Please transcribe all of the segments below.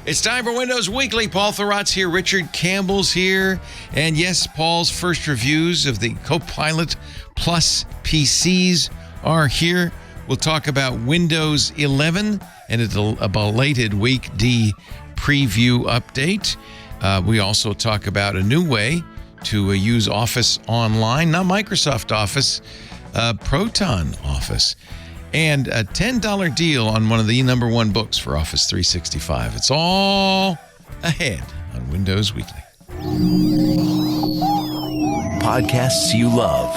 It's time for Windows Weekly. Paul Thurrott's here. Richard Campbell's here. And yes, Paul's first reviews of the Copilot Plus PCs are here. We'll talk about Windows 11 and a belated Week D preview update. We also talk about a new way to use Office online, not Microsoft Office, Proton Office. And a $10 deal on one of the #1 books for Office 365. It's all ahead on Windows Weekly. Podcasts you love.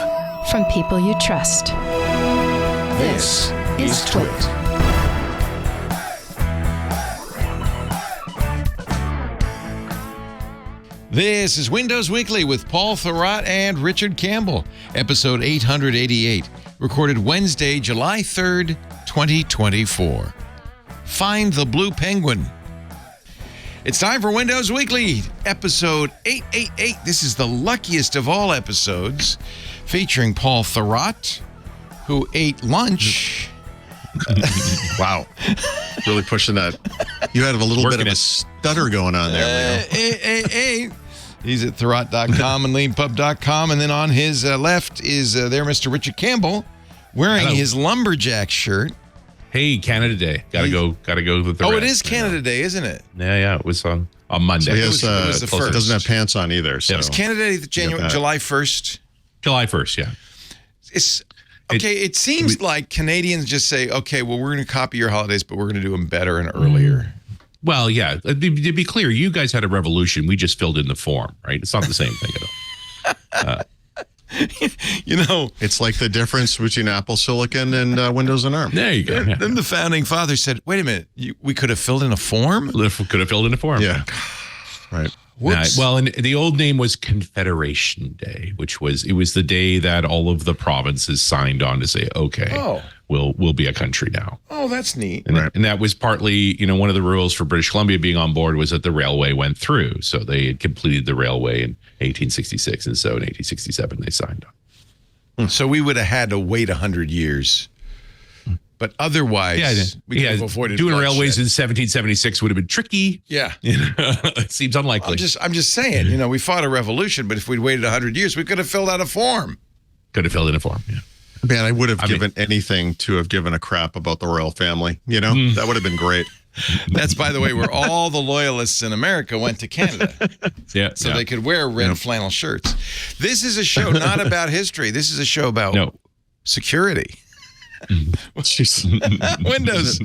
From people you trust. This is Twit. This is Windows Weekly with Paul Thurrott and Richard Campbell, episode 888, recorded Wednesday, July 3rd, 2024. Find the Blue Penguin. It's time for Windows Weekly, episode 888. This is the luckiest of all episodes, featuring Paul Thurrott, who ate lunch. Wow. Really pushing that. You had a little bit of a stutter going on there. He's at Thurrott.com and leanpub.com. And then on his left is there Mr. Richard Campbell wearing his lumberjack shirt. Hey, Canada Day. Gotta go with the it is Canada Day, isn't it? Yeah. It was on Monday. So he it was the first. Doesn't have pants on either. So. It's Canada Day, July 1st. July 1st, yeah. It seems like Canadians just say, okay, well, we're going to copy your holidays, but we're going to do them better and earlier. Well, yeah. To be clear, you guys had a revolution. We just filled in the form, right? It's not the same thing at all. It's like the difference between Apple Silicon and Windows and ARM. There you go. Yeah. Then the founding fathers said, wait a minute, we could have filled in a form? Could have filled in a form. Yeah. Right. Well, and the old name was Confederation Day, which was the day that all of the provinces signed on to say, okay, we'll be a country now. Oh, that's neat. And that was partly, one of the rules for British Columbia being on board was that the railway went through. So they had completed the railway in 1866. And so in 1867, they signed on. So we would have had to wait 100 years. But otherwise, we could have avoided doing bloodshed. railways in 1776 would have been tricky. Yeah. It seems unlikely. I'm just saying, we fought a revolution, but if we'd waited 100 years, we could have filled out a form. Could have filled in a form, yeah. Man, I would have given anything to have given a crap about the royal family. That would have been great. That's, by the way, where all the loyalists in America went to Canada. So they could wear red flannel shirts. This is a show not about history. This is a show about security. Windows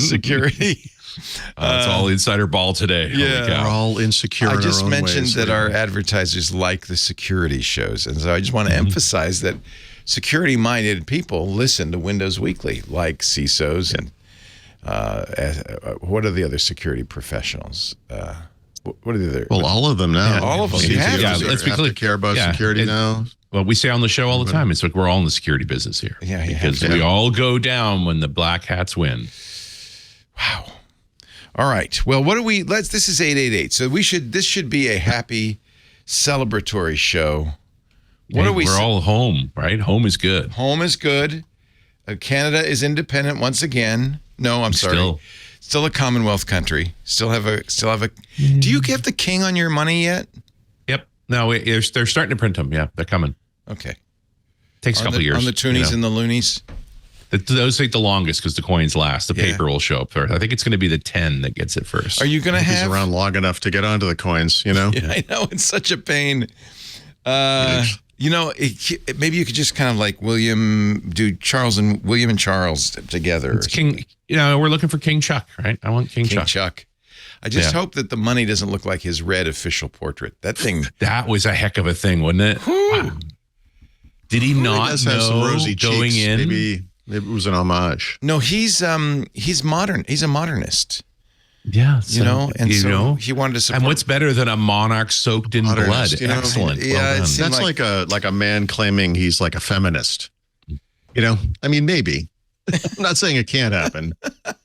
security. It's all insider ball today. Yeah, we're all insecure. I just mentioned that our advertisers like the security shows, and so I just want to emphasize that security-minded people listen to Windows Weekly, like CISOs and what are the other security professionals? What are the other? Well, all of them now. Yeah, all of them. Let's be clear. Care about security now. Well, we say on the show all the time, it's like we're all in the security business here. Yeah. Because we all go down when the black hats win. Wow. All right. Well, this is 888. So this should be a happy, celebratory show. We're all home, right? Home is good. Home is good. Canada is independent once again. No, I'm sorry. Still a Commonwealth country. Still have a. Do you get the king on your money yet? Yep. No, they're starting to print them. Yeah, they're coming. Okay. Takes a couple of years. On the toonies and the loonies? Those take the longest because the coins last. The paper will show up first. I think it's going to be the 10 that gets it first. Are you going to have... He's around long enough to get onto the coins, Yeah, I know. It's such a pain. Maybe you could just kind of like William and Charles together. It's King. We're looking for King Chuck, right? I want King Chuck. I just hope that the money doesn't look like his red official portrait. That thing. That was a heck of a thing, wasn't it? Wow. Did he not know some rosy going cheeks. in? Maybe it was an homage. No, he's modern. He's a modernist. Yeah, he wanted to support. And what's better than a monarch soaked in blood? Excellent. Yeah, well that's like a man claiming he's like a feminist. I mean, maybe. I'm not saying it can't happen. But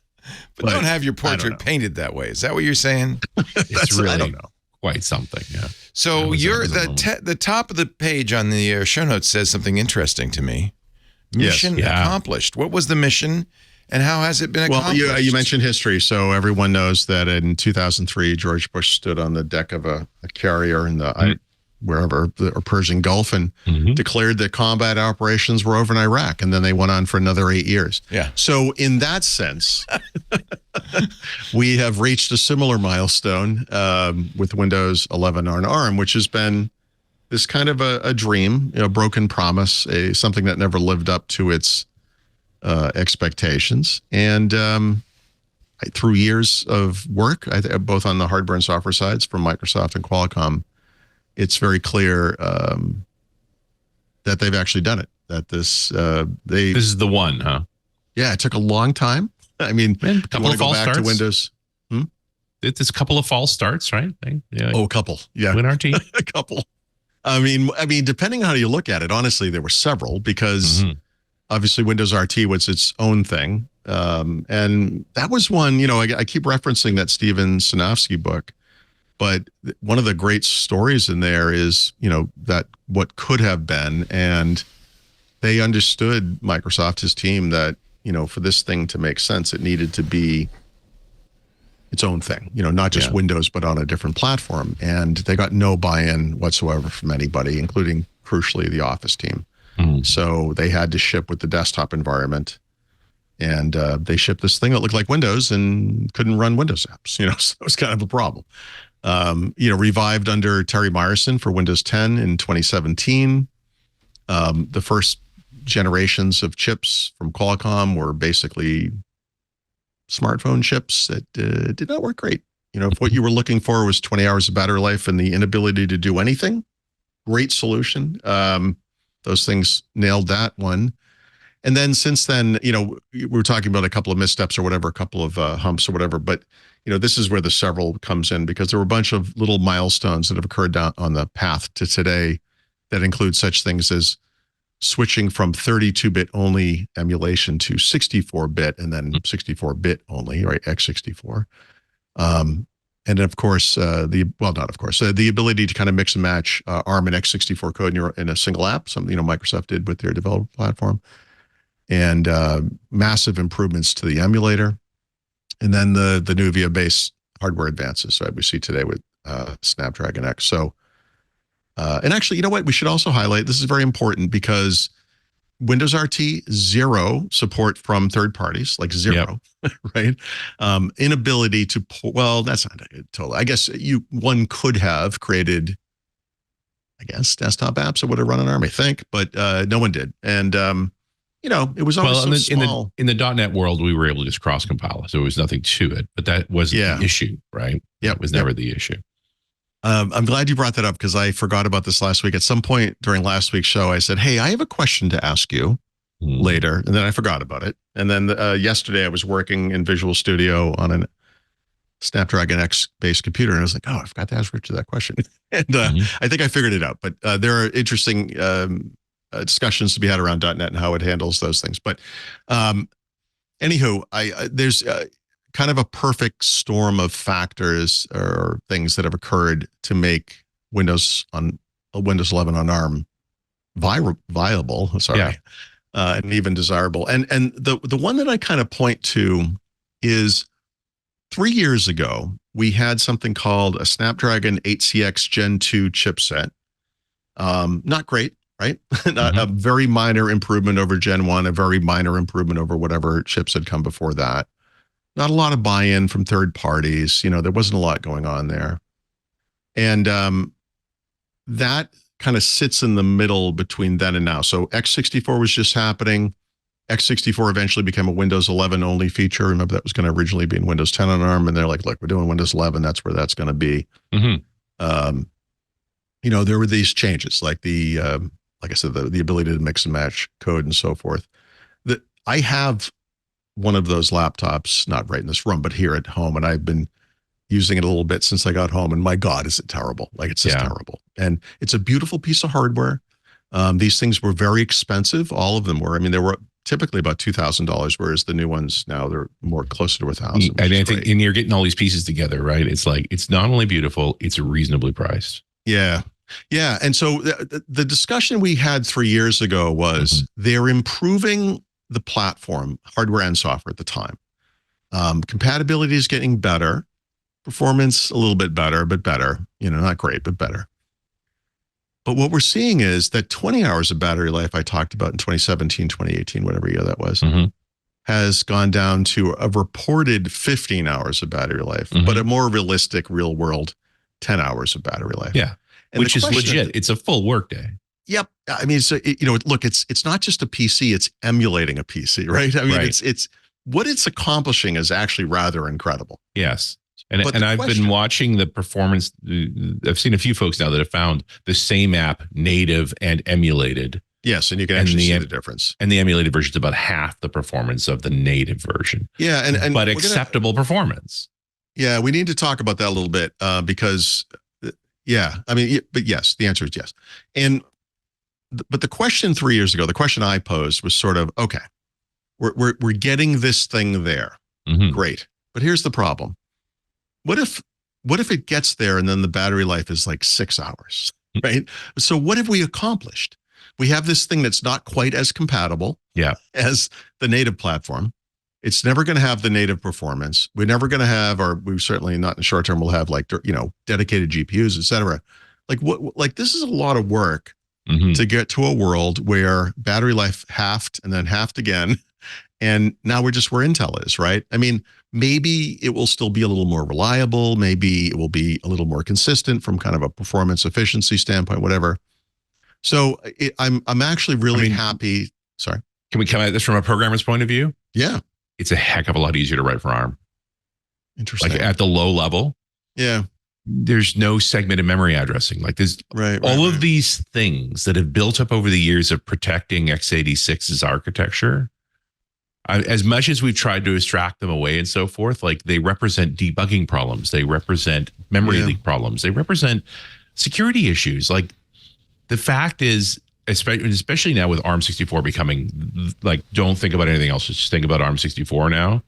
don't have your portrait painted that way. Is that what you're saying? It's really I don't know. Quite something. Yeah. So the top of the page on the show notes says something interesting to me. Mission accomplished. What was the mission, and how has it been accomplished? Well, you mentioned history, so everyone knows that in 2003, George Bush stood on the deck of a carrier in the wherever the Persian Gulf and declared that combat operations were over in Iraq, and then they went on for another 8 years. Yeah. So in that sense, we have reached a similar milestone with Windows 11 on ARM, which has been this kind of a dream, a broken promise, something that never lived up to its expectations. And through years of work, both on the hardware and software sides from Microsoft and Qualcomm, it's very clear that they've actually done it. That this is the one, huh? Yeah, it took a long time. I mean, a couple of false starts to Windows. It's a couple of false starts, right? A couple. Yeah, WinRT. A couple. I mean, depending on how you look at it, honestly, there were several because obviously Windows RT was its own thing, and that was one. I keep referencing that Steven Sinofsky book. But one of the great stories in there is, that what could have been, and they understood, Microsoft, his team, that, for this thing to make sense, it needed to be its own thing, not just Windows, but on a different platform. And they got no buy-in whatsoever from anybody, including, crucially, the Office team. So they had to ship with the desktop environment. And they shipped this thing that looked like Windows and couldn't run Windows apps, so it was kind of a problem. Revived under Terry Myerson for Windows 10 in 2017. The first generations of chips from Qualcomm were basically smartphone chips that did not work great. If what you were looking for was 20 hours of battery life and the inability to do anything, great solution. Those things nailed that one. And then since then, we were talking about a couple of missteps or whatever, a couple of humps or whatever, but this is where the several comes in, because there were a bunch of little milestones that have occurred down on the path to today that include such things as switching from 32-bit only emulation to 64-bit and then 64-bit only, right? X64. And of course, the ability to kind of mix and match ARM and X64 code in a single app, something Microsoft did with their developer platform, and massive improvements to the emulator. And then the NUVIA-based hardware advances that we see today with Snapdragon X. So, and actually, you know what? We should also highlight, this is very important because Windows RT, zero support from third parties, like zero, right? Inability to, that's not total. I guess one could have created, desktop apps that would have run on ARM, I think, but no one did. And, it was always small. In the .NET world, we were able to just cross-compile, so there was nothing to it. But that wasn't the issue, right? Yeah, it was never the issue. I'm glad you brought that up because I forgot about this last week. At some point during last week's show, I said, hey, I have a question to ask you later. And then I forgot about it. And then yesterday I was working in Visual Studio on a Snapdragon X based computer. And I was like, I forgot to ask Richard that question. And I think I figured it out. But there are interesting discussions to be had around .NET and how it handles those things. But anywho, there's kind of a perfect storm of factors or things that have occurred to make Windows 11 on ARM viable. And even desirable. And the one that I kind of point to is 3 years ago, we had something called a Snapdragon 8CX Gen 2 chipset. Not great. Right? A very minor improvement over Gen 1, a very minor improvement over whatever chips had come before that. Not a lot of buy-in from third parties. There wasn't a lot going on there. And that kind of sits in the middle between then and now. So X64 was just happening. X64 eventually became a Windows 11 only feature. Remember, that was going to originally be in Windows 10 on ARM. And they're like, look, we're doing Windows 11. That's where that's going to be. There were these changes like like I said, the ability to mix and match code and so forth. I have one of those laptops, not right in this room, but here at home. And I've been using it a little bit since I got home. And my God, is it terrible. Like, it's just terrible. And it's a beautiful piece of hardware. These things were very expensive. All of them were. They were typically about $2,000, whereas the new ones now, they're more closer to $1,000. And I think, and you're getting all these pieces together, right? It's like, it's not only beautiful, it's reasonably priced. Yeah. Yeah. And so the discussion we had 3 years ago was they're improving the platform, hardware and software at the time. Compatibility is getting better. Performance, a little bit better, but better. Not great, but better. But what we're seeing is that 20 hours of battery life I talked about in 2017, 2018, whatever year that was, has gone down to a reported 15 hours of battery life, but a more realistic, real world 10 hours of battery life. Yeah, and which is legit. It's a full workday. Yep. I mean, so look, it's not just a PC; it's emulating a PC, right? I mean, it's what it's accomplishing is actually rather incredible. Yes. And I've been watching the performance. I've seen a few folks now that have found the same app native and emulated. Yes, and you can actually see the difference. And the emulated version is about half the performance of the native version. Yeah, but acceptable performance. Yeah, we need to talk about that a little bit because, I mean, but yes, the answer is yes. But the question 3 years ago, the question I posed was sort of, okay, we're getting this thing there, great, but here's the problem. What if it gets there and then the battery life is like 6 hours, right? So what have we accomplished? We have this thing that's not quite as compatible as the native platform. It's never going to have the native performance. We're never going to have, or we certainly not in the short term will have dedicated GPUs, et cetera. Like this is a lot of work to get to a world where battery life halved and then halved again. And now we're where Intel is, right? I mean, maybe it will still be a little more reliable. Maybe it will be a little more consistent from kind of a performance efficiency standpoint, whatever. So I'm actually really happy. Sorry. Can we come at this from a programmer's point of view? Yeah. It's a heck of a lot easier to write for ARM. Interesting. Like at the low level. Yeah. There's no segmented memory addressing. Like there's all of these things that have built up over the years of protecting x86's architecture. As much as we've tried to extract them away and so forth, like they represent debugging problems. They represent memory leak problems. They represent security issues. Like the fact is, especially now with ARM64 becoming like, don't think about anything else. Just think about ARM64 now.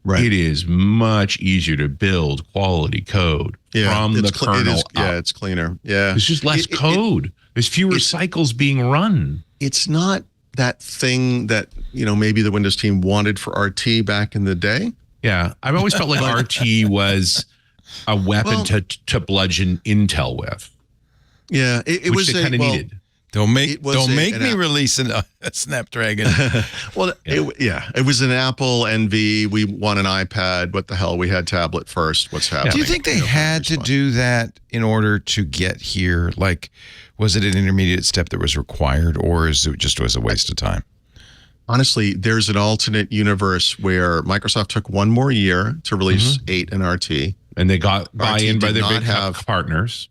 Right. It is much easier to build quality code from the kernel. It's cleaner. Yeah. It's just less code. There's fewer cycles being run. It's not that thing that, maybe the Windows team wanted for RT back in the day. Yeah. I've always felt like RT was a weapon to bludgeon Intel with. Yeah. It was kind of needed. Don't make me release a Snapdragon. It was an Apple NV. We want an iPad. What the hell? We had tablet first. What's happening? Do you think they had to do that in order to get here? Like, was it an intermediate step that was required, or is it just was a waste of time? Honestly, there's an alternate universe where Microsoft took one more year to release 8 and RT. And they got buy-in by their big partners.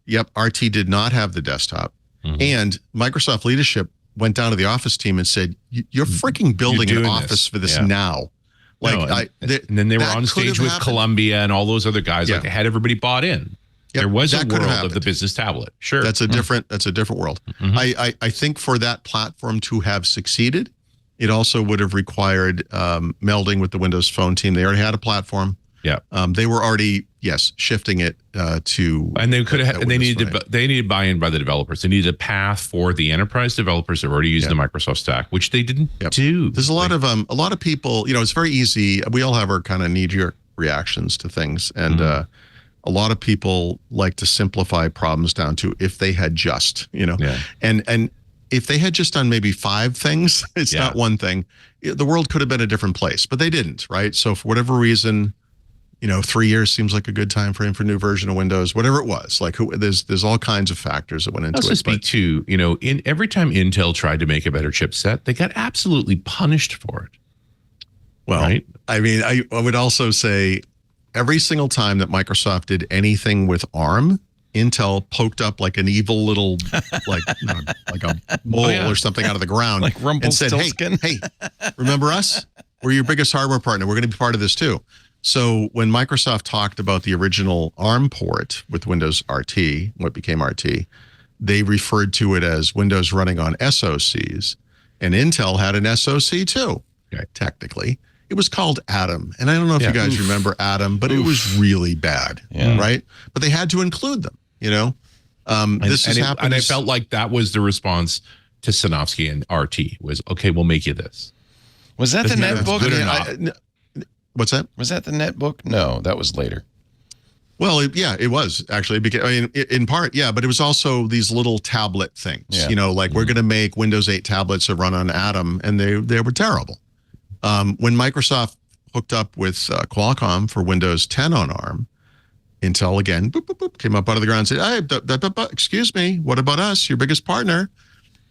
Yep, RT did not have the desktop. And Microsoft leadership went down to the Office team and said, "You're freaking building an Office for this now." Like, and then they were on stage with Columbia and all those other guys. Like, they had everybody bought in. Yep, there was a world of the business tablet. Sure, that's a different world. I think for that platform to have succeeded, it also would have required melding with the Windows Phone team. They already had a platform. Yeah, they were already shifting it to. And they could have. And they needed buy-in by the developers. They needed a path for the enterprise developers that were already using the Microsoft stack, which they didn't do. There's a lot of people. It's very easy. We all have our kind of knee-jerk reactions to things, and a lot of people like to simplify problems down to if they had just, and if they had just done maybe 5 things, it's not one thing. The world could have been a different place, but they didn't, right? So for whatever reason. 3 years seems like a good time frame for a new version of Windows, whatever it was. Like there's all kinds of factors that went into it. Also speak to, in every time Intel tried to make a better chipset, they got absolutely punished for it. Well, right? I mean, I would also say every single time that Microsoft did anything with ARM, Intel poked up like an evil little, like a mole or something out of the ground, like and said, "Hey, remember us? We're your biggest hardware partner. We're going to be part of this too." So when Microsoft talked about the original ARM port with Windows RT, what became RT, they referred to it as Windows running on SoCs, and Intel had an SoC too. Technically, it was called Atom, and I don't know if you guys remember Atom, but it was really bad, right? But they had to include them, This has happened, and I felt like that was the response to Sanofsky and RT was, okay, we'll make you this. Was that the netbook? What's that? Was that the netbook? No, that was later. Well, it was actually. Because, I mean, in part, yeah, but it was also these little tablet things. Yeah. You know, like we're going to make Windows 8 tablets that run on Atom, and they were terrible. When Microsoft hooked up with Qualcomm for Windows 10 on ARM, Intel again boop, boop, boop, came up out of the ground and said, "Hey, excuse me, what about us, your biggest partner?"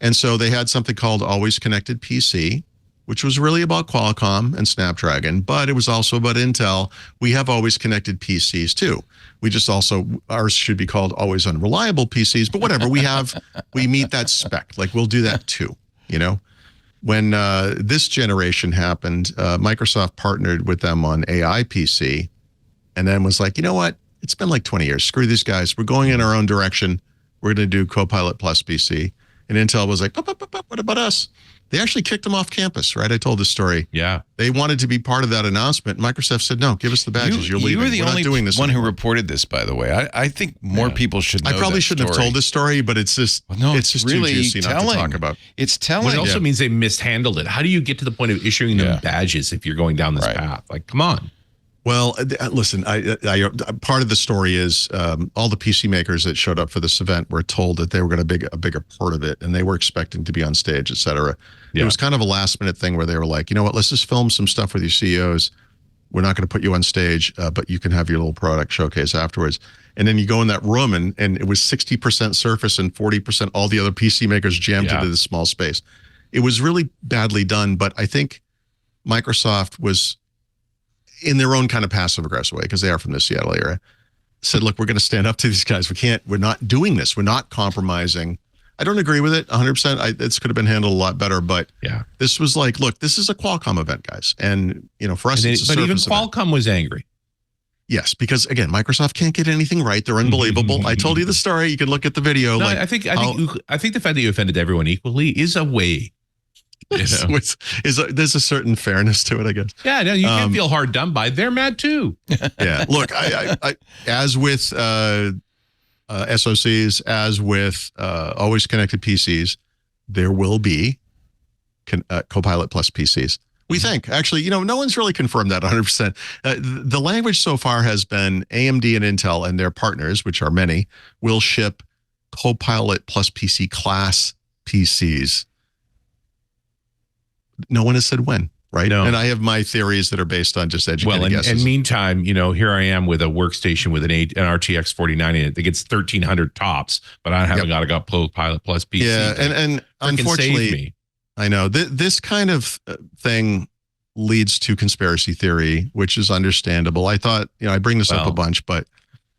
And so they had something called Always Connected PC, which was really about Qualcomm and Snapdragon, but it was also about Intel. We have Always Connected PCs too. We just also, ours should be called Always Unreliable PCs, but whatever, we meet that spec. Like we'll do that too, you know? When this generation happened, Microsoft partnered with them on AI PC and then was like, you know what? It's been like 20 years. Screw these guys. We're going in our own direction. We're going to do Copilot Plus PC. And Intel was like, what about us? They actually kicked them off campus, right? I told this story. Yeah. They wanted to be part of that announcement. Microsoft said, no, give us the badges. You're leaving. You were the only doing this one anymore. who reported this, by the way. I think more people should know. I probably shouldn't have told this story, but it's just, it's just really too juicy not to talk about. It's telling. Well, it also means they mishandled it. How do you get to the point of issuing them badges if you're going down this path? Like, come on. Well, listen, I part of the story is all the PC makers that showed up for this event were told that they were going to a bigger part of it, and they were expecting to be on stage, et cetera. Yeah. It was kind of a last minute thing where they were like, you know what, let's just film some stuff with your CEOs. We're not going to put you on stage, but you can have your little product showcase afterwards. And then you go in that room, and it was 60% Surface and 40% all the other PC makers jammed into this small space. It was really badly done, but I think Microsoft was, in their own kind of passive aggressive way, because they are from the Seattle area, said, look, we're going to stand up to these guys. We're not doing this. We're not compromising. I don't agree with it 100%. This could have been handled a lot better, but this was like, look, this is a Qualcomm event, guys. And, you know, for us, it's a but even Surface Qualcomm event. Was angry. Yes, because again, Microsoft can't get anything right. They're unbelievable. I told you the story. You can look at the video. No, like, I think the fact that you offended everyone equally is a way. You know? There's a certain fairness to it, I guess. Yeah, no, you can't feel hard done by. They're mad too. Yeah, look, I as with SoCs, as with Always Connected PCs, there will be Copilot Plus PCs. We think, actually, you know, no one's really confirmed that 100%. The language so far has been AMD and Intel and their partners, which are many, will ship Copilot Plus PC class PCs. No one has said when, right? No. And I have my theories that are based on just educated guesses. And meantime, you know, here I am with a workstation with an RTX 4090 in it that gets 1300 tops, but I haven't got Copilot Plus PC. Yeah, and unfortunately, I know this kind of thing leads to conspiracy theory, which is understandable. I thought, you know, I bring this up a bunch, but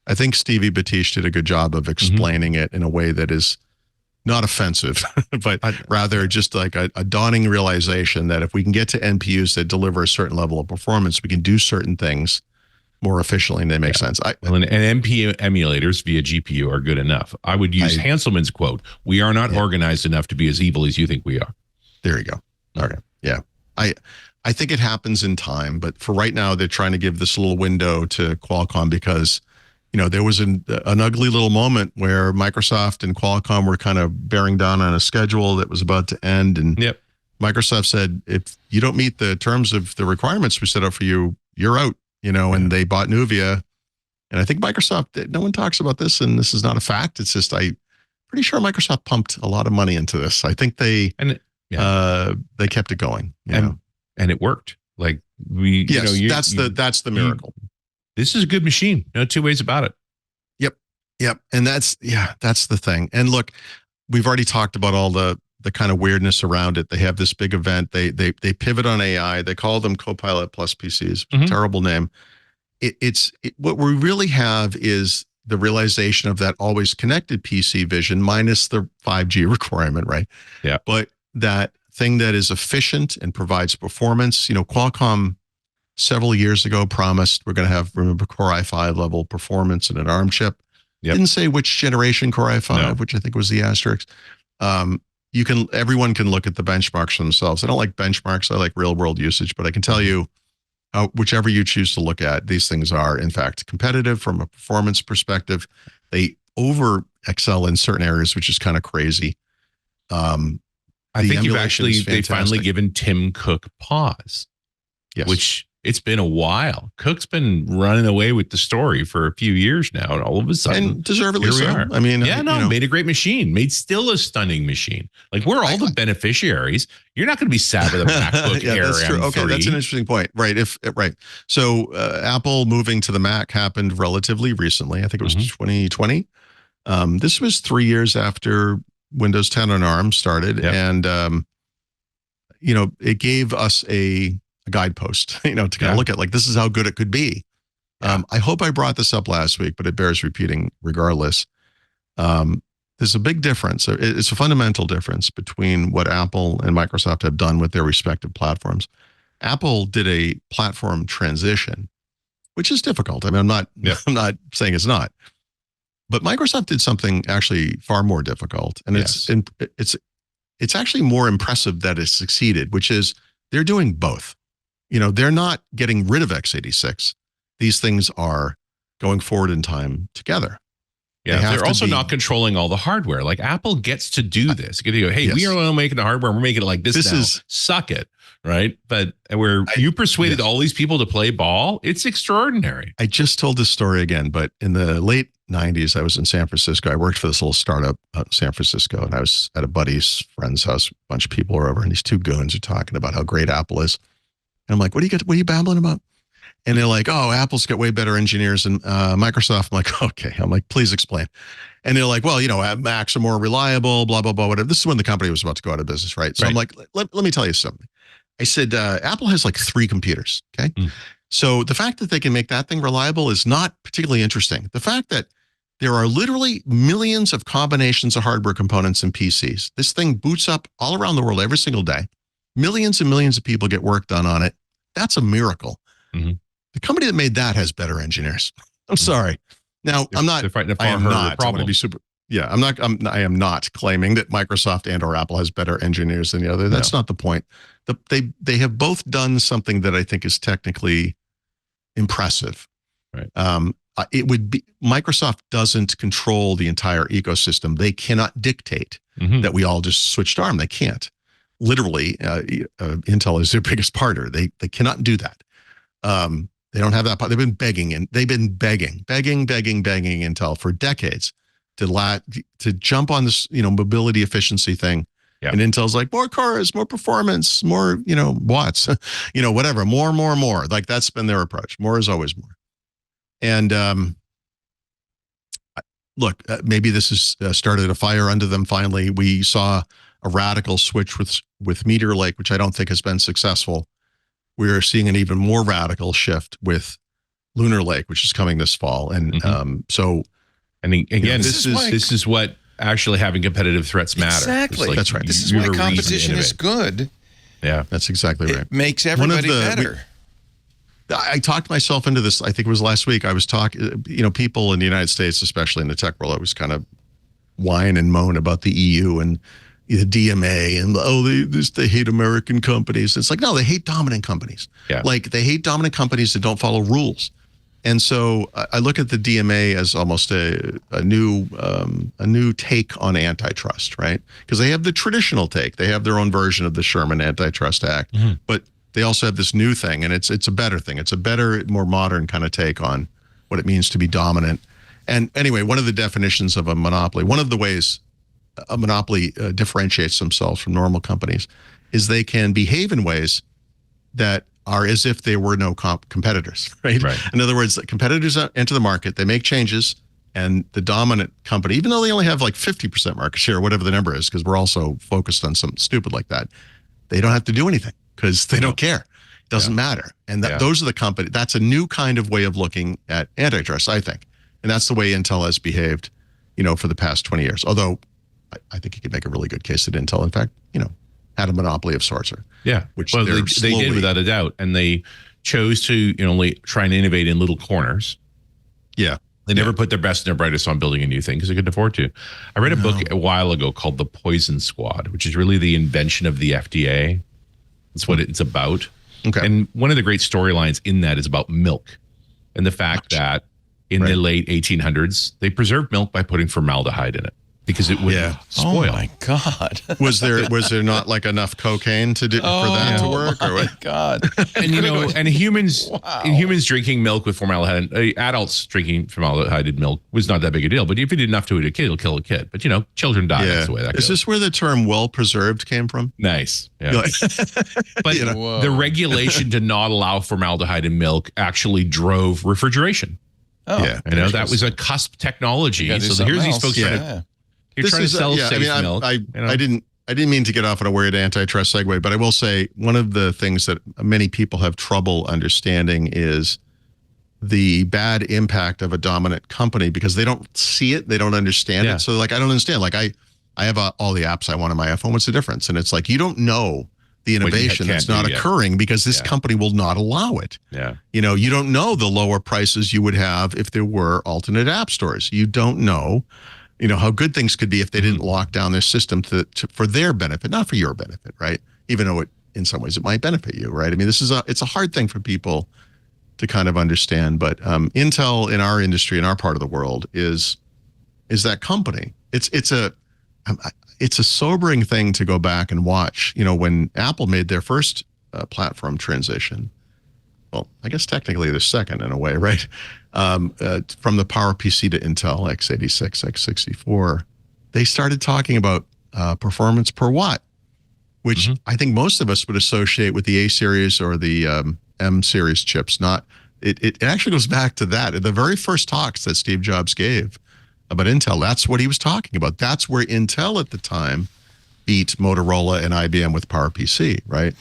I think Stevie Batish did a good job of explaining it in a way that is not offensive, but rather just like a dawning realization that if we can get to NPUs that deliver a certain level of performance, we can do certain things more efficiently, and they make sense. And NPU emulators via GPU are good enough. I would use Hanselman's quote, "We are not organized enough to be as evil as you think we are." There you go. Okay. Yeah. I think it happens in time, but for right now, they're trying to give this little window to Qualcomm because, you know, there was an ugly little moment where Microsoft and Qualcomm were kind of bearing down on a schedule that was about to end. And Microsoft said, if you don't meet the terms of the requirements we set up for you, you're out, you know, and they bought Nuvia. And I think Microsoft, no one talks about this, and this is not a fact. It's just, I'm pretty sure Microsoft pumped a lot of money into this. I think they kept it going. And it worked. Like that's the miracle. This is a good machine. No two ways about it. Yep. And that's the thing. And look, we've already talked about all the kind of weirdness around it. They have this big event. They pivot on AI. They call them Copilot Plus PCs. Terrible name. What we really have is the realization of that always connected PC vision minus the 5G requirement, right? Yeah. But that thing that is efficient and provides performance. You know, Qualcomm several years ago promised we're going to have, remember, Core i5 level performance in an ARM chip. Didn't say which generation Core i5, which I think was the asterisk. Everyone can look at the benchmarks for themselves. I don't like benchmarks. I like real world usage, but I can tell you, whichever you choose to look at, these things are in fact competitive from a performance perspective. They over excel in certain areas, which is kind of crazy. I think emulation is they've finally fantastic. given Tim Cook pause, Yes. which it's been a while. Cook's been running away with the story for a few years now, and all of a sudden, and deservedly here we so. are. I mean, made a great machine, made still a stunning machine. Like, we're all the beneficiaries. You're not going to be sad with a MacBook Air that's true. M3. Okay, that's an interesting point. Right. So Apple moving to the Mac happened relatively recently. I think it was 2020. This was 3 years after Windows 10 on ARM started, and it gave us a guidepost, to kind of look at, like, this is how good it could be. I hope I brought this up last week, but it bears repeating regardless. There's a big difference. It's a fundamental difference between what Apple and Microsoft have done with their respective platforms. Apple did a platform transition, which is difficult. I mean, I'm not saying it's not, but Microsoft did something actually far more difficult, and it's actually more impressive that it succeeded, which is they're doing both. They're not getting rid of x86. These things are going forward in time together. Yeah, they're also not controlling all the hardware. Like, Apple gets to do this. Get to go, hey, we are not making the hardware. We're making it like this now. Suck it, right? But you persuaded all these people to play ball. It's extraordinary. I just told this story again, but in the late 90s, I was in San Francisco. I worked for this little startup out in San Francisco, and I was at a buddy's friend's house. A bunch of people were over, and these two goons are talking about how great Apple is. And I'm like, what are you babbling about? And they're like, oh, Apple's got way better engineers than Microsoft. I'm like, okay. I'm like, please explain. And they're like, well, Macs are more reliable, blah, blah, blah, whatever. This is when the company was about to go out of business, right? So I'm like, let me tell you something. I said, Apple has like 3 computers, okay? So the fact that they can make that thing reliable is not particularly interesting. The fact that there are literally millions of combinations of hardware components in PCs. This thing boots up all around the world every single day. Millions and millions of people get work done on it. That's a miracle. The company that made that has better engineers. I'm sorry. Now, I am not claiming that Microsoft and or Apple has better engineers than the other. That's not the point. They have both done something that I think is technically impressive. Right. It would be, Microsoft doesn't control the entire ecosystem. They cannot dictate that we all just switch to ARM. They can't. Literally, Intel is their biggest partner. They cannot do that. They don't have that. They've been begging Intel for decades to jump on this, mobility efficiency thing. Yeah. And Intel's like, more cars, more performance, more, watts, whatever, more. Like, that's been their approach. More is always more. And look, maybe this has started a fire under them. Finally, we saw a radical switch with Meteor Lake, which I don't think has been successful. We're seeing an even more radical shift with Lunar Lake, which is coming this fall. And again, this is what actually having competitive threats matter. Exactly. Like, that's right. This is why competition is good. Yeah, that's exactly right. It makes everybody better. I talked myself into this. I think it was last week. I was talking, people in the United States, especially in the tech world, I was kind of whine and moan about the EU and the DMA and they hate American companies. It's like, no, they hate dominant companies. Yeah. Like, they hate dominant companies that don't follow rules. And so I look at the DMA as almost a new take on antitrust, right? Because they have the traditional take. They have their own version of the Sherman Antitrust Act, but they also have this new thing, and it's a better thing. It's a better, more modern kind of take on what it means to be dominant. And anyway, one of the definitions of a monopoly, one of the ways a monopoly differentiates themselves from normal companies, is they can behave in ways that are as if they were no competitors, right? In other words, competitors enter the market, they make changes, and the dominant company, even though they only have like 50% market share, whatever the number is, because we're also focused on something stupid like that, they don't have to do anything because they don't care. It doesn't matter. And those are the company. That's a new kind of way of looking at antitrust, I think. And that's the way Intel has behaved, for the past 20 years. Although I think you could make a really good case that Intel, in fact, had a monopoly of sorts. Which they did without a doubt, and they chose to only try and innovate in little corners. Yeah, they never put their best and their brightest on building a new thing because they couldn't afford to. I read a book a while ago called The Poison Squad, which is really the invention of the FDA. That's what it's about. Okay, and one of the great storylines in that is about milk and the fact that in the late 1800s they preserved milk by putting formaldehyde in it. because it wouldn't spoil. Oh my God. Was there not like enough cocaine to do for that to work? Oh my God. And and humans drinking milk with formaldehyde, adults drinking formaldehyde milk was not that big a deal. But if you did enough to it, it'll kill a kid. But children die. That's the way that goes. Is this where the term "well preserved" came from? Nice. Yeah. But the regulation to not allow formaldehyde in milk actually drove refrigeration. Oh, yeah. That was a cusp technology. So here's these folks trying to. You're trying to sell safe milk. I didn't mean to get off on a weird antitrust segue, but I will say one of the things that many people have trouble understanding is the bad impact of a dominant company because they don't see it, they don't understand it. So like, I don't understand. Like I have all the apps I want on my iPhone. What's the difference? And it's like, you don't know the innovation that's not occurring because this company will not allow it. Yeah. You don't know the lower prices you would have if there were alternate app stores. You don't know. How good things could be if they didn't lock down their system for their benefit, not for your benefit, right? Even though in some ways it might benefit you, right? I mean, it's a hard thing for people to kind of understand, but Intel in our industry, in our part of the world, is that company. It's a sobering thing to go back and watch. When Apple made their first platform transition, well, I guess technically the second in a way, right? From the PowerPC to Intel x86, x64, they started talking about performance per watt, which I think most of us would associate with the A series or the M series chips. It actually goes back to that. In the very first talks that Steve Jobs gave about Intel, that's what he was talking about. That's where Intel at the time beat Motorola and IBM with PowerPC, right?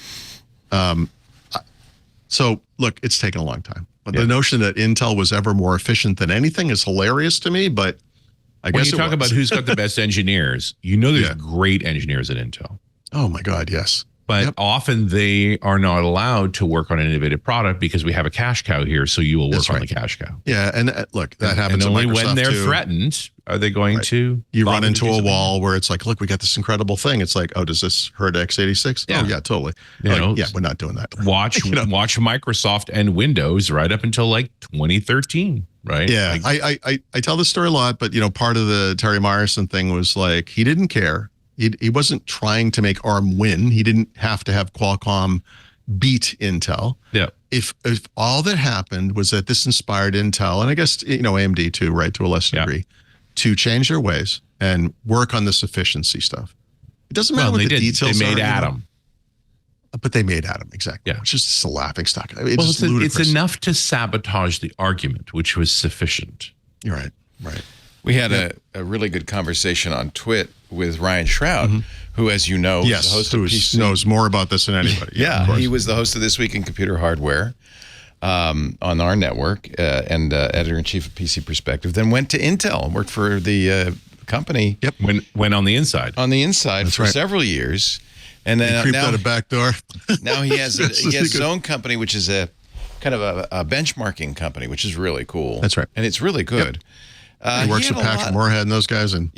So look, it's taken a long time. But the notion that Intel was ever more efficient than anything is hilarious to me. But I guess when you talk about who's got the best engineers, there's great engineers at Intel. Oh my God, yes. But often they are not allowed to work on an innovative product because we have a cash cow here. So you will work on the cash cow. Yeah, and look, that happens. And only at Microsoft when they're too. threatened are they going to. You run into a wall where it's like, look, we got this incredible thing. It's like, oh, does this hurt x86? Yeah. Oh yeah, totally. We're not doing that. Watch Microsoft and Windows right up until like 2013. Right. Yeah, I tell this story a lot, but part of the Terry Myerson thing was like he didn't care. He wasn't trying to make ARM win. He didn't have to have Qualcomm beat Intel. Yeah. If all that happened was that this inspired Intel, and I guess AMD too, right, to a lesser degree, to change their ways and work on this efficiency stuff. It doesn't matter what the details are. They made Atom. But they made Atom, exactly. Yeah. Which is just a laughing stock. It's ludicrous. It's enough to sabotage the argument, which was sufficient. You're right. Right. We had a really good conversation on Twit with Ryan Shroud, who, as you know, is the host of PC. Knows more about this than anybody. He was the host of This Week in Computer Hardware on our network and editor-in-chief of PC Perspective, then went to Intel and worked for the company. Yep, went on the inside. On the inside for several years. And then creeped out a back door. Now he has his own company, which is a kind of a benchmarking company, which is really cool. That's right. And it's really good. Yep. He works with Patrick Moorhead and those guys. And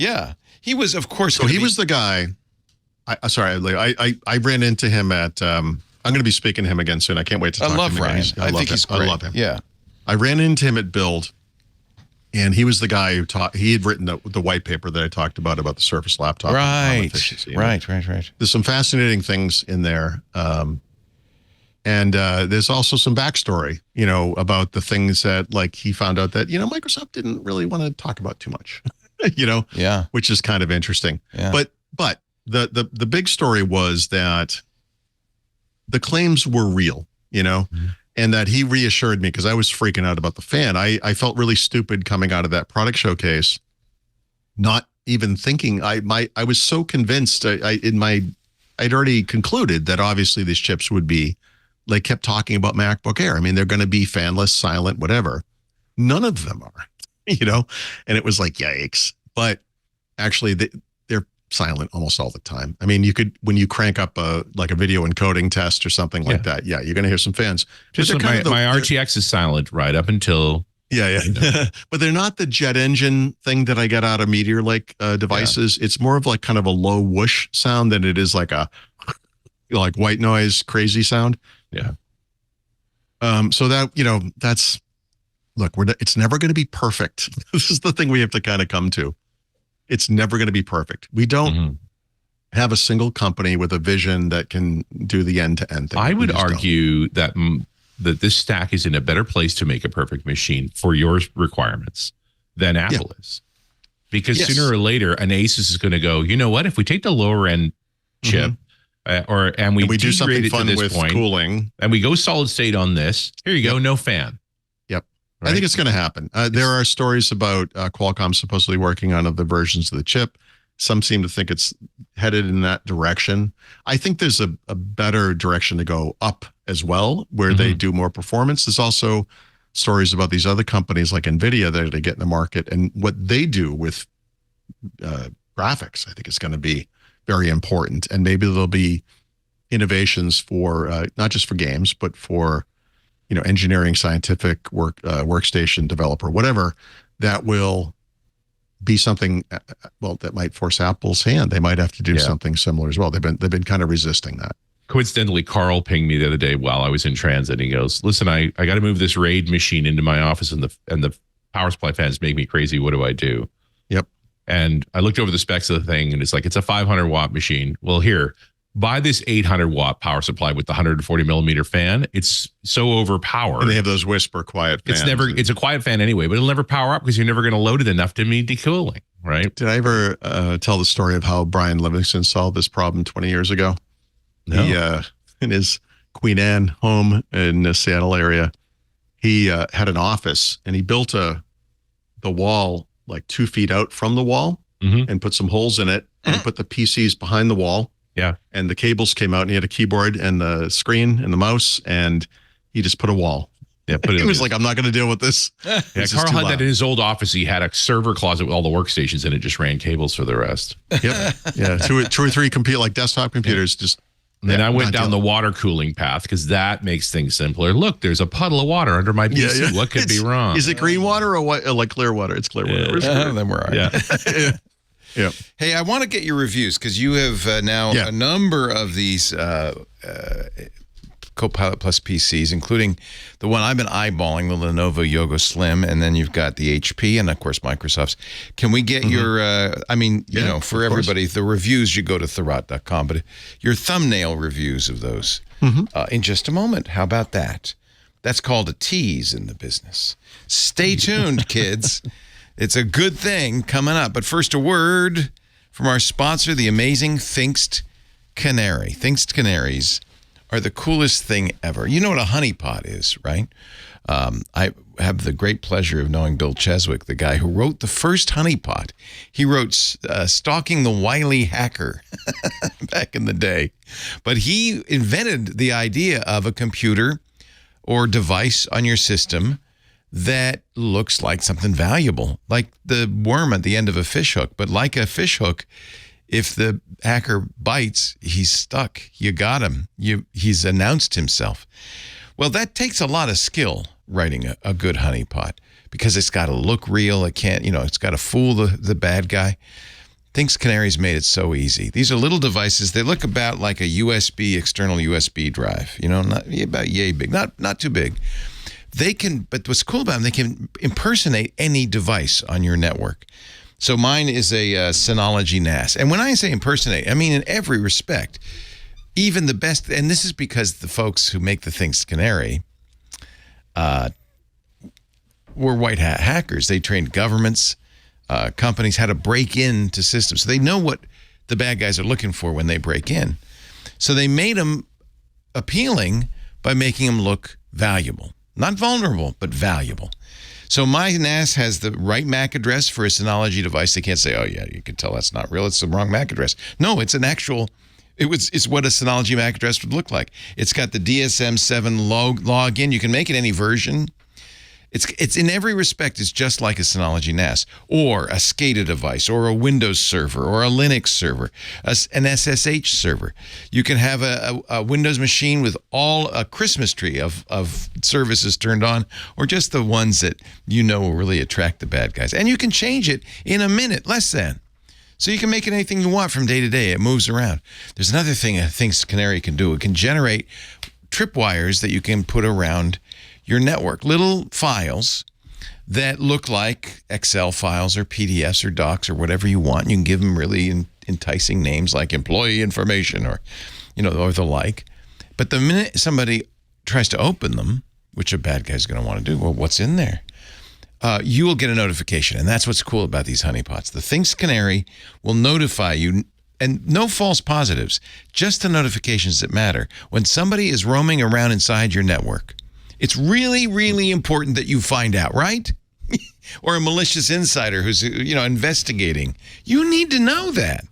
he was, of course. So he was the guy. I ran into him at. I'm going to be speaking to him again soon. I can't wait to talk to him. I love Ryan. I think he's great. I love him. Yeah. I ran into him at Build, and he was the guy who taught. He had written the white paper that I talked about the Surface laptop. Right. Right. There's some fascinating things in there. And there's also some backstory, about the things that like he found out that, Microsoft didn't really want to talk about too much, which is kind of interesting. Yeah. But the big story was that the claims were real, and that he reassured me because I was freaking out about the fan. I felt really stupid coming out of that product showcase, not even thinking I was so convinced I'd already concluded that obviously these chips would be. They kept talking about MacBook Air. I mean, they're going to be fanless, silent, whatever. None of them are, and it was like, yikes. But actually, they're silent almost all the time. I mean, when you crank up a video encoding test or something like that, you're going to hear some fans. Just my RTX is silent right up until. Yeah. But they're not the jet engine thing that I get out of Meteor Lake devices. Yeah. It's more of like kind of a low whoosh sound than it is like a like white noise, crazy sound. Yeah. So that, it's never going to be perfect. This is the thing we have to kind of come to. it's never going to be perfect. We don't have a single company with a vision that can do the end-to-end thing. I would argue that this stack is in a better place to make a perfect machine for your requirements than Apple is. Because sooner or later, an Asus is going to go, you know what? If we take the lower end chip and we do something it fun to this with point, cooling, and we go solid state on this, here you go, no fan. Yep. Right? I think it's going to happen. There are stories about Qualcomm supposedly working on other versions of the chip. Some seem to think it's headed in that direction. I think there's a better direction to go up as well, where they do more performance. There's also stories about these other companies like NVIDIA that are to get in the market, and what they do with graphics, I think is going to be very important. And maybe there'll be innovations for not just for games, but for engineering, scientific work, workstation developer, whatever, that will be something that might force Apple's hand. They might have to do something similar as well. They've been kind of resisting that. Coincidentally, Carl pinged me the other day while I was in transit. He goes, "Listen, I got to move this RAID machine into my office, and the power supply fans make me crazy. What do I do?" Yep. And I looked over the specs of the thing, and it's like, it's a 500 watt machine. Well, here, buy this 800 watt power supply with the 140 millimeter fan. It's so overpowered. And they have those whisper quiet fans. It's a quiet fan anyway, but it'll never power up because you're never going to load it enough to need decooling, right? Did I ever tell the story of how Brian Livingston solved this problem 20 years ago? No. He, in his Queen Anne home in the Seattle area, he had an office, and he built the wall like 2 feet out from the wall and put some holes in it and put the PCs behind the wall. Yeah. And the cables came out, and he had a keyboard and the screen and the mouse, and he just put a wall. Yeah, he was like, I'm not going to deal with this. Yeah, Carl had that in his old office. He had a server closet with all the workstations, and it just ran cables for the rest. Yep. Yeah. Two or three desktop computers just. And then I went down the water cooling path because that makes things simpler. Look, there's a puddle of water under my PC. Yeah. What could be wrong? Is it green water or what? Like clear water? It's clear water. Then we're all right. Yeah. Hey, I want to get your reviews because you have now a number of these Copilot Plus PCs, including the one I've been eyeballing, the Lenovo Yoga Slim, and then you've got the HP and, of course, Microsoft's. Can we get your, for everybody, the reviews, you go to Thurrott.com, but your thumbnail reviews of those in just a moment. How about that? That's called a tease in the business. Stay tuned, kids. It's a good thing coming up. But first, a word from our sponsor, the amazing Thinkst Canary. Thinkst Canaries are the coolest thing ever. You know what a honeypot is, right? I have the great pleasure of knowing Bill Cheswick, the guy who wrote the first honeypot. He wrote Stalking the Wily Hacker back in the day. But he invented the idea of a computer or device on your system that looks like something valuable, like the worm at the end of a fish hook. But like a fish hook, if the hacker bites, he's stuck. You got him. He's announced himself. Well, that takes a lot of skill, writing a good honeypot, because it's got to look real. It can't, it's got to fool the bad guy. Thinkst Canaries made it so easy. These are little devices. They look about like a external USB drive, not about yay big, not too big. But what's cool about them, they can impersonate any device on your network. So mine is a Synology NAS. And when I say impersonate, I mean in every respect, even the best, and this is because the folks who make the Thinkst Canary were white hat hackers. They trained governments, companies how to break into systems. So they know what the bad guys are looking for when they break in. So they made them appealing by making them look valuable. Not vulnerable, but valuable. So my NAS has the right MAC address for a Synology device. They can't say, oh, yeah, you can tell that's not real. It's the wrong MAC address. No, it's an actual, it's what a Synology MAC address would look like. It's got the DSM-7 login. You can make it any version. It's in every respect, it's just like a Synology NAS or a SCADA device or a Windows server or a Linux server, an SSH server. You can have a Windows machine with a Christmas tree of services turned on, or just the ones that will really attract the bad guys. And you can change it in a minute, less than. So you can make it anything you want from day to day. It moves around. There's another thing a Thinkst Canary can do. It can generate tripwires that you can put around your network, little files that look like Excel files or PDFs or docs or whatever you want. You can give them really enticing names like employee information or, or the like. But the minute somebody tries to open them, which a bad guy's going to want to do, well, what's in there? You will get a notification. And that's what's cool about these honeypots. The Things Canary will notify you, and no false positives, just the notifications that matter. When somebody is roaming around inside your network, it's really, really important that you find out, right? Or a malicious insider who's, investigating. You need to know that.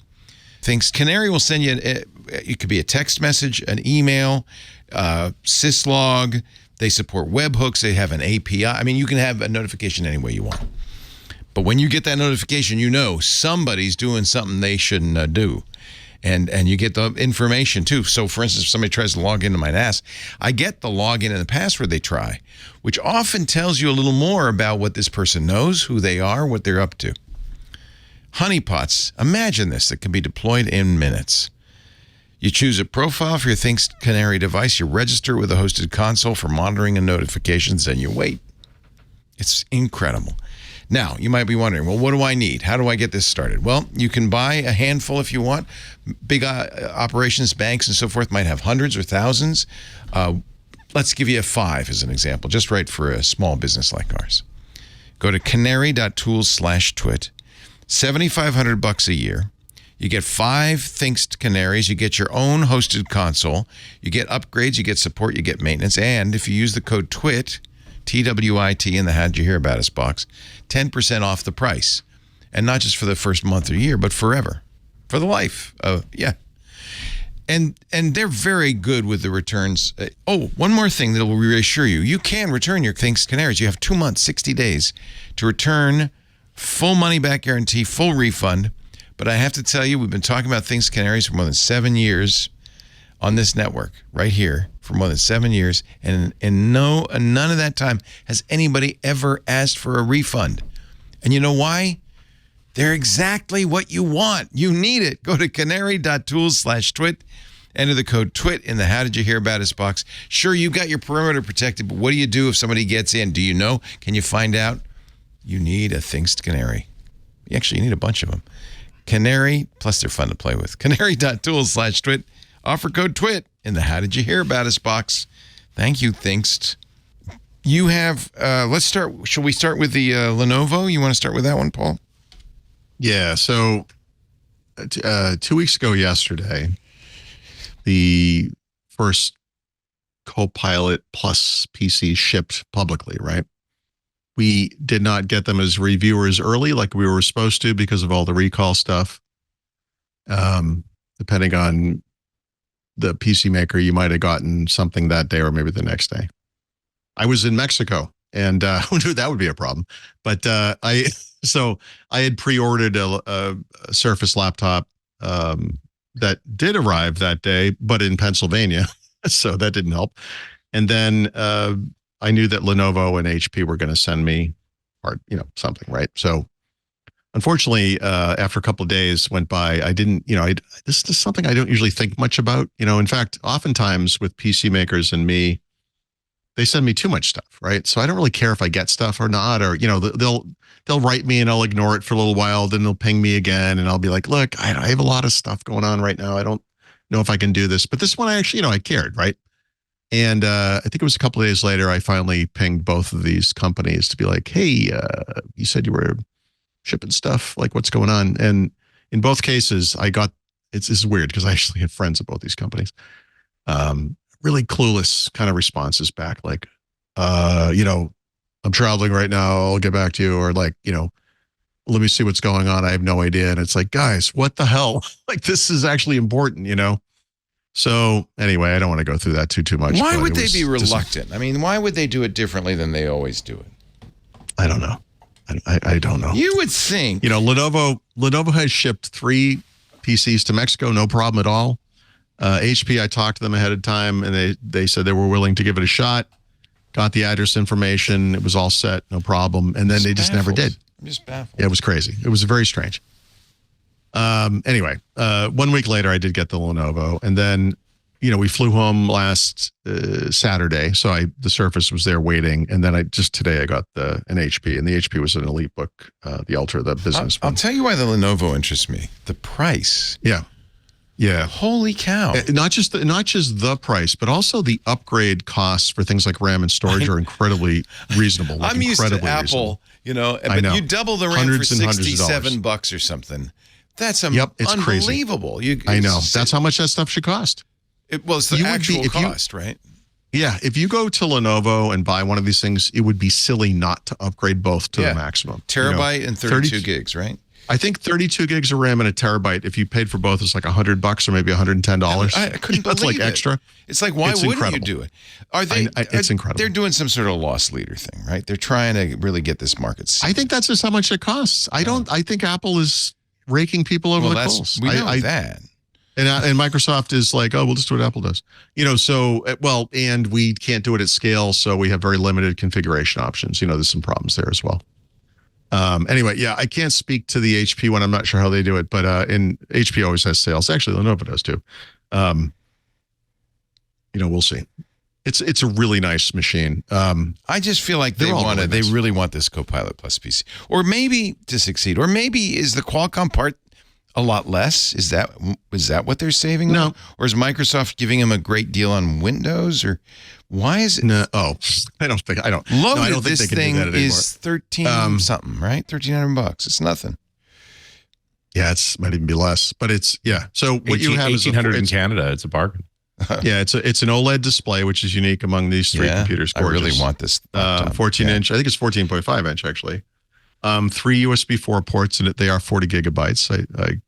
Things Canary will send you, it could be a text message, an email, syslog. They support webhooks. They have an API. I mean, you can have a notification any way you want. But when you get that notification, somebody's doing something they shouldn't do. And you get the information, too. So, for instance, if somebody tries to log into my NAS, I get the login and the password they try, which often tells you a little more about what this person knows, who they are, what they're up to. Honeypots, imagine this, that can be deployed in minutes. You choose a profile for your Things Canary device, you register with a hosted console for monitoring and notifications, and you wait. It's incredible. Now, you might be wondering, well, what do I need? How do I get this started? Well, you can buy a handful if you want. Big operations, banks, and so forth might have hundreds or thousands. Let's give you 5 as an example, just right for a small business like ours. Go to canary.tools/twit, $7,500 a year. You get 5 Things Canaries. You get your own hosted console. You get upgrades. You get support. You get maintenance. And if you use the code TWIT, TWIT in the How Did You Hear About Us box, 10% off the price. And not just for the first month or year, but forever. For the life. And they're very good with the returns. One more thing that will reassure you. You can return your Things Canaries. You have 2 months, 60 days to return, full money back guarantee, full refund. But I have to tell you, we've been talking about Things Canaries for more than 7 years on this network right here for more than 7 years. And none of that time has anybody ever asked for a refund. And you know why? They're exactly what you want. You need it. Go to canary.tools/twit. Enter the code TWIT in the How Did You Hear About Us box. Sure, you've got your perimeter protected, but what do you do if somebody gets in? Do you know? Can you find out? You need a Things Canary. Actually, you need a bunch of them. Canary, plus they're fun to play with. Canary.tools/twit. Offer code TWIT in the How Did You Hear About Us box. Thank you, Things. You have, let's start, shall we start with the Lenovo? You want to start with that one, Paul? Yeah, so 2 weeks ago yesterday, the first Copilot Plus PC shipped publicly, right? We did not get them as reviewers early like we were supposed to because of all the recall stuff. Depending on the PC maker, you might have gotten something that day or maybe the next day. I was in Mexico, and who knew that would be a problem? But I had pre-ordered a Surface laptop that did arrive that day, but in Pennsylvania, so that didn't help. And then I knew that Lenovo and HP were going to send me, something, right? So unfortunately, after a couple of days went by, I didn't, this is something I don't usually think much about. In fact, oftentimes with PC makers and me, they send me too much stuff, right? So I don't really care if I get stuff or not, or, they'll write me and I'll ignore it for a little while. Then they'll ping me again and I'll be like, look, I have a lot of stuff going on right now. I don't know if I can do this, but this one I actually, I cared, right? And I think it was a couple of days later, I finally pinged both of these companies to be like, hey, you said you were shipping stuff, like what's going on? And in both cases, this is weird because I actually have friends at both these companies. Really clueless kind of responses back, like, I'm traveling right now, I'll get back to you, or like, let me see what's going on, I have no idea. And it's like, guys, what the hell? Like, this is actually important, So anyway, I don't want to go through that too much. Why would they be reluctant? I mean, why would they do it differently than they always do it? I don't know. I don't know. You would think. Lenovo has shipped 3 PCs to Mexico, no problem at all. HP, I talked to them ahead of time, and they said they were willing to give it a shot. Got the address information. It was all set, no problem. And then they just never did. I'm just baffled. Yeah, it was crazy. It was very strange. Anyway, 1 week later, I did get the Lenovo. And then we flew home last Saturday, so the Surface was there waiting, and then today I got an HP, and the HP was an EliteBook, the Ultra, the business one. I'll tell you why the Lenovo interests me. The price. Yeah. Holy cow! Not just the price, but also the upgrade costs for things like RAM and storage are incredibly reasonable. I'm used to Apple, but you double the RAM for $67 or something. That's it's unbelievable. Crazy. I know. That's how much that stuff should cost. It's the actual cost, right? Yeah. If you go to Lenovo and buy one of these things, it would be silly not to upgrade both to the maximum. Terabyte and 32 gigs, right? I think 32 gigs of RAM and a terabyte, if you paid for both, it's like $100 or maybe $110. I couldn't believe That's like it. extra. It's like, why wouldn't you do it? It's incredible. They're doing some sort of loss leader thing, right? They're trying to really get this market seen. I think that's just how much it costs. I think Apple is raking people over the coals. We know that. And Microsoft is like, oh, we'll just do what Apple does. And we can't do it at scale, so we have very limited configuration options. There's some problems there as well. Anyway, I can't speak to the HP one. I'm not sure how they do it, but HP always has sales. Actually, Lenovo does too. We'll see. It's a really nice machine. I just feel like they really want this Copilot Plus PC, or maybe to succeed, or maybe is the Qualcomm part a lot less? Is that what they're saving? No, on? Or is Microsoft giving them a great deal on Windows? Or why is it? No, I don't think this thing is 13 something, right? $1,300. It's nothing. Yeah, it might even be less, but it's So what you have is $1,800 in Canada. It's a bargain. It's an OLED display, which is unique among these three computers. Gorgeous. I really want this. 14-inch. I think it's 14.5-inch actually. 3 USB 4 ports in it. They are 40 gigabytes. I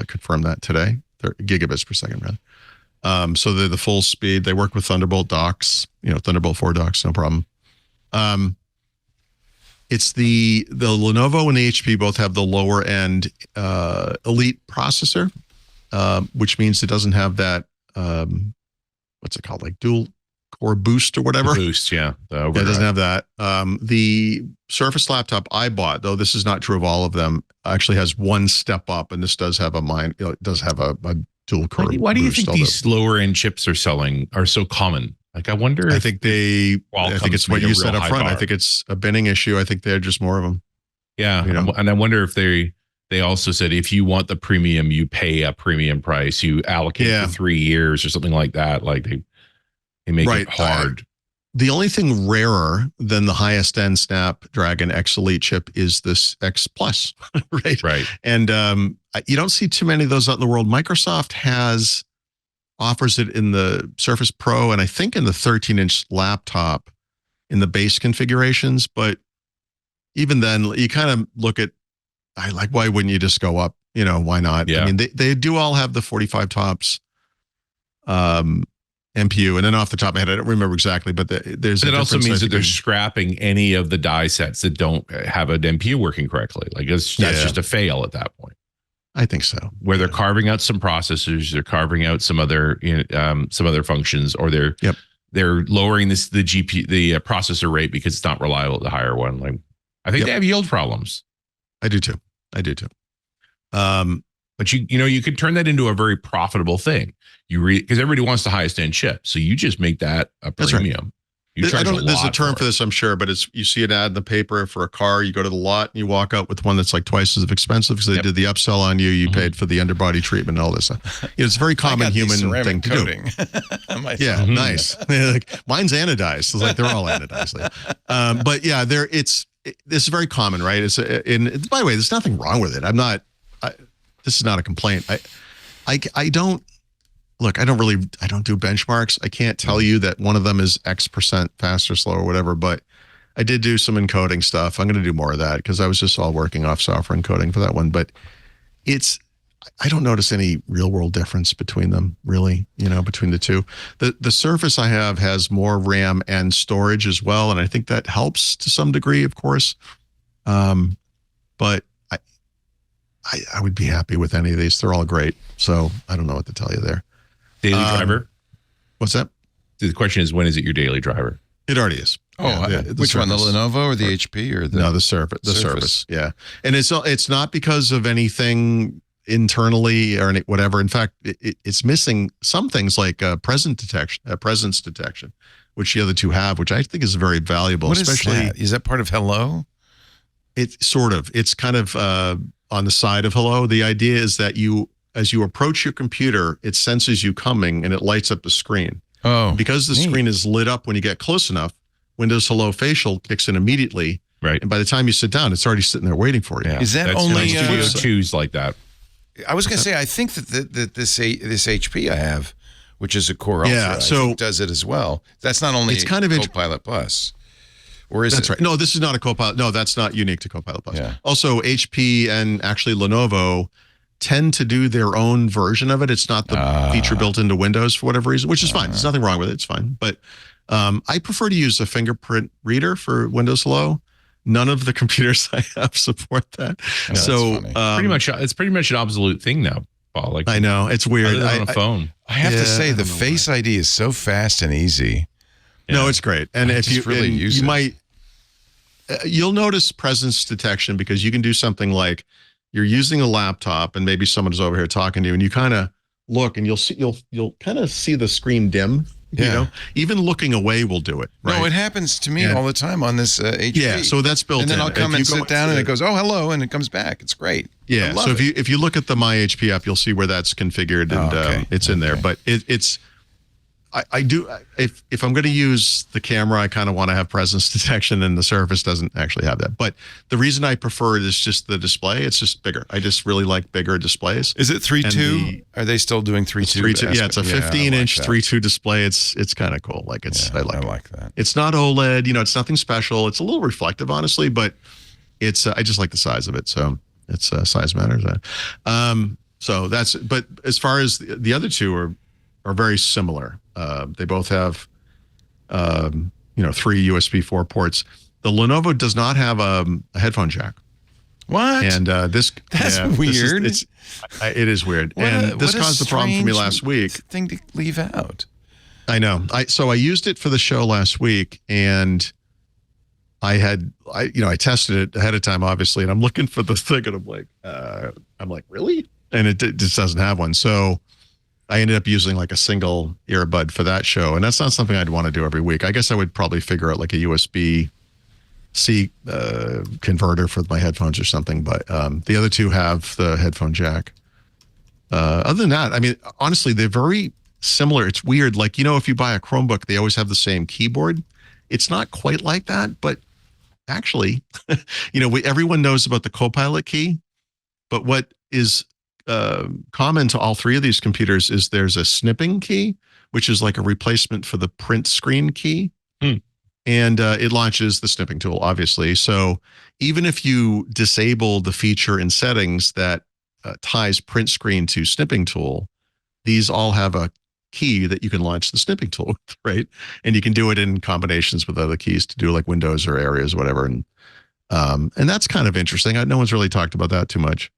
confirmed that today. They're gigabits per second, rather. So they're the full speed. They work with Thunderbolt docks. Thunderbolt 4 docks, no problem. It's the Lenovo and the HP both have the lower end Elite processor, which means it doesn't have that. What's it called? Like dual core boost or whatever. Boost, yeah. It doesn't have that. The Surface laptop I bought, though this is not true of all of them, actually has one step up, and this does have it does have a dual core. Why do you think these lower end chips are so common? Like, I wonder. I think it's what you said up front. I think it's a binning issue. I think they're just more of them. Yeah, and I wonder if they also said if you want the premium, you pay a premium price. You allocate for 3 years or something like that. Like they make it hard. The only thing rarer than the highest end Snapdragon X Elite chip is this X Plus, right? Right. And you don't see too many of those out in the world. Microsoft offers it in the Surface Pro, and I think in the 13-inch laptop in the base configurations. But even then, you kind of look at, why wouldn't you just go up? Why not? Yeah. I mean, they do all have the 45 tops MPU, and then off the top of my head, I don't remember exactly, but there's. It also means that they're scrapping any of the die sets that don't have an MPU working correctly. Like that's just a fail at that point. I think so. Where they're carving out some processors, they're carving out some other functions, or they're lowering the processor rate because it's not reliable at the higher one. Like I think they have yield problems. I do too. But you could turn that into a very profitable thing. Because everybody wants the highest end chip, so you just make that a premium. There's a term for this, I'm sure, but you see an ad in the paper for a car, you go to the lot and you walk out with one that's like twice as expensive because they did the upsell on you. You paid for the underbody treatment and all this stuff. It's a very common human thing to do. Yeah, nice. Mine's anodized. It's like they're all anodized. But yeah, this is very common, right? By the way, there's nothing wrong with it. This is not a complaint. I don't do benchmarks. I can't tell you that one of them is X% faster, slow, or whatever, but I did do some encoding stuff. I'm going to do more of that because I was just all working off software encoding for that one. But I don't notice any real world difference between them, really, between the two. The Surface I have has more RAM and storage as well, and I think that helps to some degree, of course. But I would be happy with any of these. They're all great. So I don't know what to tell you there. Daily driver? What's that? The question is, when is it your daily driver? It already is. Oh, which one? The Lenovo or the HP or the Surface? The Surface. Yeah, and it's not because of anything. internally or whatever. In fact, it's missing some things like presence detection, which the other two have, which I think is very valuable. What especially, is that? Is that part of Hello? It's kind of on the side of Hello. The idea is that as you approach your computer, it senses you coming and it lights up the screen. Oh, because the screen is lit up when you get close enough, Windows Hello Facial kicks in immediately. Right. And by the time you sit down, it's already sitting there waiting for you. Yeah. Is that That's only Studio 2's like that? I was going to say, I think that this HP I have, which is a Core Ultra, Yeah, so I think does it as well. That's not only it's kind of Copilot Plus, or is that's it? right. No, this is not a Copilot. No, that's not unique to Copilot Plus. Yeah. Also, HP and actually Lenovo tend to do their own version of it. It's not the feature built into Windows for whatever reason, which is fine. There's nothing wrong with it. It's fine. But I prefer to use a fingerprint reader for Windows Hello. None of the computers I have support that. Oh, so it's pretty much an obsolete thing now, Paul. Like, I know it's weird. other than on a phone. I have to say, I the don't know Face ID is so fast and easy. No, it's great. And I if just really use you it. might, you'll notice presence detection because you can do something like you're using a laptop and maybe someone's over here talking to you and you kind of look and you'll kind of see the screen dim. You Yeah. know, even looking away will do it. Right? No, it happens to me all the time on this HP. Yeah, so that's built in. And then I'll come and If you sit go- down and it goes, oh, hello, and it comes back. It's great. I Yeah, love so it. if you look at the My HP app, you'll see where that's configured and okay. it's in there. But it's I do if I'm going to use the camera, I kind of want to have presence detection, and the Surface doesn't actually have that. But the reason I prefer it is just the display. It's just bigger. I just really like bigger displays. Is it 3.2? Are they still doing 3.2? 3.2. Yeah, it's a 15-inch I like 3.2 display. It's kind of cool. Like that. I like I it. like that. It's not OLED. You know, it's nothing special. It's a little reflective, honestly, but it's I just like the size of it. So it's size matters. So that's. But as far as the other two are very similar. They both have, 3 USB 4 ports. The Lenovo does not have a headphone jack. What? And That's weird. It is weird. This caused the problem for me last week. Thing to leave out. I know. So I used it for the show last week, and I tested it ahead of time, obviously, and I'm looking for the thing, and I'm like, really? And it just doesn't have one. So I ended up using like a single earbud for that show, and that's not something I'd want to do every week. I guess I would probably figure out like a USB-C converter for my headphones or something, but the other two have the headphone jack. Other than that, I mean, honestly, they're very similar. It's weird. Like, if you buy a Chromebook, they always have the same keyboard. It's not quite like that, but actually, everyone knows about the Copilot key, but what is common to all three of these computers is there's a snipping key, which is like a replacement for the print screen key. And it launches the snipping tool, obviously. So even if you disable the feature in settings that ties print screen to snipping tool, these all have a key that you can launch the snipping tool with, right? And you can do it in combinations with other keys to do like windows or areas, whatever. And that's kind of interesting. No one's really talked about that too much.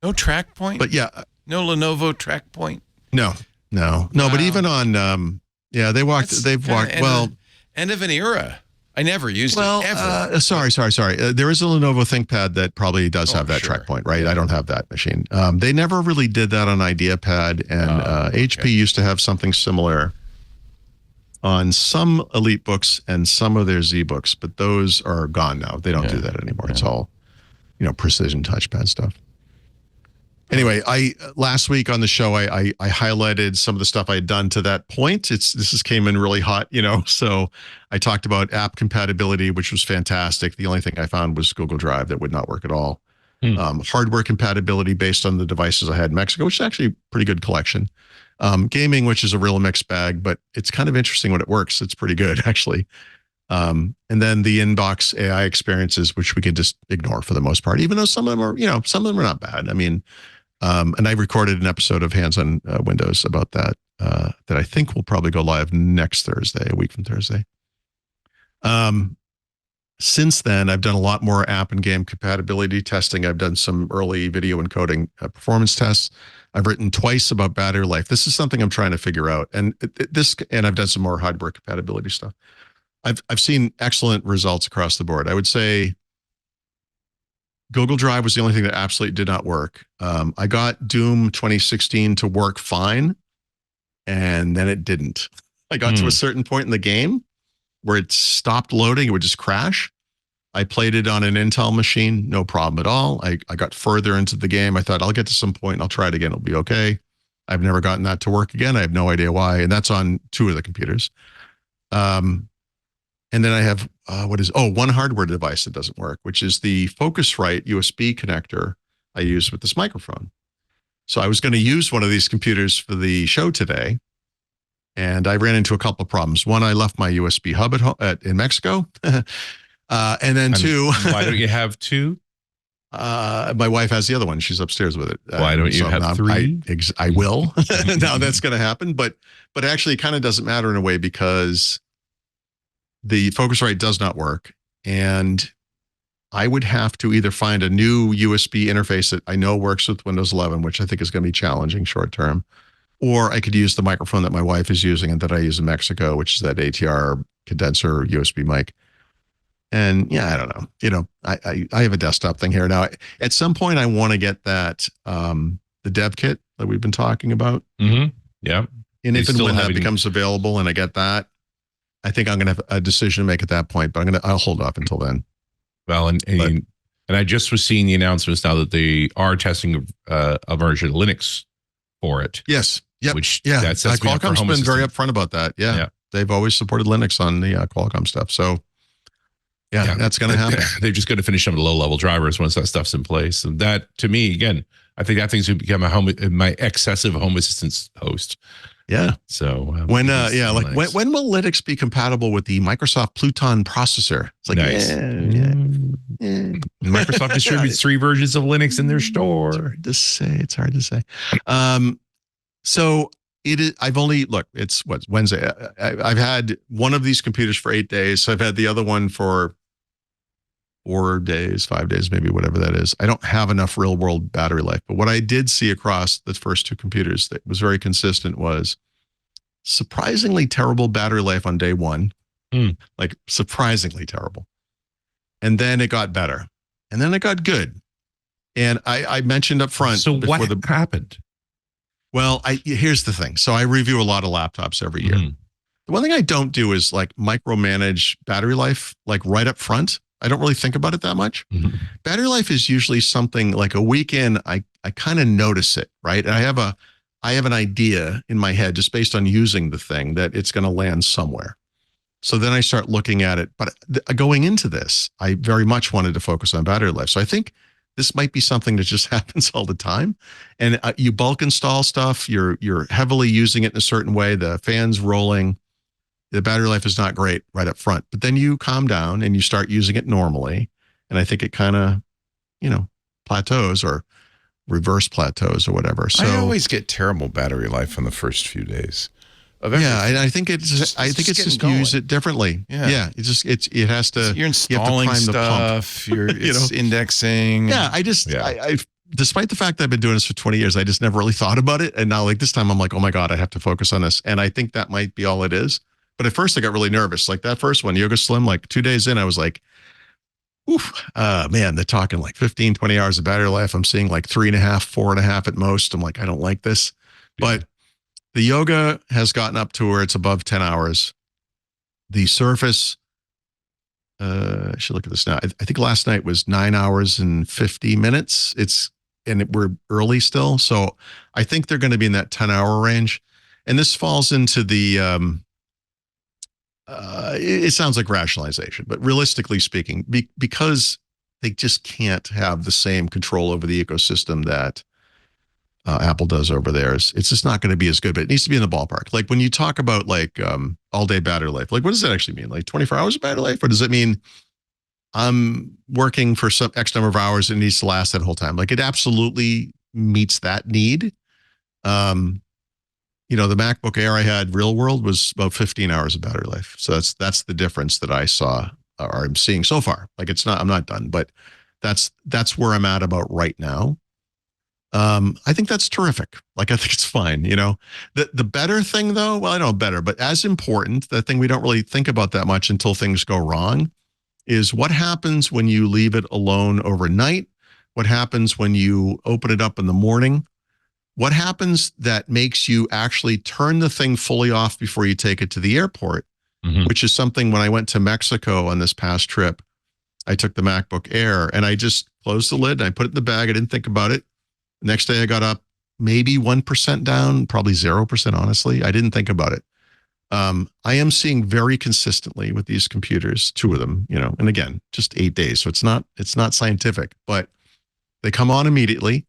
No track point? But yeah. No Lenovo track point? No. But even on, they've walked, End of an era. I never used it, ever. Sorry. There is a Lenovo ThinkPad that probably does have that track point, right? I don't have that machine. They never really did that on IdeaPad, and HP used to have something similar on some Elite books and some of their Z books, but those are gone now. They don't do that anymore. Yeah. It's all, precision touchpad stuff. Anyway, last week on the show, I highlighted some of the stuff I had done to that point. This came in really hot, so I talked about app compatibility, which was fantastic. The only thing I found was Google Drive that would not work at all. Hardware compatibility based on the devices I had in Mexico, which is actually a pretty good collection. Gaming, which is a real mixed bag, but it's kind of interesting when it works. It's pretty good, actually. And then the inbox AI experiences, which we can just ignore for the most part, even though some of them are, some of them are not bad. I mean, and I recorded an episode of Hands on Windows about that, that I think will probably go live next Thursday, a week from Thursday. Since then, I've done a lot more app and game compatibility testing. I've done some early video encoding performance tests. I've written twice about battery life. This is something I'm trying to figure out. And I've done some more hardware compatibility stuff. I've seen excellent results across the board. I would say Google Drive was the only thing that absolutely did not work. I got Doom 2016 to work fine, and then it didn't. I got to a certain point in the game where it stopped loading. It would just crash. I played it on an Intel machine, no problem at all. I got further into the game. I thought I'll get to some point and I'll try it again. It'll be okay. I've never gotten that to work again. I have no idea why. And that's on 2 of the computers. And then I have, one hardware device that doesn't work, which is the Focusrite USB connector I use with this microphone. So I was going to use one of these computers for the show today, and I ran into a couple of problems. One, I left my USB hub at home, in Mexico. And then 2. Why don't you have 2? My wife has the other one. She's upstairs with it. Why don't you have 3? I will. Now that's going to happen. But actually it kind of doesn't matter in a way, because the Focusrite does not work. And I would have to either find a new USB interface that I know works with Windows 11, which I think is going to be challenging short term, or I could use the microphone that my wife is using and that I use in Mexico, which is that ATR condenser USB mic. And yeah, I don't know. I have a desktop thing here now. At some point, I want to get that the dev kit that we've been talking about. Mm-hmm. Yeah. And if and when that becomes available, and I get that, I think I'm going to have a decision to make at that point. But I'll hold off until then. Well, and I just was seeing the announcements now that they are testing a version of Linux for it. Yes. Yep. Which that's Qualcomm's been very upfront about that. Yeah. They've always supported Linux on the Qualcomm stuff. So. Yeah, that's going to happen. They're just going to finish some of the low-level drivers once that stuff's in place. And that, to me, again, I think that thing's going to become my excessive home assistance host. Yeah. So when will Linux be compatible with the Microsoft Pluton processor? It's like, nice. Microsoft distributes 3 versions of Linux in their store. It's hard to say. So it is. It's Wednesday. I've had one of these computers for 8 days. So I've had the other one for 4 days, 5 days, maybe, whatever that is. I don't have enough real world battery life. But what I did see across the first 2 computers that was very consistent was surprisingly terrible battery life on day 1. Like surprisingly terrible. And then it got better. And then it got good. And I mentioned up front. So what happened? Well, here's the thing. So I review a lot of laptops every year. The one thing I don't do is like micromanage battery life, like right up front. I don't really think about it that much. Battery life is usually something like a week in, I kind of notice it, right? And I have an idea in my head just based on using the thing that it's going to land somewhere. So then I start looking at it. But going into this, I very much wanted to focus on battery life. So I think this might be something that just happens all the time. And you bulk install stuff. You're heavily using it in a certain way. The fan's rolling. The battery life is not great right up front. But then you calm down and you start using it normally. And I think it kind of, plateaus or reverse plateaus or whatever. So I always get terrible battery life on the first few days. Yeah, and I think it's just use it differently. Yeah, it has to. You're installing stuff. It's indexing. Yeah, I despite the fact that I've been doing this for 20 years, I just never really thought about it. And now, like this time, I'm like, oh my god, I have to focus on this. And I think that might be all it is. But at first, I got really nervous. Like that first one, Yoga Slim, like 2 days in, I was like, oof, man, they're talking like 15, 20 hours of battery life. I'm seeing like 3.5, 4.5 at most. I'm like, I don't like this. But the Yoga has gotten up to where it's above 10 hours. The Surface, I should look at this now. I think last night was 9 hours and 50 minutes. We're early still. So I think they're going to be in that 10-hour range. And this falls into the, it sounds like rationalization, but realistically speaking, because they just can't have the same control over the ecosystem that Apple does over theirs, it's just not going to be as good, but it needs to be in the ballpark. Like when you talk about like all day battery life, like what does that actually mean? Like 24 hours of battery life? Or does it mean I'm working for some X number of hours and it needs to last that whole time? Like it absolutely meets that need. The MacBook Air I had real world was about 15 hours of battery life. So that's the difference that I saw or I'm seeing so far. Like I'm not done, but that's where I'm at about right now. I think that's terrific. Like, I think it's fine. The better thing though, well, I know better, but as important, the thing we don't really think about that much until things go wrong is what happens when you leave it alone overnight what happens when you open it up in the morning, what happens that makes you actually turn the thing fully off before you take it to the airport, which is something when I went to Mexico on this past trip, I took the MacBook Air and I just closed the lid and I put it in the bag. I didn't think about it. Next day I got up maybe 1% down, probably 0%, honestly. I didn't think about it. I am seeing very consistently with these computers, 2 of them, and again, just 8 days. So it's not scientific, but they come on immediately.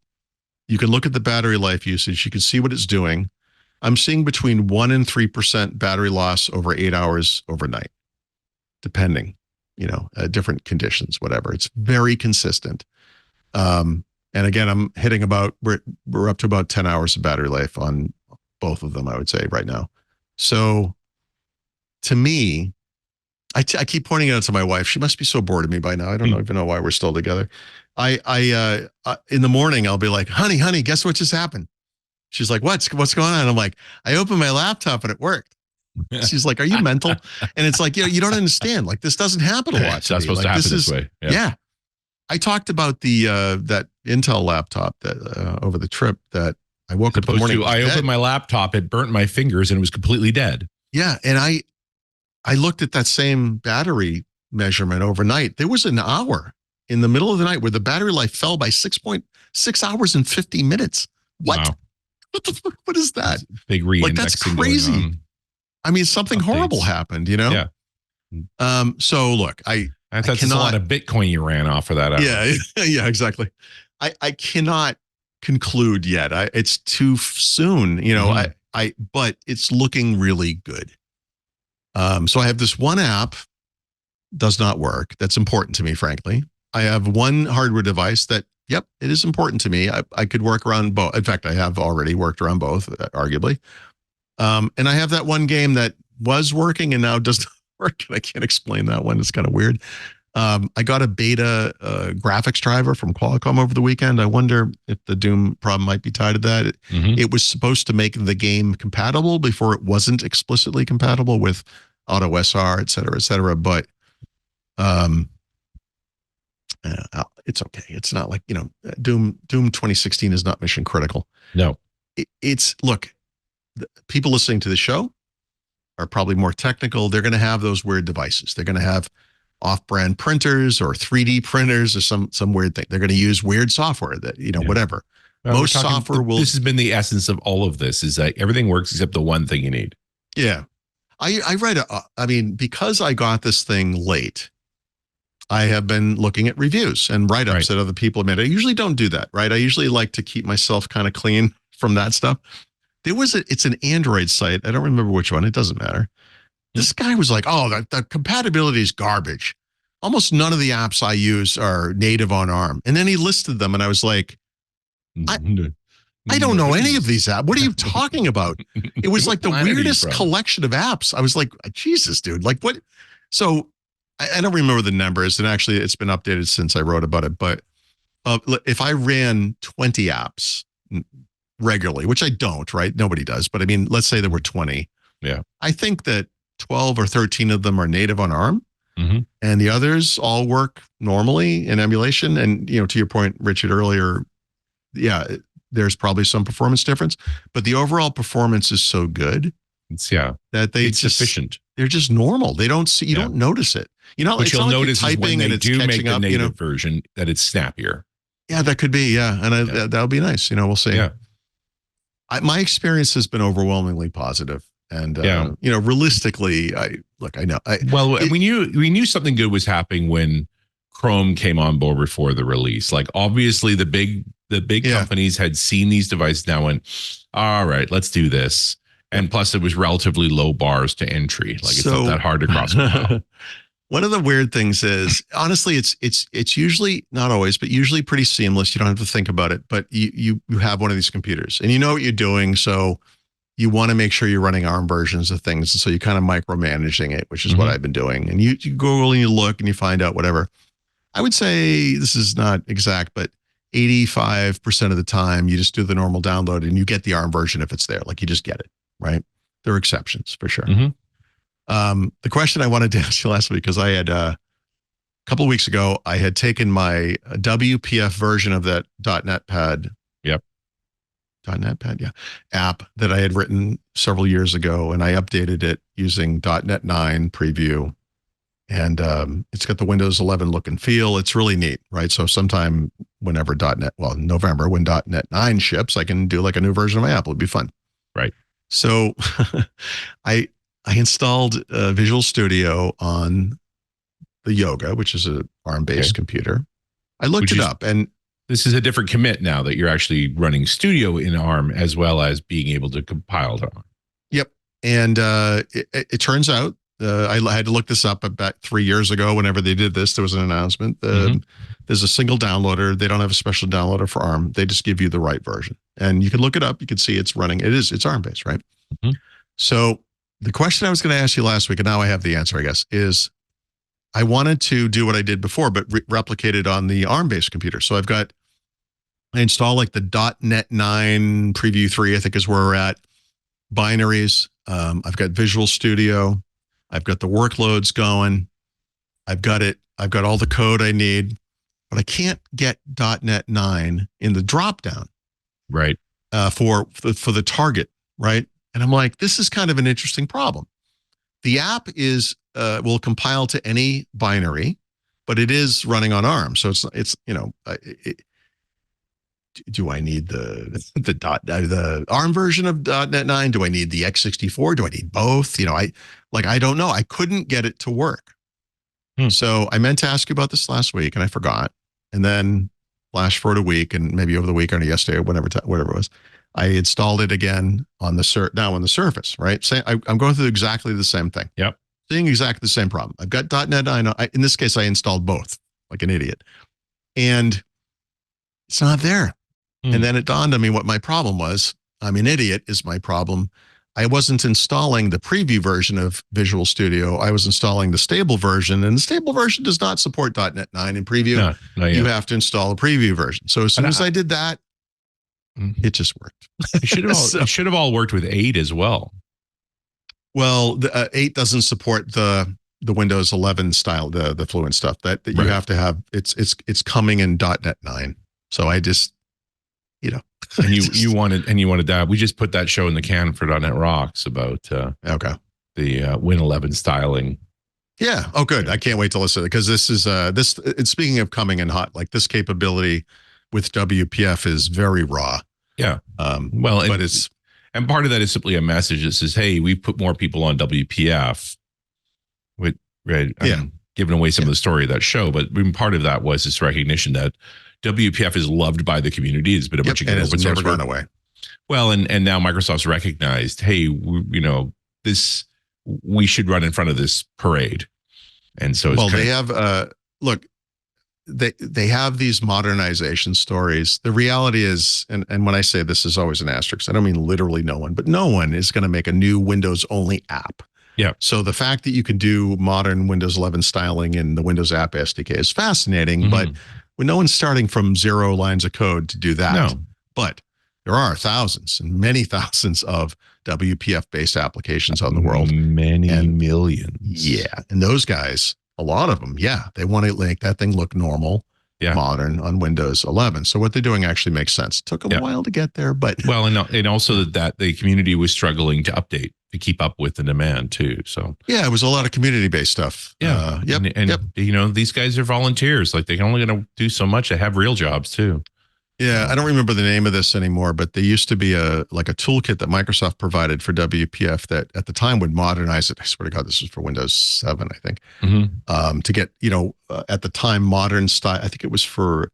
You can look at the battery life usage. You can see what it's doing. I'm seeing between 1% and 3% battery loss over 8 hours overnight, depending, different conditions, whatever. It's very consistent. And again, I'm hitting we're up to about 10 hours of battery life on both of them, I would say right now. So to me, I keep pointing it out to my wife. She must be so bored of me by now. I don't even know why we're still together. I in the morning, I'll be like, honey, guess what just happened? She's like, what's going on? I'm like, I opened my laptop and it worked. She's like, are you mental? And it's like, you don't understand. Like, this doesn't happen a lot. It's not supposed to happen this way. Yeah. I talked about that Intel laptop that over the trip that I woke up in the morning. I opened my laptop, it burnt my fingers and it was completely dead. Yeah. And I looked at that same battery measurement overnight. There was an hour in the middle of the night where the battery life fell by 6.6 hours and 50 minutes. What? Wow. What is that? Big reindexing. Like, that's crazy. I mean, something horrible happened, Yeah. So look, that's a lot of Bitcoin you ran off for that hour. Yeah. Yeah, exactly. I cannot conclude yet. It's too soon, but it's looking really good. So I have this one app, does not work. That's important to me, frankly. I have one hardware device that, yep, it is important to me. I could work around both. In fact, I have already worked around both, arguably. And I have that one game that was working and now does not work. And I can't explain that one. It's kind of weird. I got a beta graphics driver from Qualcomm over the weekend. I wonder if the Doom problem might be tied to that. It was supposed to make the game compatible before it wasn't explicitly compatible with Auto SR, et cetera, but it's okay. It's not like, Doom 2016 is not mission critical. No. Look, people listening to the show are probably more technical. They're going to have those weird devices. They're going to have off-brand printers or 3D printers or some weird thing. They're going to use weird software that, whatever. Well, most software will. This has been the essence of all of this, is that everything works except the one thing you need. Yeah. I read, because I got this thing late, I have been looking at reviews and write-ups that other people have made. I usually don't do that, right? I usually like to keep myself kind of clean from that stuff. It's an Android site. I don't remember which one. It doesn't matter. This guy was like, oh, the compatibility is garbage. Almost none of the apps I use are native on ARM. And then he listed them and I was like, I don't know any of these apps. What are you talking about? It was like the weirdest collection of apps. I was like, Jesus, dude, like what? So I don't remember the numbers, and actually it's been updated since I wrote about it. But if I ran 20 apps regularly, which I don't, right? Nobody does. But I mean, let's say there were 20. Yeah. I think that 12 or 13 of them are native on ARM. And the others all work normally in emulation. And, to your point, Richard, earlier, yeah, there's probably some performance difference, but the overall performance is so good. That it's sufficient. They're just normal. They don't see, you don't notice it. What you'll notice is when they do make the up, native version, that it's snappier. Yeah, that could be. Yeah. And that'll be nice. We'll see. Yeah. My experience has been overwhelmingly positive. And, realistically, I know. We knew something good was happening when Chrome came on board before the release. Like, obviously the big companies had seen these devices now and, all right, let's do this. And plus it was relatively low bars to entry. Like, it's not that hard to cross. One of the weird things is, honestly, it's usually, not always, but usually pretty seamless. You don't have to think about it, but you have one of these computers and you know what you're doing. So you want to make sure you're running ARM versions of things. And so you're kind of micromanaging it, which is what I've been doing. And you Google and you look and you find out whatever. I would say, this is not exact, but 85% of the time you just do the normal download and you get the ARM version if it's there. Like, you just get it, right? There are exceptions for sure. The question I wanted to ask you last week, because I had couple of weeks ago, I had taken my WPF version of that .NET Pad. Yep. .NET Pad, yeah, app that I had written several years ago, and I updated it using .NET 9 preview, and it's got the Windows 11 look and feel. It's really neat, right? So sometime whenever November, when .NET 9 ships, I can do like a new version of my app. It'll be fun. Right. So I installed Visual Studio on the Yoga, which is an ARM-based computer. I looked it up, and this is a different commit now that you're actually running Studio in ARM as well as being able to compile to ARM. Yep. And it turns out, I had to look this up about 3 years ago. Whenever they did this, there was an announcement. There's a single downloader. They don't have a special downloader for ARM. They just give you the right version. And you can look it up. You can see it's running. It's ARM-based, right? Mm-hmm. So the question I was going to ask you last week, and now I have the answer, I guess, is I wanted to do what I did before, but replicate it on the ARM-based computer. So I install like the .NET 9 Preview 3, I think is where we're at. Binaries. I've got Visual Studio. I've got the workloads going. I've got all the code I need, but I can't get .NET 9 in the dropdown. Right. For the target, right? And I'm like, this is kind of an interesting problem. The app will compile to any binary, but it is running on ARM. So it's do I need the ARM version of .NET 9? Do I need the x64? Do I need both? I don't know. I couldn't get it to work. So I meant to ask you about this last week, and I forgot. And then flash forward a week, and maybe over the weekend or yesterday or whatever it was, I installed it again on the Surface. Right? I'm going through exactly the same thing. Yep. Seeing exactly the same problem. I've got .NET 9. In this case, I installed both like an idiot, and it's not there. And then it dawned on me what my problem was. I'm an idiot is my problem. I wasn't installing the preview version of Visual Studio. I was installing the stable version, and the stable version does not support .NET 9 in preview. No, you have to install a preview version. So as soon as I did that, it just worked. It should have all worked with 8 as well. Well, the 8 doesn't support the Windows 11 style, the Fluent stuff that you have to have. It's coming in .NET 9. So I just, and you wanted that. We just put that show in the can for .NET Rocks about the Win 11 styling. Yeah. Oh, good. I can't wait to listen, because this is it's speaking of coming in hot, like this capability with WPF is very raw. Yeah. And part of that is simply a message that says, hey, we've put more people on WPF. Giving away some of the story of that show, but part of that was this recognition that WPF is loved by the community. It's been a bunch of good open source never gone away. Well, and now Microsoft's recognized, hey, we should run in front of this parade. And so they have they have these modernization stories. The reality is, and when I say this is always an asterisk, I don't mean literally no one, but no one is going to make a new Windows only app. Yeah. So the fact that you can do modern Windows 11 styling in the Windows App SDK is fascinating, but when no one's starting from 0 lines of code to do that. No. But there are thousands and many thousands of WPF-based applications on the world. Many millions. Yeah. And those guys, a lot of them, they want to make that thing look normal, modern on Windows 11. So what they're doing actually makes sense. It took a while to get there, but... Well, and also that the community was struggling to update, to keep up with the demand too. So it was a lot of community-based stuff. Yeah. These guys are volunteers. Like they're only going to do so much. They have real jobs too. Yeah, I don't remember the name of this anymore, but there used to be a toolkit that Microsoft provided for WPF that at the time would modernize it. I swear to God, this was for Windows 7, I think, to get, at the time, modern style. I think it was for,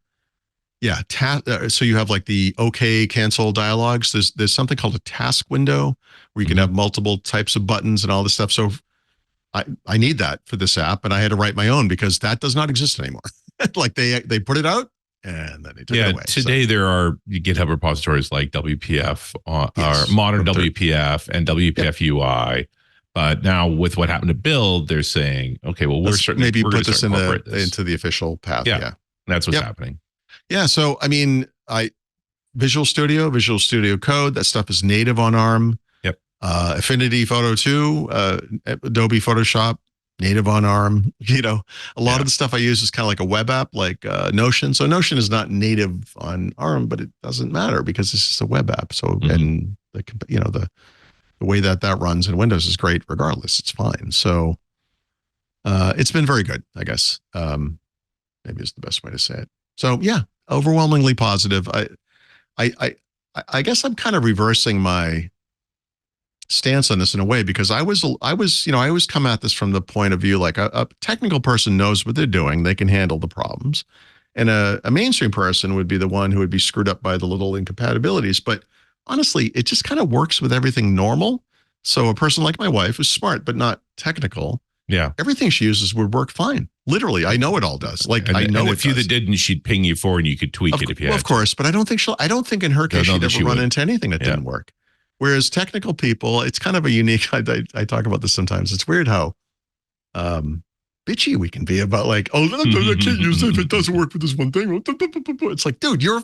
so you have like the OK cancel dialogues. There's something called a task window where you can have multiple types of buttons and all this stuff. So I need that for this app, and I had to write my own because that does not exist anymore. Like they put it out, and then they took it away. Today there are GitHub repositories like WPF or modern WPF and WPF UI. But now with what happened to build, they're saying, okay, well, we're put this into the official path. Yeah. That's what's happening. Yeah. So, I mean, Visual Studio Code, that stuff is native on ARM. Yep. Affinity Photo 2, Adobe Photoshop, native on ARM. A lot of the stuff I use is kind of like a web app, like Notion. So Notion is not native on ARM, but it doesn't matter because it's just a web app. So and the way that runs in Windows is great regardless. It's fine. So it's been very good, I guess. Maybe is the best way to say it. So yeah, overwhelmingly positive. I guess I'm kind of reversing my stance on this in a way, because I always come at this from the point of view like a technical person knows what they're doing, they can handle the problems, and a mainstream person would be the one who would be screwed up by the little incompatibilities. But honestly, it just kind of works with everything normal. So a person like my wife who's smart but not technical, everything she uses would work fine. Literally, I know it all does. Like I know a few that didn't, she'd ping you for, and you could tweak it if you had. Of course, but I don't think in her case she'd ever run into anything that didn't work. Whereas technical people, it's kind of a unique. I talk about this sometimes. It's weird how bitchy we can be about like, I can't use it if it doesn't work with this one thing. It's like, dude, you're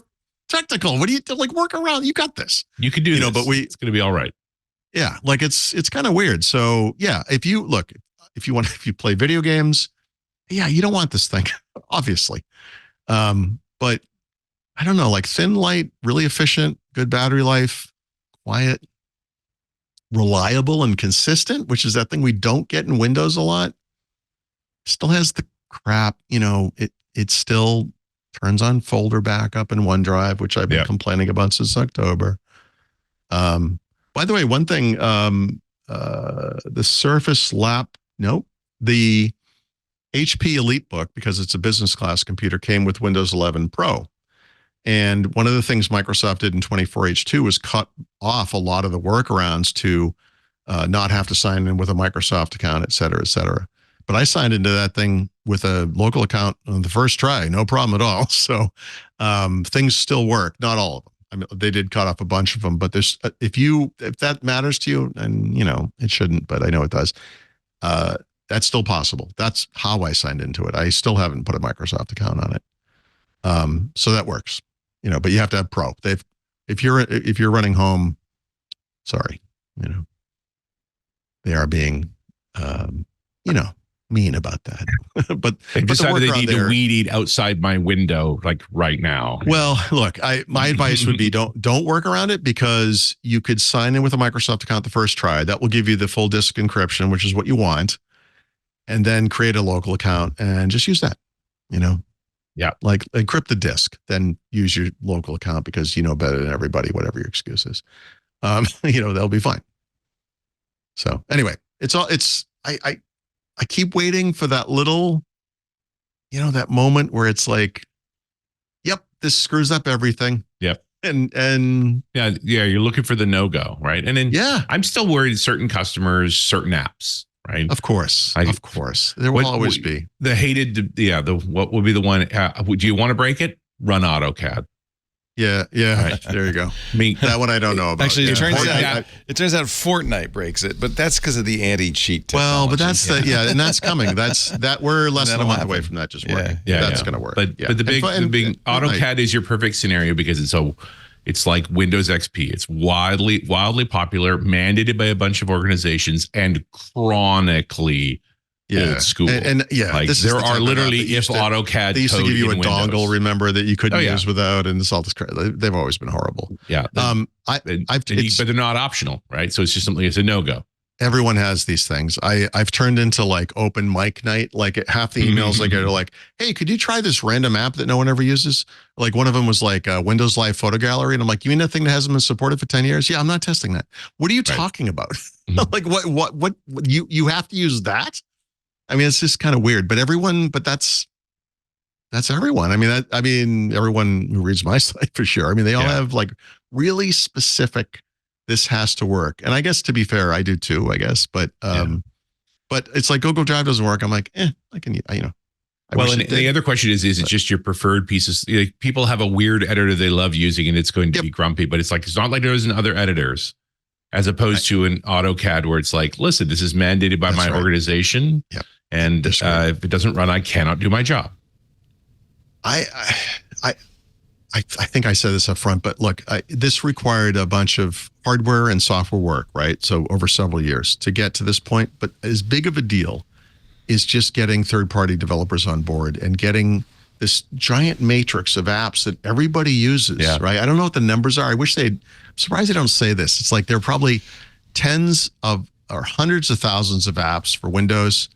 technical. What do you like? Work around. You got this. You could do this. But it's going to be all right. Yeah, like it's kind of weird. So yeah, if you play video games, you don't want this thing, obviously. But I don't know, like thin, light, really efficient, good battery life, quiet, reliable, and consistent, which is that thing we don't get in Windows a lot. Still has the crap, it still turns on folder backup in OneDrive, which I've been complaining about since October. By the way, one thing, the Surface the HP EliteBook, because it's a business class computer, came with Windows 11 Pro. And one of the things Microsoft did in 24H2 was cut off a lot of the workarounds to not have to sign in with a Microsoft account, et cetera, et cetera. But I signed into that thing with a local account on the first try, no problem at all. So things still work, not all of them. I mean, they did cut off a bunch of them, but there's if that matters to you, and it shouldn't, but I know it does. That's still possible. That's how I signed into it. I still haven't put a Microsoft account on it. So that works, but you have to have Pro. If you're running home, sorry, they are being, mean about that. but they decided they need to weed eat outside my window, like right now. Well, look, my advice would be don't work around it, because you could sign in with a Microsoft account the first try. That will give you the full disk encryption, which is what you want. And then create a local account and just use that, like encrypt the disk, then use your local account because you know better than everybody, whatever your excuse is. They'll be fine. So anyway, I keep waiting for that little, that moment where it's like, yep, this screws up everything. Yep. And you're looking for the no-go, right? And then I'm still worried certain customers, certain apps. Right. Of course. There will always be the hated. What would be the one? Do you want to break it? Run AutoCAD. Yeah. Right. There you go. That one I don't know about. Actually, it turns out Fortnite breaks it, but that's because of the anti-cheat technology. Well, but that's and that's coming. We're less than a month away from that just working. That's going to work. But the big AutoCAD is your perfect scenario because it's like Windows XP. It's wildly popular, mandated by a bunch of organizations, and chronically old school. And like there are literally if AutoCAD. They used to give you a dongle, Windows. Remember, that you couldn't use without, and all this. They've always been horrible. Yeah. But they're not optional, right? So it's just something. It's a no-go. Everyone has these things. I've turned into like open mic night. Like half the emails I get are like, hey, could you try this random app that no one ever uses? Like one of them was like Windows Live Photo Gallery. And I'm like, you mean that thing that hasn't been supported for 10 years? Yeah, I'm not testing that. What are you talking about? Like what you have to use that? I mean, it's just kind of weird, but that's everyone. I mean, everyone who reads my site for sure. I mean, they all have like really specific, this has to work. And I guess to be fair, I do too, I guess. But it's like Google Drive doesn't work. I'm like, I can, the other question is it just your preferred pieces? Like, people have a weird editor they love using and it's going to be grumpy, but it's not like there isn't other editors, as opposed to an AutoCAD where it's like, listen, this is mandated by my organization. Yep. And if it doesn't run, I cannot do my job. I think I said this up front, but look, this required a bunch of hardware and software work, right? So over several years to get to this point. But as big of a deal is just getting third-party developers on board and getting this giant matrix of apps that everybody uses, right? I don't know what the numbers are. I'm surprised they don't say this. It's like there are probably tens of or hundreds of thousands of apps for Windows.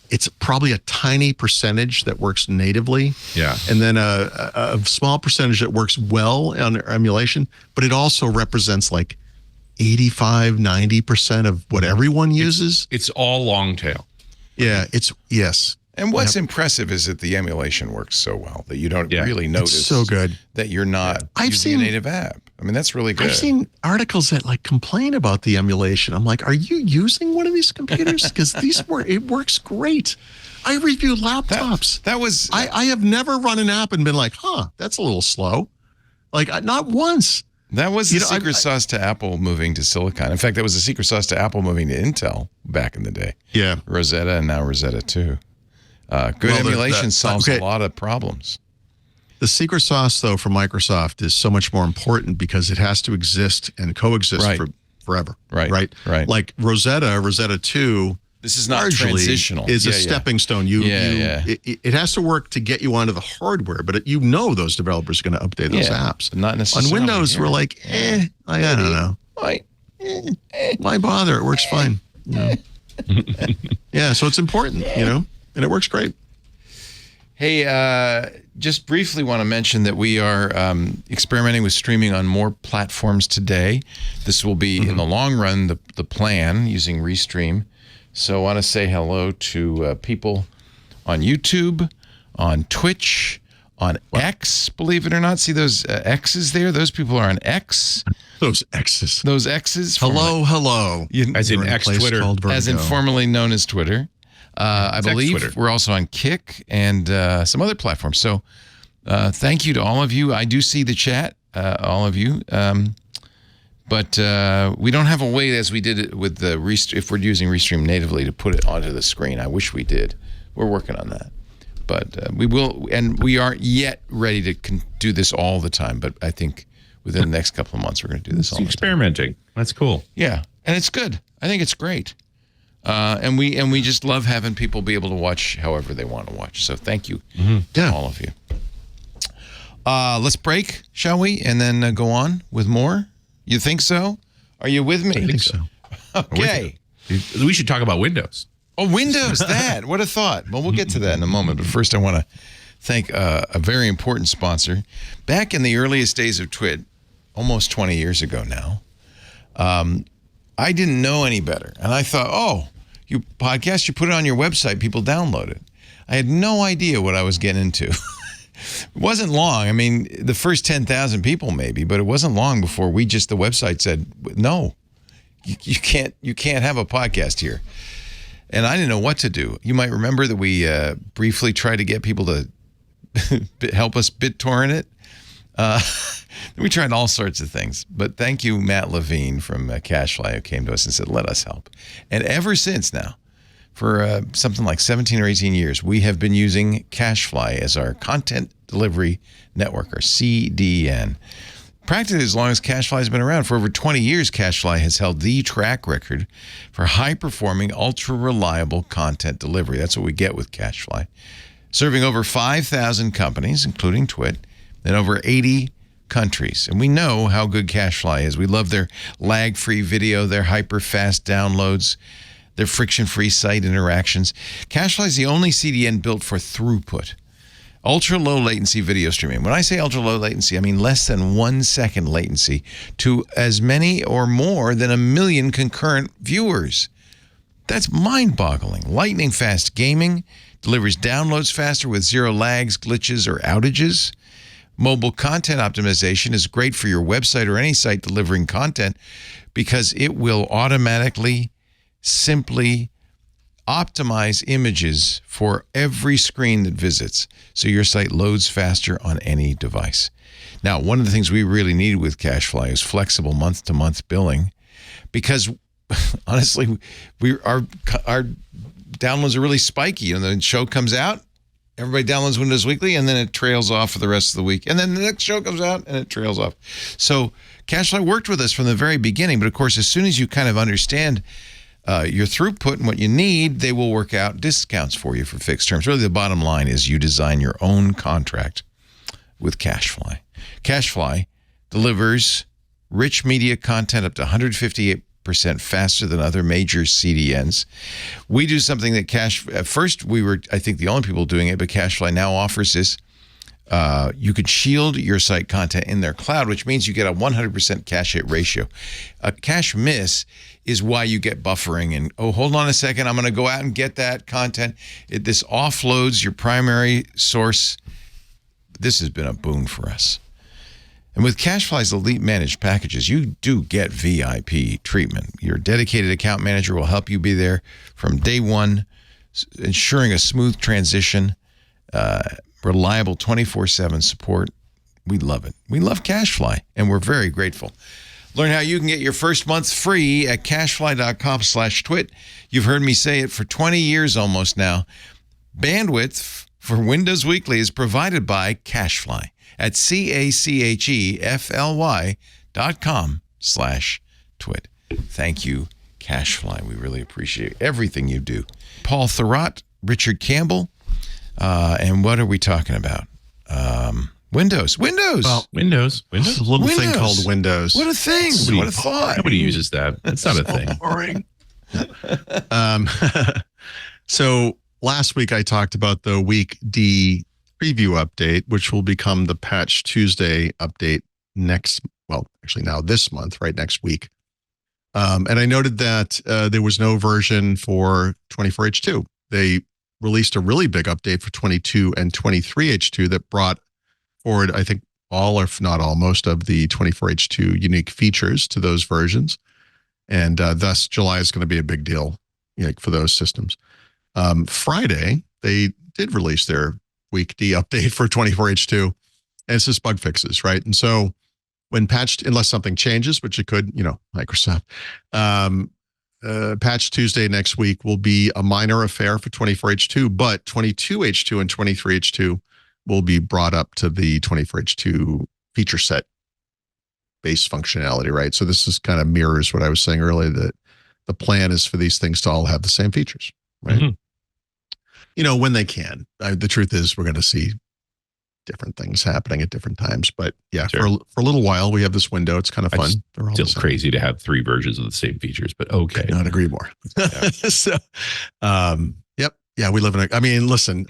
It's probably a tiny percentage that works natively. Yeah. And then a small percentage that works well on emulation, but it also represents like 85, 90% of what everyone uses. It's all long tail. Yeah, yes. And what's impressive is that the emulation works so well that you don't really notice it's so good. that you're not using a native app. I mean, that's really good. I've seen articles that like complain about the emulation. I'm like, are you using one of these computers? Because it works great. I review laptops. I have never run an app and been like, that's a little slow. Like, not once. That was the secret sauce to Apple moving to Silicon. In fact, that was the secret sauce to Apple moving to Intel back in the day. Yeah. Rosetta and now Rosetta 2. Good emulation solves a lot of problems. The secret sauce, though, for Microsoft is so much more important because it has to exist and coexist forever. Right. Like Rosetta 2. This is not transitional. Is a stepping stone. It has to work to get you onto the hardware, but those developers are going to update those apps. Not necessarily. On Windows, we're like, I don't know. Why bother? It works fine. Yeah, so it's important, and it works great. Hey, just briefly want to mention that we are experimenting with streaming on more platforms today. This will be, in the long run, the plan using Restream. So I want to say hello to people on YouTube, on Twitch, on X, believe it or not. See those X's there? Those people are on X. Those X's. Hello. As in X Twitter. As in formerly known as Twitter. I believe we're also on Kick and some other platforms. So thank you to all of you. I do see the chat, all of you. But we don't have a way, as we did it with the if we're using Restream natively, to put it onto the screen. I wish we did. We're working on that. But we will, and we aren't yet ready to do this all the time. But I think within the next couple of months, we're going to do this all the time. Experimenting. That's cool. Yeah, and it's good. I think it's great. And we just love having people be able to watch however they want to watch. So thank you to all of you. Let's break, shall we? And then go on with more. You think so? Are you with me? I think so. Okay. We should talk about Windows. Oh, Windows, that. What a thought. Well, we'll get to that in a moment. But first, I want to thank a very important sponsor. Back in the earliest days of Twit, almost 20 years ago now, I didn't know any better. And I thought, you podcast, you put it on your website, people download it. I had no idea what I was getting into. It wasn't long. I mean, the first 10,000 people maybe, but it wasn't long before the website said, no, you can't have a podcast here. And I didn't know what to do. You might remember that we briefly tried to get people to help us BitTorrent it. We tried all sorts of things. But thank you, Matt Levine from Cashfly, who came to us and said, let us help. And ever since now, for something like 17 or 18 years, we have been using Cashfly as our content delivery network, our CDN. Practically as long as Cashfly has been around. For over 20 years, Cashfly has held the track record for high-performing, ultra-reliable content delivery. That's what we get with Cashfly. Serving over 5,000 companies, including Twit, in over 80 countries. And we know how good Cashfly is. We love their lag-free video, their hyper-fast downloads, their friction-free site interactions. Cashfly is the only CDN built for throughput. Ultra-low latency video streaming. When I say ultra-low latency, I mean less than 1 second latency to as many or more than 1 million concurrent viewers. That's mind-boggling. Lightning-fast gaming delivers downloads faster with zero lags, glitches, or outages. Mobile content optimization is great for your website or any site delivering content because it will automatically simply optimize images for every screen that visits, so your site loads faster on any device. Now, one of the things we really needed with Cashfly is flexible month-to-month billing, because honestly, our downloads are really spiky. The show comes out, everybody downloads Windows Weekly, and then it trails off for the rest of the week. And then the next show comes out, and it trails off. So Cashfly worked with us from the very beginning, but of course, as soon as you kind of understand your throughput and what you need, they will work out discounts for you for fixed terms. Really, the bottom line is you design your own contract with CacheFly. CacheFly delivers rich media content up to 158% faster than other major CDNs. We do something that at first we were, I think, the only people doing it, but CacheFly now offers this. You could shield your site content in their cloud, which means you get a 100% cache hit ratio. A cache miss is why you get buffering and, oh, hold on a second, I'm going to go out and get that content. This offloads your primary source. This has been a boon for us. And with CacheFly's elite managed packages, you do get VIP treatment. Your dedicated account manager will help you be there from day one, ensuring a smooth transition, reliable 24/7 support. We love it. We love CacheFly, and we're very grateful. Learn how you can get your first month free at cachefly.com/twit. You've heard me say it for 20 years almost now. Bandwidth for Windows Weekly is provided by CacheFly at cachefly.com/twit. Thank you, CacheFly. We really appreciate everything you do. Paul Thurrott, Richard Campbell, and what are we talking about? Windows. Well, Windows. A little thing called Windows. What a thing. What a thought. Nobody uses that. That's not a thing. Boring. So last week I talked about the Week D preview update, which will become the Patch Tuesday update this month, right, next week. And I noted that there was no version for 24H2. They released a really big update for 22 and 23H2 that brought forward, I think, all, if not all, most of the 24H2 unique features to those versions. And thus, July is going to be a big deal for those systems. Friday, they did release their Week D update for 24H2, and it's just bug fixes, right? And so when patched, unless something changes, which it could, Microsoft, Patch Tuesday next week will be a minor affair for 24H2, but 22H2 and 23H2 will be brought up to the 24H2 feature set base functionality, right? So this is kind of mirrors what I was saying earlier, that the plan is for these things to all have the same features, right? Mm-hmm. When they can. The truth is we're going to see different things happening at different times. But yeah, sure. for a little while, we have this window. It's kind of fun. It's still crazy to have 3 versions of the same features, but okay. Could not agree more. Yeah. So, yep. Yeah, we live in listen,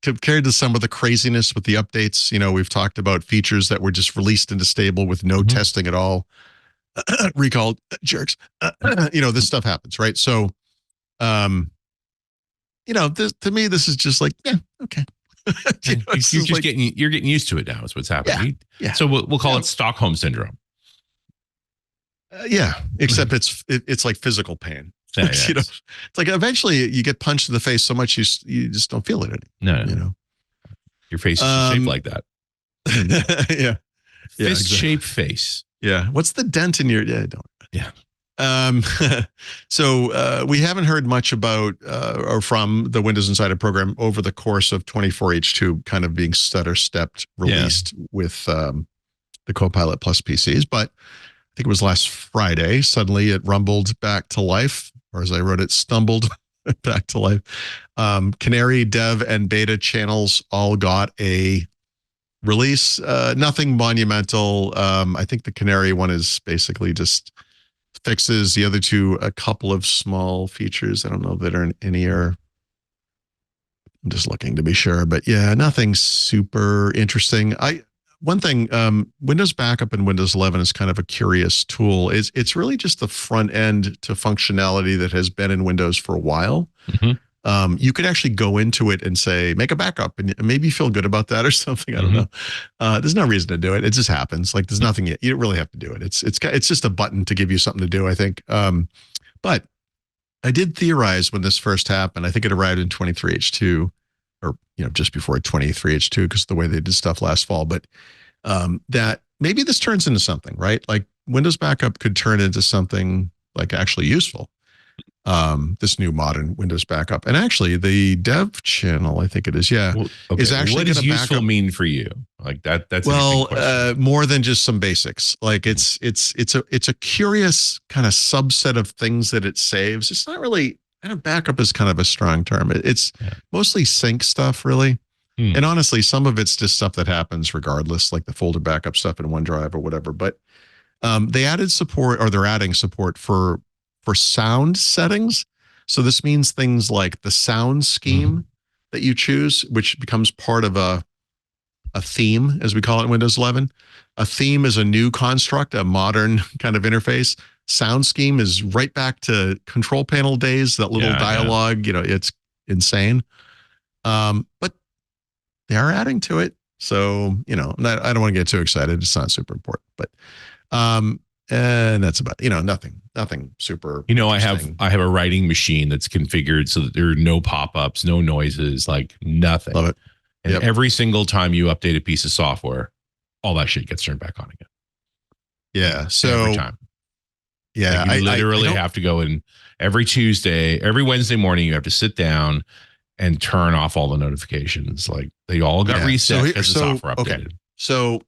compared to some of the craziness with the updates, we've talked about features that were just released into stable with no testing at all. Recalled jerks. This stuff happens, right? So, to me, this is just like, yeah, okay. You're getting used to it now. Is what's happening. Yeah. So we'll call it Stockholm syndrome. Except it's like physical pain. Yeah, it's like eventually you get punched in the face so much you just don't feel it anymore. No. Your face is shaped like that. Yeah. Fist-shaped face. Yeah. What's the dent in your? Yeah. Don't. Yeah. So we haven't heard much about or from the Windows Insider program over the course of 24H2 kind of being stutter-stepped released with the Copilot Plus PCs. But I think it was last Friday, suddenly it rumbled back to life, or as I wrote it, stumbled back to life. Canary, Dev, and Beta channels all got a release. Nothing monumental. I think the Canary one is basically just fixes. The other two, a couple of small features. I don't know that are in any are. I'm just looking to be sure, but yeah, nothing super interesting. One thing, Windows Backup in Windows 11 is kind of a curious tool. It's really just the front end to functionality that has been in Windows for a while. Mm-hmm. You could actually go into it and say, make a backup, and maybe feel good about that or something. I don't know. There's no reason to do it. It just happens. Like there's nothing, you don't really have to do it. It's just a button to give you something to do, I think. But I did theorize when this first happened. I think it arrived in 23H2 or, just before 23H2 because of the way they did stuff last fall. But that maybe this turns into something, right? Like Windows Backup could turn into something like actually useful. this new modern Windows backup. And actually, the dev channel, I think it is, is actually what does useful backup mean for you? Like that? That's more than just some basics. Like it's a curious kind of subset of things that it saves. It's not really. Backup is kind of a strong term. It's mostly sync stuff, really. And honestly, some of it's just stuff that happens regardless, like the folder backup stuff in OneDrive or whatever. But they added support, or they're adding support for sound settings. So this means things like the sound scheme that you choose, which becomes part of a theme, as we call it in Windows 11. A theme is a new construct, a modern kind of interface. Sound scheme is right back to control panel days, that little dialogue, it's insane. But they are adding to it. So, I don't want to get too excited. It's not super important, but, and that's about, nothing super. I have a writing machine that's configured so that there are no pop-ups, no noises, like nothing. Love it. And every single time you update a piece of software, all that shit gets turned back on again. Yeah. So every time. Yeah, like you literally have to go in every Wednesday morning. You have to sit down and turn off all the notifications. Like they all got reset because the software updated. Okay. So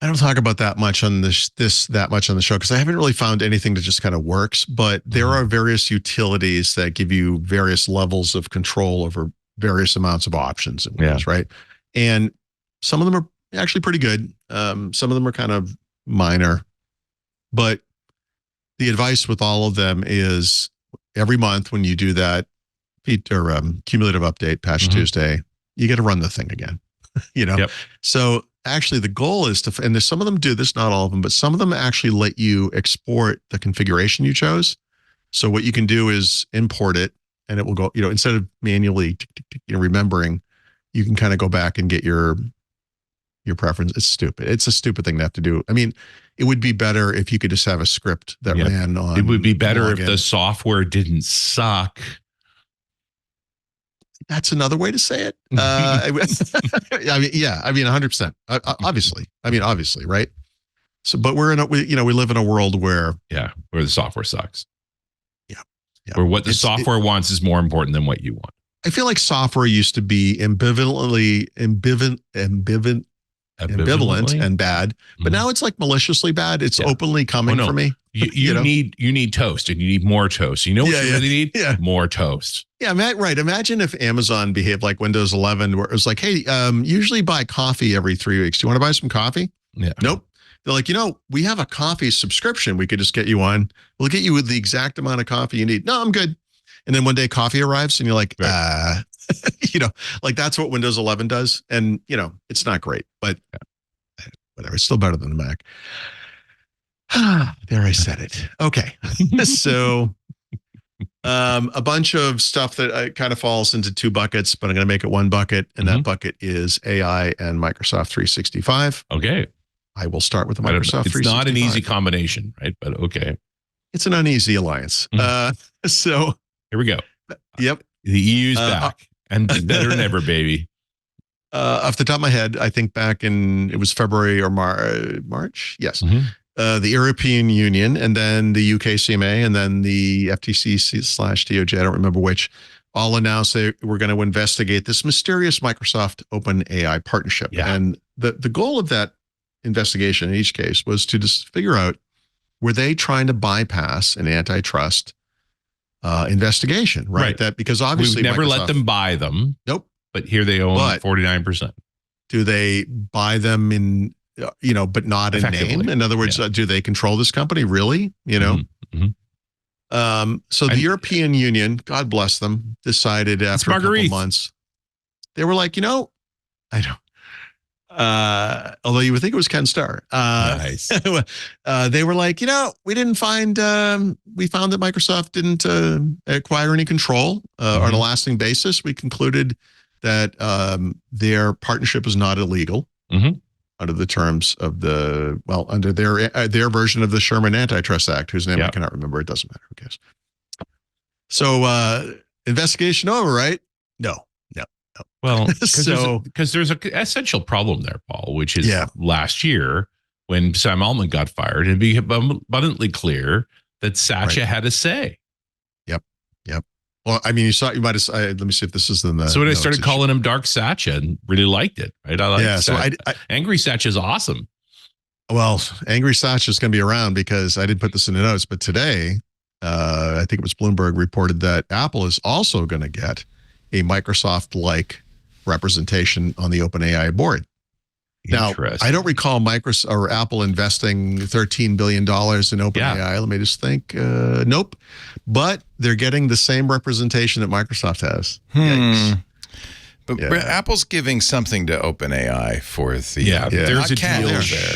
I don't talk about that much on that much on the show because I haven't really found anything that just kind of works. But there are various utilities that give you various levels of control over various amounts of options in Windows, right? And some of them are actually pretty good. Some of them are kind of minor. But the advice with all of them is every month when you do that cumulative update, Patch Tuesday, you get to run the thing again. So actually the goal is to, and there's some of them do this, not all of them, but some of them actually let you export the configuration you chose. So what you can do is import it and it will go, instead of manually remembering, you can kind of go back and get your preference. It's stupid. It's a stupid thing to have to do. I mean, it would be better if you could just have a script that ran on. It would be better if the software didn't suck. That's another way to say it. I mean, 100%. Obviously, right? So, but we live in a world where the software sucks. Yeah. Where what the software wants is more important than what you want. I feel like software used to be ambivalent and bad, but now it's like maliciously bad. It's openly coming for me. You need toast, and you need more toast. You know what you really need? More toast. Yeah, right. Imagine if Amazon behaved like Windows 11, where it was like, hey, usually buy coffee every 3 weeks. Do you want to buy some coffee? Yeah. Nope. They're like, we have a coffee subscription. We could just get you on. We'll get you with the exact amount of coffee you need. No, I'm good. And then one day coffee arrives, and you're like, like that's what Windows 11 does. And, it's not great, but whatever. It's still better than the Mac. There, I said it. Okay. So a bunch of stuff that kind of falls into two buckets, but I'm going to make it one bucket. And that bucket is AI and Microsoft 365. Okay. I will start with the Microsoft 365. It's not an easy combination, right? But okay. It's an uneasy alliance. So here we go. Yep. The EU's back and better than ever, baby. Off the top of my head, I think back it was February or March. Yes. The European Union, and then the UK CMA, and then the FTC/DOJ, I don't remember which, all announced they were going to investigate this mysterious Microsoft OpenAI partnership. Yeah. And the goal of that investigation in each case was to just figure out, were they trying to bypass an antitrust investigation, right? That because obviously we've never let them buy them. Nope. But here they own 49%. Do they buy them in, but not in name? In other words, do they control this company? Really? So the European Union, God bless them, decided after a couple months, they were like, I don't. Although you would think it was Ken Starr. Nice. They were like, we didn't find, we found that Microsoft didn't acquire any control on a lasting basis. We concluded that their partnership is not illegal under the terms of under their version of the Sherman Antitrust Act, whose name I cannot remember. It doesn't matter. Who cares? So investigation over, right? No. Well, because there's an essential problem there, Paul, which is last year when Sam Altman got fired, it became abundantly clear that Satya had to say. Yep. Well, I mean, you might have. Let me see if this is in the. So when I started calling him Dark Satya and really liked it, right? I like Satya. So Angry Satya is awesome. Well, Angry Satya is going to be around because I didn't put this in the notes, but today, I think it was Bloomberg reported that Apple is also going to get a Microsoft-like representation on the OpenAI board. Now, I don't recall Microsoft or Apple investing $13 billion in OpenAI. Yeah. Let me just think. Nope. But they're getting the same representation that Microsoft has. But Apple's giving something to OpenAI for the there's a deal there.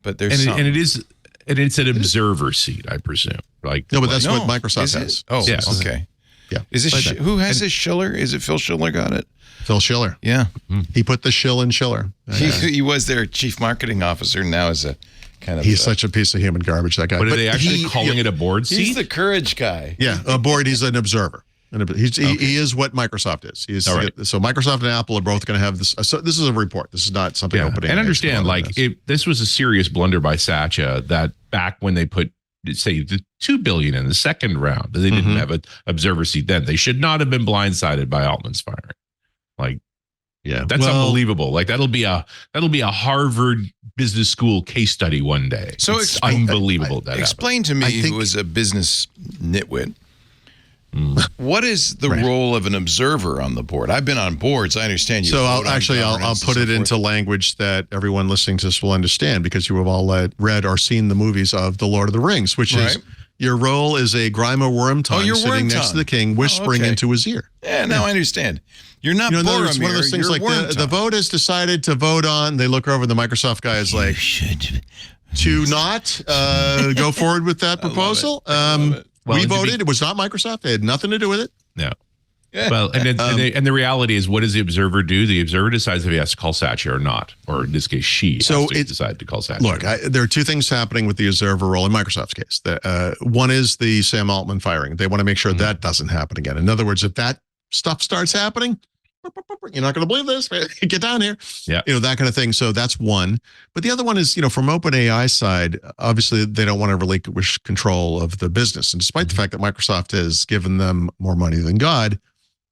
But there's and it's an observer seat, I presume. Like no, but that's what Microsoft has. Oh, yes. Okay. Yeah. Is it who has this Schiller? Is it Phil Schiller got it? Phil Schiller. Yeah. He put the shill in Schiller. He was their chief marketing officer. Now is a kind of. He's such a piece of human garbage, that guy. But are they actually calling it a board seat? He's the courage guy. Yeah, a board. He's an observer. He is what Microsoft is. So Microsoft and Apple are both going to have this. So this is a report. This is not something open. And understand, this was a serious blunder by Satya that back when they put, say, the $2 billion in the second round, they didn't have an observer seat then. They should not have been blindsided by Altman's firing. That's unbelievable. That'll be a Harvard Business School case study one day. So it's unbelievable. Explain to me, who was a business nitwit, what is the role of an observer on the board? I've been on boards. I understand you. So I'll put it into language that everyone listening to this will understand, because you have all read or seen the movies of The Lord of the Rings, which is your role is a Grima Wormtongue sitting next to the king, whispering into his ear. Yeah, now I understand. You're not Boromir. One of those things like the vote is decided to vote on. They look over, the Microsoft guy is like, to not go forward with that proposal. We voted. It was not Microsoft. They had nothing to do with it. No. Well, and the reality is, what does the observer do? The observer decides if he has to call Satya or not, or in this case, she has to decide to call Satya. Look, there are two things happening with the observer role in Microsoft's case. One is the Sam Altman firing. They want to make sure that doesn't happen again. In other words, if that stuff starts happening, you're not going to believe this. Get down here. Yeah. That kind of thing. So that's one. But the other one is, from OpenAI side, obviously they don't want to relinquish control of the business. And despite the fact that Microsoft has given them more money than God,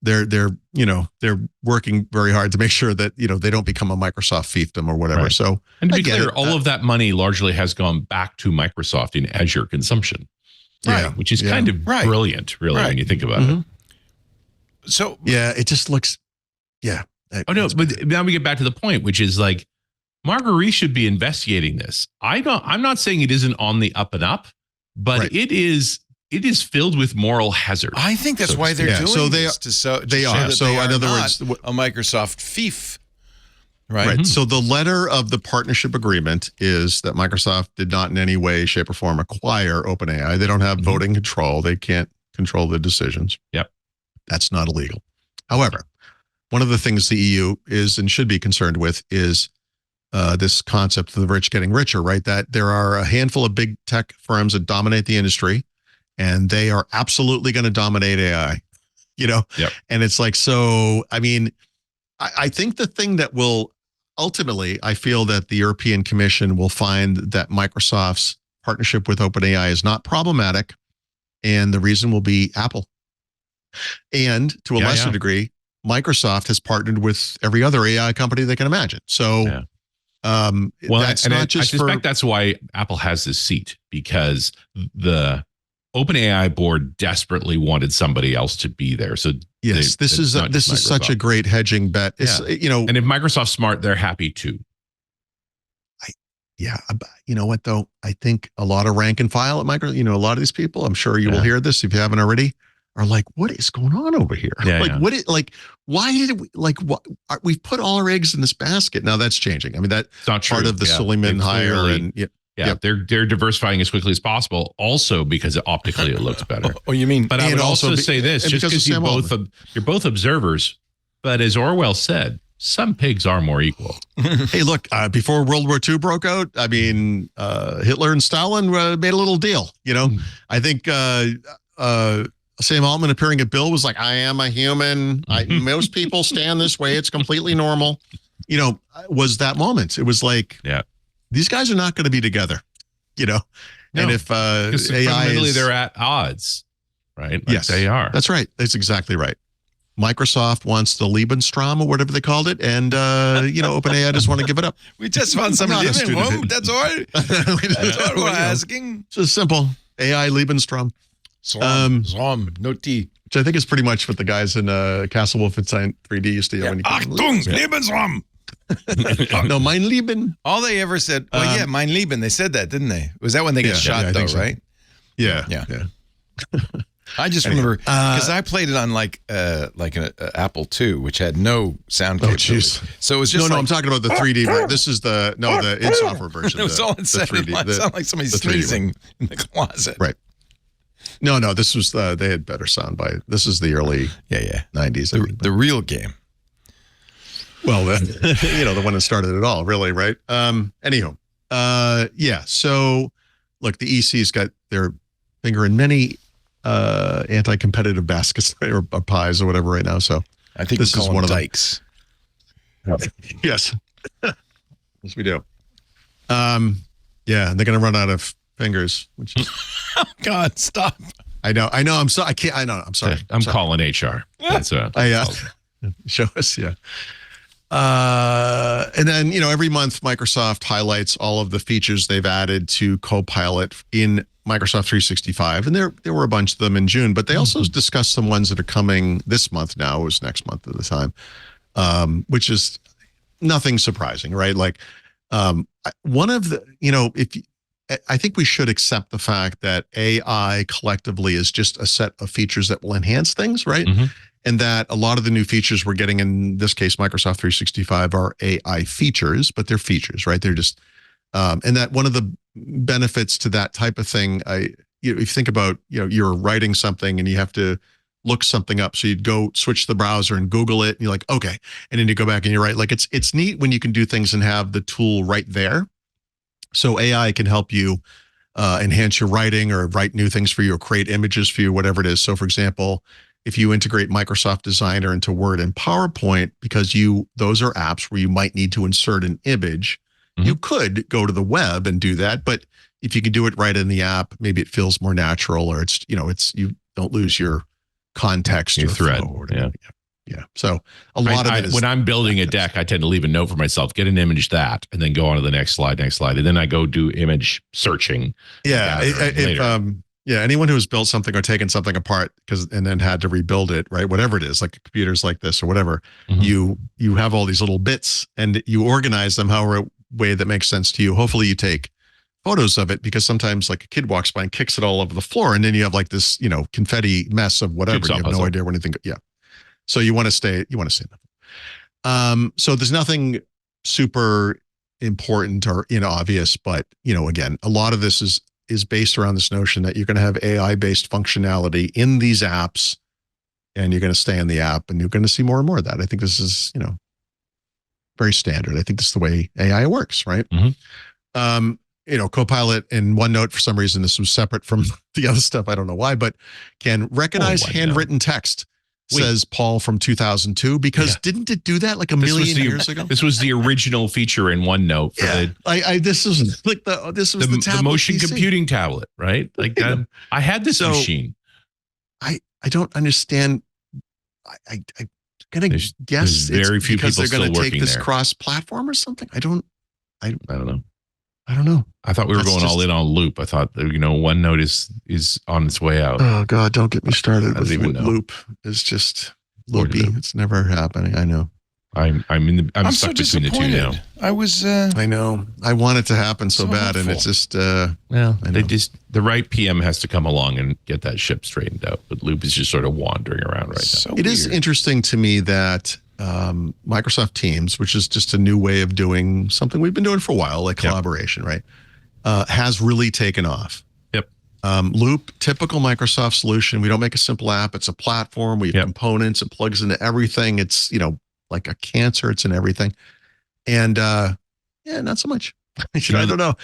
they're working very hard to make sure that, they don't become a Microsoft fiefdom or whatever. Right. So, and to be clear, all of that money largely has gone back to Microsoft in Azure consumption. Right. Which is kind of brilliant, really, when you think about it. So it just looks. Yeah. Oh no, but now we get back to the point, which is like, Marguerite should be investigating this. I'm not saying it isn't on the up and up, but it is filled with moral hazard. I think that's why they're doing this. They are. So in other words, a Microsoft fief. Right. So the letter of the partnership agreement is that Microsoft did not in any way, shape, or form acquire OpenAI. They don't have voting control. They can't control the decisions. Yep. That's not illegal. However, one of the things the EU is and should be concerned with is this concept of the rich getting richer, right? That there are a handful of big tech firms that dominate the industry, and they are absolutely going to dominate AI, And it's like, so, I mean, I think the thing that will ultimately, I feel that the European Commission will find that Microsoft's partnership with OpenAI is not problematic, and the reason will be Apple. And to a lesser degree, Microsoft has partnered with every other AI company they can imagine. So, that's not just I suspect that's why Apple has this seat, because the OpenAI board desperately wanted somebody else to be there. So yes, this is such a great hedging bet. It's, and if Microsoft's smart, they're happy too. You know what though? I think a lot of rank and file at Microsoft, a lot of these people, I'm sure you will hear this if you haven't already, are like, what is going on over here? Why did we've put all our eggs in this basket? Now that's changing. I mean, that's not part of the Suleiman hire they're diversifying as quickly as possible. Also because optically it looks better. Oh, you mean? But I would also say this, just because you're both observers, but as Orwell said, some pigs are more equal. Hey, look, before World War II broke out, I mean, Hitler and Stalin made a little deal. I think Sam Altman appearing at Bill was like, I am a human. Most people stand this way. It's completely normal. Was that moment. It was like, these guys are not going to be together, No, and if AI fundamentally is, they're at odds, right? Like yes, they are. That's right. That's exactly right. Microsoft wants the Lebensraum or whatever they called it, and OpenAI doesn't want to give it up. We just found somebody living home. That's all. That's all we're asking. It's just simple. AI Lebensraum. Zom, no T. Which I think is pretty much what the guys in Castle Wolfenstein 3D used to yell when you Achtung, Lebensraum. No, mein Lieben. All they ever said, mein Lieben. They said that, didn't they? Was that when they got shot, though, right? Yeah. I just remember because I played it on like an Apple II, which had no sound capability. So it was just no. I'm talking about the 3D. This is the in-software version. It was all in 3D. It sounded like somebody sneezing in the closet. Right. No. This was they had better sound by. This is the early 90s. The real game. Well, the one that started it all, really, right? Anyhow, so look, the EC's got their finger in many anti-competitive baskets or pies or whatever right now. So I think this is one of dikes. Yes, yes, we do. And they're going to run out of fingers. Which is, oh God, stop! I know. I'm sorry. I can't. I know. I'm sorry. I'm calling HR. That's show us. Yeah. And then, every month Microsoft highlights all of the features they've added to Copilot in Microsoft 365. And there were a bunch of them in June, but they also discussed some ones that are coming this month now. It was next month at the time, which is nothing surprising, right? Like, one of the, I think we should accept the fact that AI collectively is just a set of features that will enhance things, right? Mm-hmm. And that a lot of the new features we're getting in this case, Microsoft 365, are AI features, but they're features, right? They're just, and that one of the benefits to that type of thing, if you think about, you're writing something and you have to look something up. So you'd go switch the browser and Google it and you're like, okay. And then you go back and you write, like, it's neat when you can do things and have the tool right there. So AI can help you enhance your writing or write new things for you or create images for you, whatever it is. So for example, if you integrate Microsoft Designer into Word and PowerPoint, because those are apps where you might need to insert an image, you could go to the web and do that. But if you can do it right in the app, maybe it feels more natural, or it's you don't lose your context, your thread. Yeah. So a lot of it is, when I'm building a deck, I tend to leave a note for myself, get an image that, and then go on to the next slide. And then I go do image searching. Yeah. Anyone who has built something or taken something apart and then had to rebuild it, right? Whatever it is, like computers like this or whatever, you have all these little bits and you organize them however way that makes sense to you. Hopefully you take photos of it, because sometimes like a kid walks by and kicks it all over the floor, and then you have like this, confetti mess of whatever. You have no idea where anything. Yeah. So you want to stay. So there's nothing super important or obvious, but again, a lot of this is based around this notion that you're going to have AI-based functionality in these apps, and you're going to stay in the app, and you're going to see more and more of that. I think this is, very standard. I think this is the way AI works, right? Copilot and OneNote, for some reason, this was separate from the other stuff. I don't know why, but can recognize handwritten text, says Paul from 2002, because didn't it do that like a million years ago? This was the original feature in OneNote. This was like the motion PC. Computing tablet, right? Like I had this machine. I don't understand. I gonna guess there's very few because people they're going to take this there. cross-platform or something. I don't know. I thought we were going all in on Loop. I thought OneNote is on its way out. Oh God, don't get me started with Loop. It's just loopy. It's never happening. I know. I'm stuck so between the two now. I know. I want it to happen so bad, and it's just the right PM has to come along and get that ship straightened out. But Loop is just sort of wandering around right now. It is interesting to me that Microsoft Teams, which is just a new way of doing something we've been doing for a while, like collaboration, right, has really taken off. Loop, typical Microsoft solution. We don't make a simple app. It's a platform. We have components. It plugs into everything. It's like a cancer. It's in everything. And not so much. I don't know.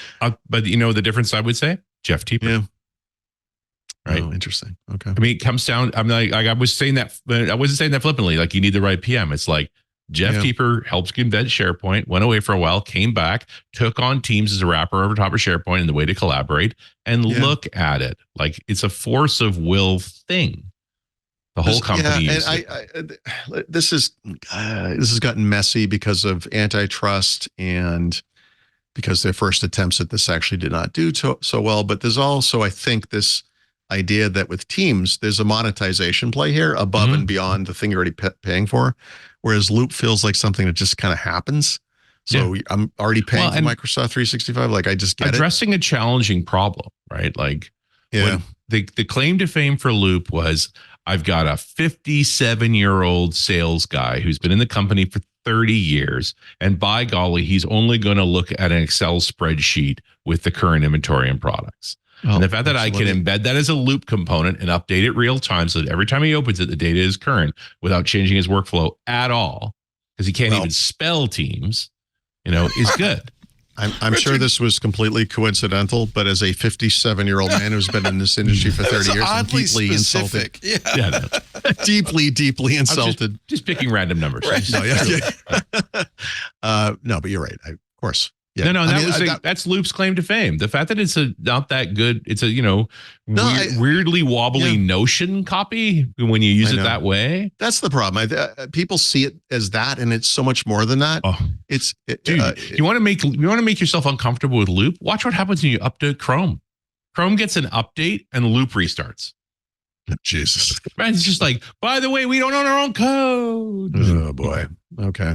But the difference, I would say, Jeff Teeper. Yeah. Right. Oh, interesting. Okay. I mean, it comes down. I'm like I was saying that. I wasn't saying that flippantly. Like, you need the right PM. It's like Jeff Teeper helped embed SharePoint, went away for a while, came back, took on Teams as a wrapper over top of SharePoint and the way to collaborate, and look at it. Like, it's a force of will thing. The whole company. This has gotten messy because of antitrust and because their first attempts at this actually did not do so well. But there's also, I think, this idea that with Teams, there's a monetization play here above and beyond the thing you're already paying for. Whereas Loop feels like something that just kind of happens. So I'm already paying for Microsoft 365. Like, I just get addressing a challenging problem, right? Like, when the claim to fame for Loop was, I've got a 57-year-old sales guy who's been in the company for 30 years. And by golly, he's only going to look at an Excel spreadsheet with the current inventory and products. And the fact that I can embed that as a Loop component and update it real time so that every time he opens it, the data is current without changing his workflow at all, because he can't even spell Teams, is good. I'm sure this was completely coincidental, but as a 57-year-old man who's been in this industry for 30 years, I'm deeply insulted. Deeply, deeply insulted. Just picking random numbers. Right. No, but you're right. Of course. Yeah. No, that's Loop's claim to fame. The fact that it's not that good, it's a weirdly wobbly Notion copy when you use it that way. That's the problem. People see it as that, and it's so much more than that. You want to make yourself uncomfortable with Loop? Watch what happens when you update Chrome. Chrome gets an update and Loop restarts. Jesus, man, it's just like, by the way, we don't own our own code. Oh boy. Okay.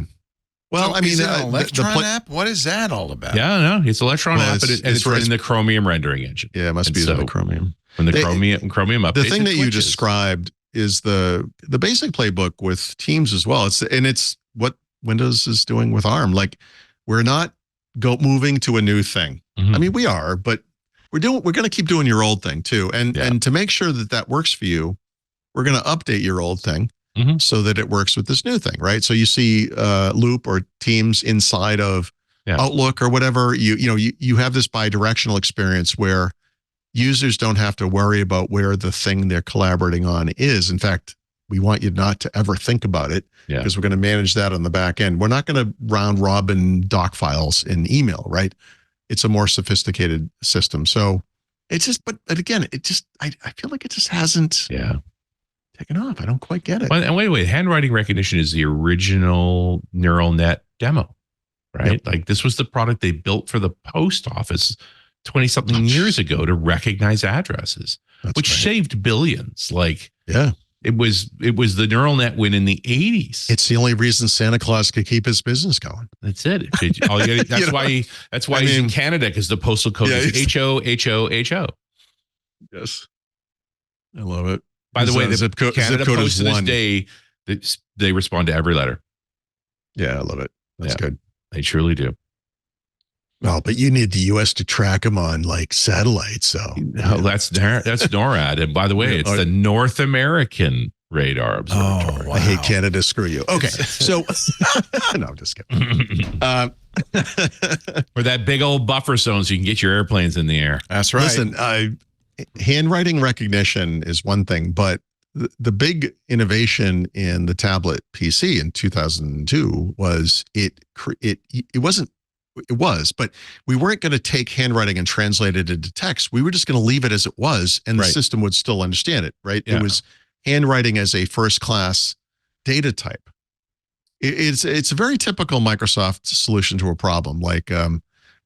Well, so is it an Electron app? What is that all about? Yeah, no, it's Electron app, but it's running the Chromium rendering engine. Yeah, it must be the Chromium. When the Chromium updates, the thing that you described is the basic playbook with Teams as well. It's what Windows is doing with ARM. Like, we're not moving to a new thing. I mean, we are, but we're going to keep doing your old thing too. And to make sure that works for you, we're going to update your old thing. So that it works with this new thing, right? So you see Loop or Teams inside of Outlook or whatever. You have this bi-directional experience where users don't have to worry about where the thing they're collaborating on is. In fact, we want you not to ever think about it because we're going to manage that on the back end. We're not going to round robin doc files in email, right? It's a more sophisticated system. So it's just, but again, I feel like it just hasn't. Taken off. I don't quite get it. And wait, handwriting recognition is the original neural net demo, right? Like, this was the product they built for the post office 20-something years ago to recognize addresses, which saved billions. Like, it was the neural net win in the 80s. It's the only reason Santa Claus could keep his business going. That's it. That's why he's in Canada, because the postal code is HO. Yes. I love it. By the way, the Canada Post to this day, they respond to every letter. Yeah, I love it. That's good. They truly do. Well, but you need the U.S. to track them on like satellites. So that's NORAD. And by the way, it's the North American Radar Observatory. I hate Canada. Screw you. Okay, so no, I'm just kidding. Or that big old buffer zone so you can get your airplanes in the air. That's right. Listen, handwriting recognition is one thing, but the big innovation in the tablet PC in 2002 was but we weren't going to take handwriting and translate it into text. We were just going to leave it as it was, and the system would still understand it, right? It was handwriting as a first-class data type. It's a very typical Microsoft solution to a problem. Like,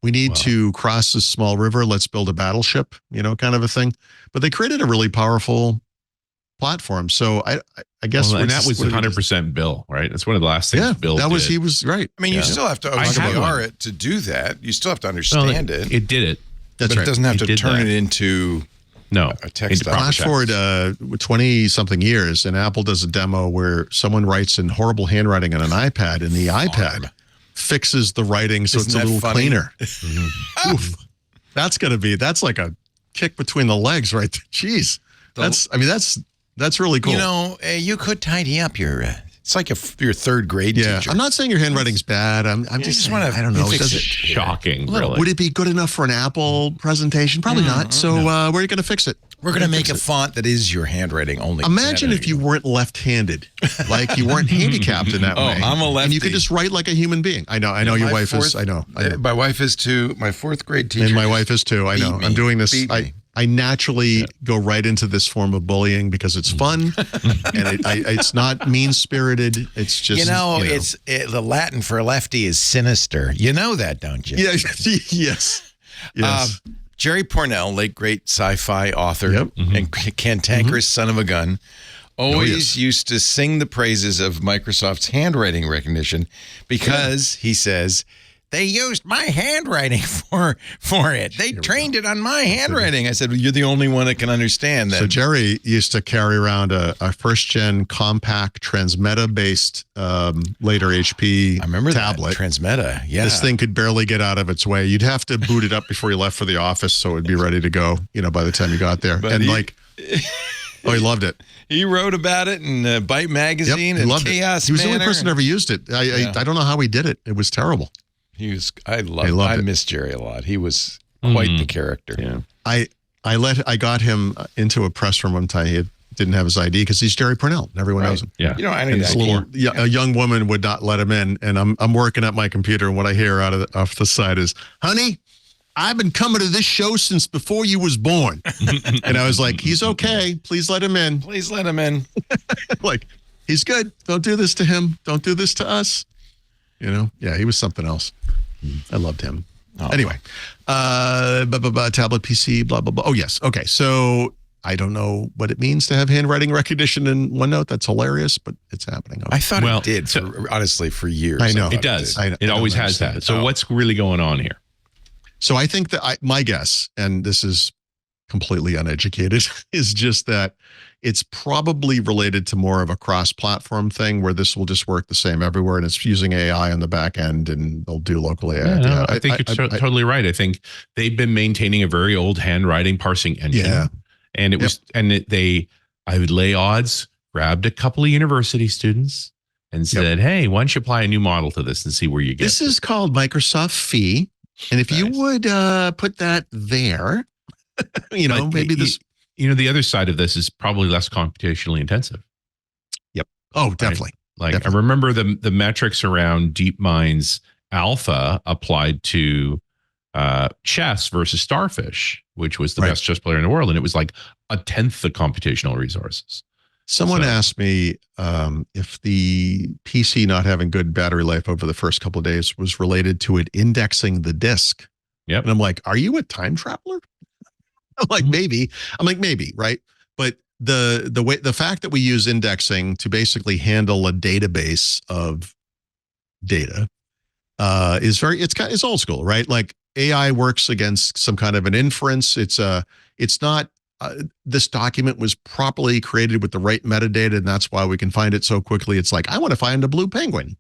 we need to cross this small river. Let's build a battleship, kind of a thing. But they created a really powerful platform. So I guess, and that was 100% Bill, right? That's one of the last things Bill did. He was right. I mean, you still have to OCR it to do that. You still have to understand it. It did it. But it doesn't have to turn it into a text. Flash forward 20-something years, and Apple does a demo where someone writes in horrible handwriting on an iPad, and the iPad fixes the writing so it's a little cleaner. Oof. That's like a kick between the legs right there. Jeez. That's really cool. You could tidy up your It's like your third grade teacher. I'm not saying your handwriting's bad. I'm just saying, I don't know. It's shocking, really. Would it be good enough for an Apple presentation? Probably not. So where are you going to fix it? We're going to make a font that is your handwriting only. Imagine if you weren't left-handed, like you weren't handicapped in that way. I'm a lefty. And you could just write like a human being. I know your wife is. I know. My wife is too. My fourth grade teacher. And my wife is too. I know. I'm doing this. I naturally go right into this form of bullying because it's fun, and it's not mean-spirited. It's just it's the Latin for lefty is sinister. You know that, don't you? Yeah. Yes. Jerry Pournelle, late great sci-fi author and cantankerous son of a gun, always used to sing the praises of Microsoft's handwriting recognition because he says, they used my handwriting for it. They trained it on my handwriting. I said, well, you're the only one that can understand that. So Jerry used to carry around a first-gen compact Transmeta-based later HP tablet. Transmeta, yeah. This thing could barely get out of its way. You'd have to boot it up before you left for the office so it would be ready to go, by the time you got there. But he loved it. He wrote about it in Byte Magazine and Chaos He was the only Manor. person who ever used it. I don't know how he did it. It was terrible. I miss Jerry a lot. He was quite the character. Yeah. I got him into a press room one time. He didn't have his ID because he's Jerry Pournelle. Everyone knows him. Yeah. I need that. A young woman would not let him in, and I'm working at my computer, and what I hear off the side is, "Honey, I've been coming to this show since before you was born." And I was like, "He's okay. Please let him in. Please let him in." Like, he's good. Don't do this to him. Don't do this to us. Yeah, he was something else. I loved him. Anyway, tablet PC, blah, blah, blah. Oh, yes. Okay. So I don't know what it means to have handwriting recognition in OneNote. That's hilarious, but it's happening. I thought it did, honestly, for years. I know. It does. It always has that. So what's really going on here? So I think that my guess, and this is completely uneducated, is just that it's probably related to more of a cross-platform thing where this will just work the same everywhere, and it's using AI on the back end, and they'll do local AI. Yeah, I think you're totally right. I think they've been maintaining a very old handwriting parsing engine. Yeah. And it was, I would lay odds, grabbed a couple of university students and said, hey, why don't you apply a new model to this and see where you get This is called Microsoft Phi. And if you would put that there, maybe this. The other side of this is probably less computationally intensive. Yep. Oh, definitely. Right? I remember the metrics around DeepMind's alpha applied to chess versus Starfish, which was the best chess player in the world. And it was like 1/10 the computational resources. Someone asked me if the PC not having good battery life over the first couple of days was related to it indexing the disk. Yep. And I'm like, are you a time traveler? I'm like, maybe. Right? But the fact that we use indexing to basically handle a database of data is it's old school, right? Like AI works against some kind of an inference. It's not this document was properly created with the right metadata, and that's why we can find it so quickly. It's like, I want to find a blue penguin.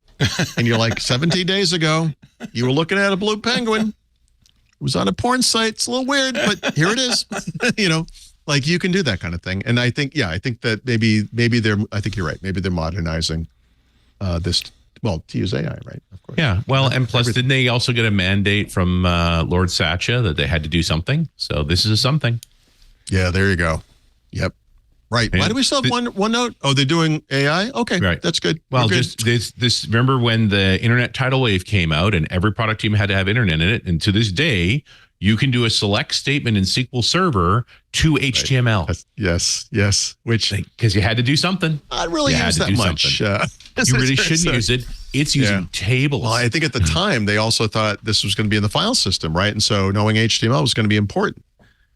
And you're like, 17 days ago, you were looking at a blue penguin. It was on a porn site. It's a little weird, but here it is. Like you can do that kind of thing. And I think that maybe I think you're right. Maybe they're modernizing this, to use AI, right? Of course. Yeah. Well, and plus, didn't they also get a mandate from Lord Satya that they had to do something? So this is something. Yeah, there you go. Yep. Right. Why do we still have OneNote? Oh, they're doing AI? Okay, right. That's good. Well, just this. Remember when the internet tidal wave came out and every product team had to have internet in it? And to this day, you can do a select statement in SQL Server to HTML. Yes. Which because you had to do something. Not really use that much. You really shouldn't use it. It's using tables. Well, I think at the time they also thought this was going to be in the file system, right? And so knowing HTML was going to be important.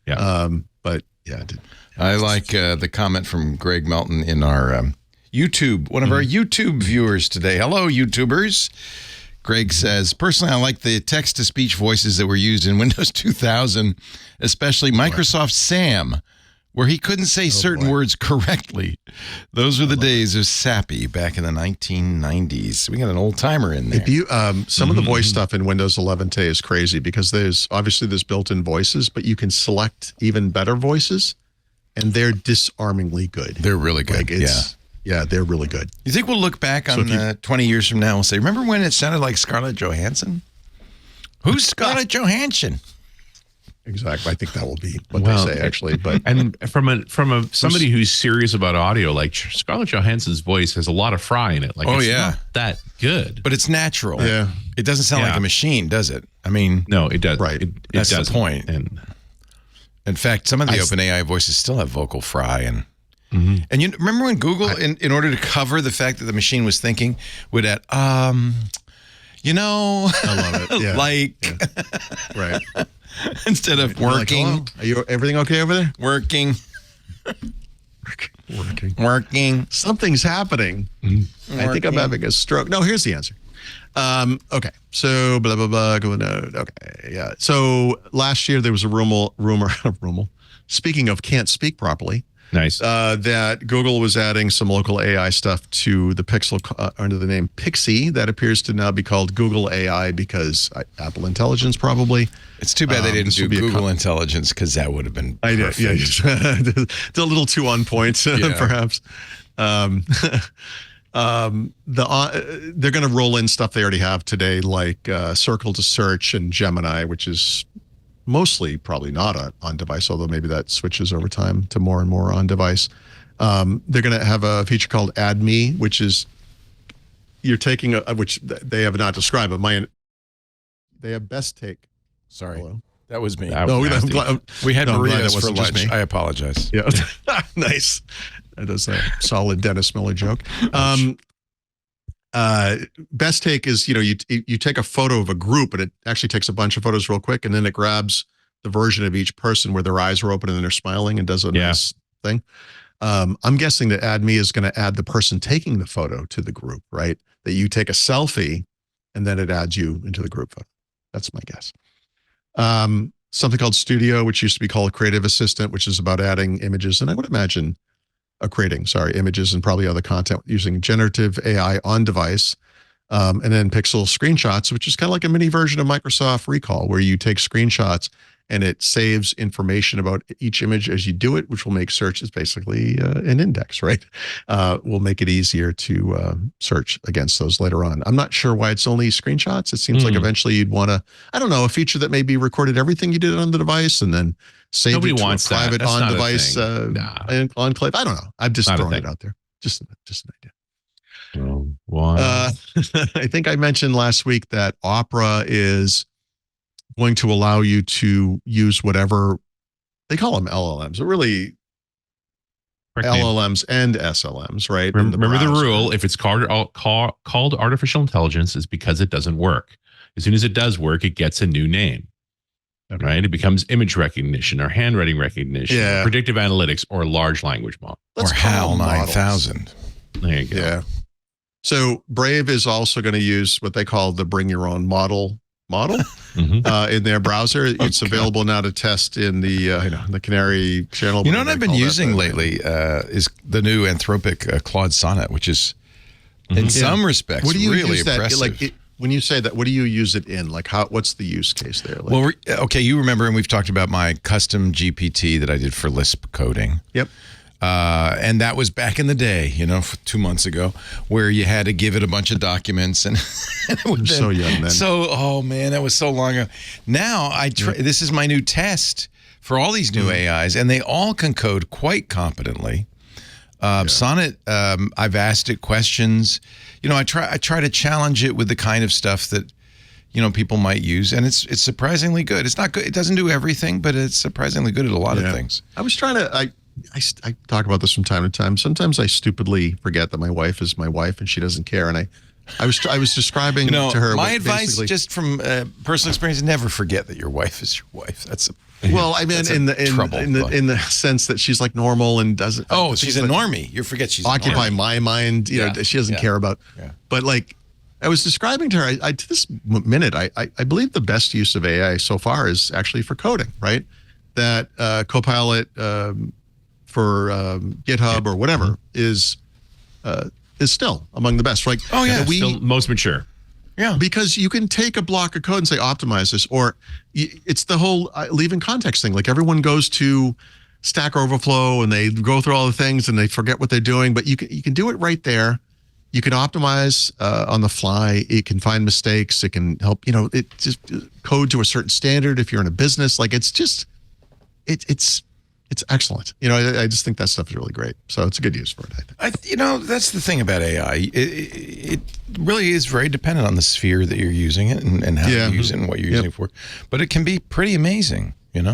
Yeah. But yeah, it did. I like the comment from Greg Melton in our YouTube, one of our YouTube viewers today. Hello, YouTubers. Greg says, personally, I like the text-to-speech voices that were used in Windows 2000, especially Microsoft Sam, where he couldn't say certain words correctly. Those were the days of Sappy back in the 1990s. We got an old-timer in there. If you, some of the voice stuff in Windows 11 today is crazy because there's built-in voices, but you can select even better voices. And they're disarmingly good. They're really good. Yeah, they're really good. You think we'll look back on 20 years from now and we'll say, remember when it sounded like Scarlett Johansson? Who's Scarlett Johansson? Exactly. I think that will be what they say, actually. But and from somebody who's serious about audio, like Scarlett Johansson's voice has a lot of fry in it. Like, it's not that good, but it's natural. Yeah, it doesn't sound like a machine, does it? I mean, no, it does. Right. That's the point. And in fact, some of the OpenAI voices still have vocal fry, and you remember when Google, in order to cover the fact that the machine was thinking, would add, you know, I love it. Yeah. Right. Right. Instead of working. Like, are you everything okay over there? Working. Something's happening. I think I'm having a stroke. No, here's the answer. Okay. So blah blah blah. Okay. Yeah. So last year there was a rumor. Speaking of can't speak properly. Nice. That Google was adding some local AI stuff to the Pixel under the name Pixie. That appears to now be called Google AI because Apple Intelligence probably. It's too bad they didn't do Google Intelligence because that would have been perfect. Yeah, it's a little too on point, perhaps. They're going to roll in stuff they already have today, like Circle to Search and Gemini, which is mostly probably not on device, although maybe that switches over time to more and more on device. They're going to have a feature called Add Me, which is you're taking which they have not described, but they have Best Take. Sorry, Hello? That was me. We had burritos for lunch. I apologize. Yeah, nice. That is a solid Dennis Miller joke. Best Take is, you take a photo of a group and it actually takes a bunch of photos real quick, and then it grabs the version of each person where their eyes are open and they're smiling and does a nice thing. I'm guessing that Add Me is going to add the person taking the photo to the group, right? That you take a selfie and then it adds you into the group photo. That's my guess. Something called Studio, which used to be called Creative Assistant, which is about adding images. And I would imagine creating images and probably other content using generative AI on device. And then Pixel Screenshots, which is kind of like a mini version of Microsoft Recall, where you take screenshots and it saves information about each image as you do it, which will make search is basically an index, right? Will make it easier to search against those later on. I'm not sure why it's only screenshots. It seems like eventually you'd want to, a feature that maybe recorded everything you did on the device and then saved it to a private on-device enclave. I don't know. I'm just throwing it out there. Just an idea. Why? I think I mentioned last week that Opera is going to allow you to use whatever they call them LLMs, but really LLMs and SLMs, right? Remember the rule: if it's called artificial intelligence, it's because it doesn't work. As soon as it does work, it gets a new name. Okay. Right? It becomes image recognition or handwriting recognition, or predictive analytics, or large language model, or HAL 9000. There you go. Yeah. So Brave is also going to use what they call the bring your own model in their browser. It's available now to test in the Canary channel. You know what I've been using lately is the new Anthropic Claude Sonnet, which is in some respects really impressive. When you say that, what do you use it in? Like, what's the use case there? Like, well, okay, you remember, and we've talked about my custom GPT that I did for Lisp coding. Yep. And that was back in the day, 2 months ago, where you had to give it a bunch of documents, and I'm so young then. Oh man, that was so long ago. Now this is my new test for all these new AIs, and they all can code quite competently. Sonnet, I've asked it questions. I try to challenge it with the kind of stuff that people might use, and it's surprisingly good. It's not good. It doesn't do everything, but it's surprisingly good at a lot of things. I was trying to. I talk about this from time to time. Sometimes I stupidly forget that my wife is my wife and she doesn't care. And I was describing to her. My advice, just from personal experience, never forget that your wife is your wife. Well, I mean, in the sense that she's like normal and doesn't. Oh, she's a normie. You forget she's occupy my mind. She doesn't care about. Yeah. But like, I was describing to her. To this minute, I believe the best use of AI so far is actually for coding. Right, that Copilot for GitHub or whatever is still among the best. Like, still most mature. Yeah, because you can take a block of code and say optimize this, or it's the whole leaving context thing. Like everyone goes to Stack Overflow and they go through all the things and they forget what they're doing, but you can do it right there. You can optimize on the fly. It can find mistakes. It can help, it just code to a certain standard if you're in a business. Like it's excellent. I just think that stuff is really great. So it's a good use for it, I think. That's the thing about AI. It really is very dependent on the sphere that you're using it and how you use it and what you're using it for. But it can be pretty amazing, Yep.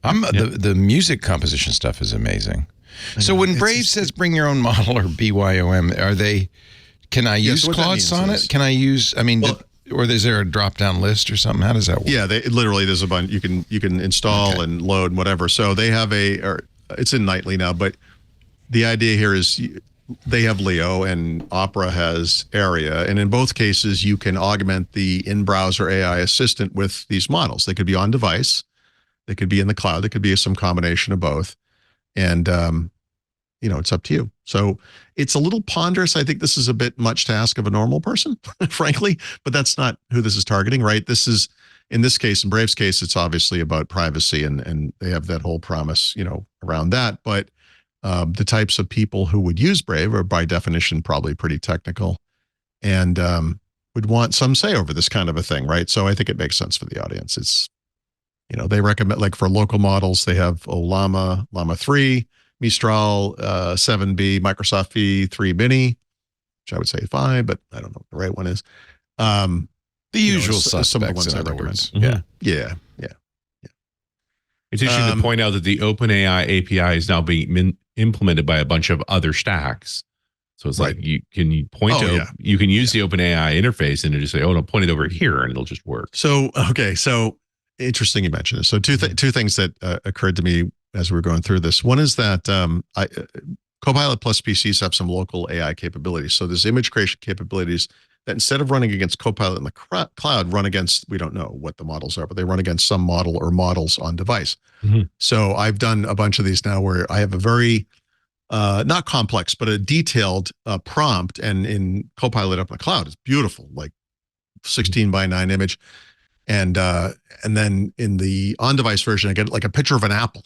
The music composition stuff is amazing. So when Brave says bring your own model or BYOM, can I use Claude Sonnet? Can I use, or is there a drop-down list or something? How does that work? Yeah, literally there's a bunch. You can install and load and whatever. So they have it's in Nightly now, but the idea here is they have Leo and Opera has Aria. And in both cases, you can augment the in-browser AI assistant with these models. They could be on device. They could be in the cloud. They could be some combination of both. And, it's up to you. So it's a little ponderous. I think this is a bit much to ask of a normal person, frankly, but that's not who this is targeting, right? This is, in this case, in Brave's case, it's obviously about privacy and they have that whole promise, around that. But the types of people who would use Brave are by definition probably pretty technical and would want some say over this kind of a thing, right? So I think it makes sense for the audience. It's, they recommend, like for local models, they have Llama 3, Mistral 7B, Microsoft V3 Mini, which I would say 5, but I don't know what the right one is. The usual suspects, some of the ones in I other recommend. words. Yeah. It's interesting to point out that the OpenAI API is now being implemented by a bunch of other stacks. So it's like you can use the OpenAI interface and just say, "Oh no, point it over here," and it'll just work. So interesting you mentioned this. So two things that occurred to me as we were going through this. One is that Copilot Plus PCs have some local AI capabilities. So there's image creation capabilities that instead of running against Copilot in the cloud, run against, we don't know what the models are, but they run against some model or models on device. Mm-hmm. So I've done a bunch of these now where I have a very, not complex, but a detailed prompt. And in Copilot up in the cloud, it's beautiful, like 16:9 image. And then in the on-device version, I get like a picture of an apple,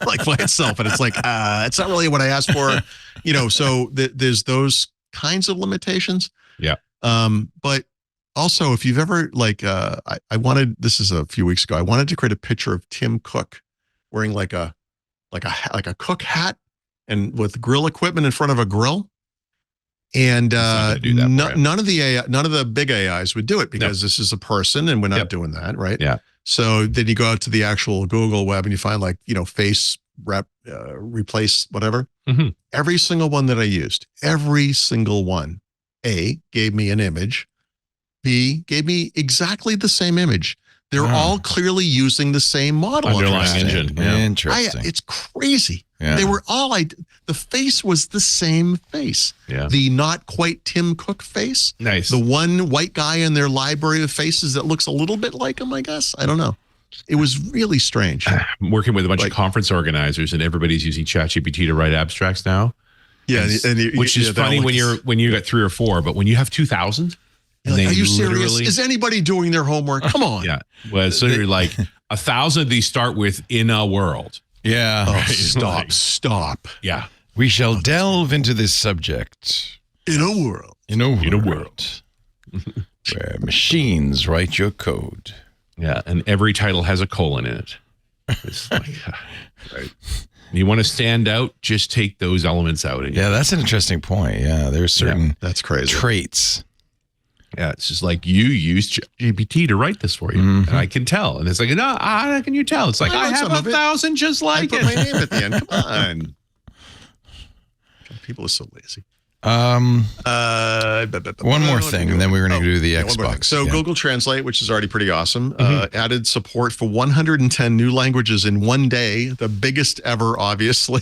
like by itself, and it's like it's not really what I asked for, So there's those kinds of limitations. Yeah. But also, if you've ever I wanted, this is a few weeks ago, I wanted to create a picture of Tim Cook wearing like a cook hat and with grill equipment in front of a grill. And none of the big AIs would do it because this is a person and we're not doing that, right? Yeah. So then you go out to the actual Google web and you find face replace whatever. Mm-hmm. Every single one that I used, every single one, A, gave me an image. B, gave me exactly the same image. They're all clearly using the same model. Underlying engine. Yeah. Interesting. It's crazy. Yeah. They were all, the face was the same face. Yeah. The not quite Tim Cook face. Nice. The one white guy in their library of faces that looks a little bit like him, I guess. I don't know. It was really strange. I'm working with a bunch of conference organizers and everybody's using ChatGPT to write abstracts now. Yeah. Which is funny when you got 3 or 4, but when you have 2,000, are you serious? Is anybody doing their homework? Come on. Yeah. Well, so you're like 1,000 of these start with "in a world." Yeah. Oh, stop. Yeah. We shall delve into this subject. In a world. In a world. Where machines write your code. Yeah. And every title has a colon in it. It's like, right. You want to stand out, just take those elements out. Yeah, that's an interesting point. Yeah. There's certain that's crazy. traits. Yeah, it's just like you used GPT to write this for you, and I can tell. And it's like, no, how can you tell? It's like I have 1,000 just like I it. put my name at the end. Come on, people are so lazy. One more thing, and then we're going to do the Xbox. So Google Translate, which is already pretty awesome, added support for 110 new languages in one day, the biggest ever, obviously.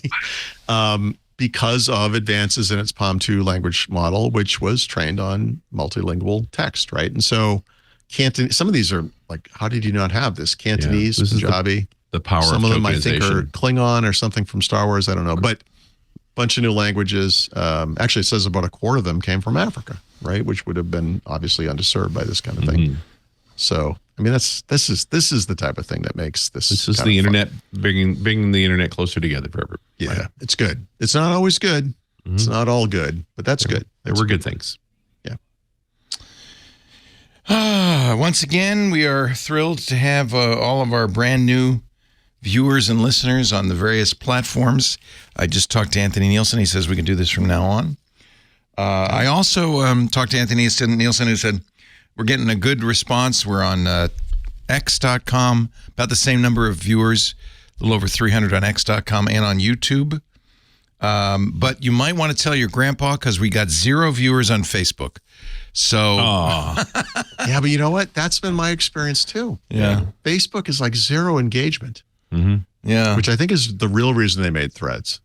Because of advances in its PaLM 2 language model, which was trained on multilingual text, right? And so some of these are like, how did you not have this? Cantonese, Punjabi. The power some of them I think are Klingon or something from Star Wars. I don't know. But a bunch of new languages. Actually, it says about a quarter of them came from Africa, right? Which would have been obviously underserved by this kind of thing. So I mean, this is the type of thing that makes this. This is the internet bringing the internet closer together for everyone. Yeah, it's good. It's not always good. Mm-hmm. It's not all good, but that's good. There were good things. Yeah. Once again, we are thrilled to have all of our brand new viewers and listeners on the various platforms. I just talked to Anthony Nielsen. He says we can do this from now on. I also talked to Anthony Nielsen, who said we're getting a good response. We're on X.com, about the same number of viewers, a little over 300 on X.com and on YouTube. But you might want to tell your grandpa because we got 0 viewers on Facebook. So, yeah, but you know what? That's been my experience too. Yeah. Facebook is like 0 engagement. Mm-hmm. Yeah. Which I think is the real reason they made Threads.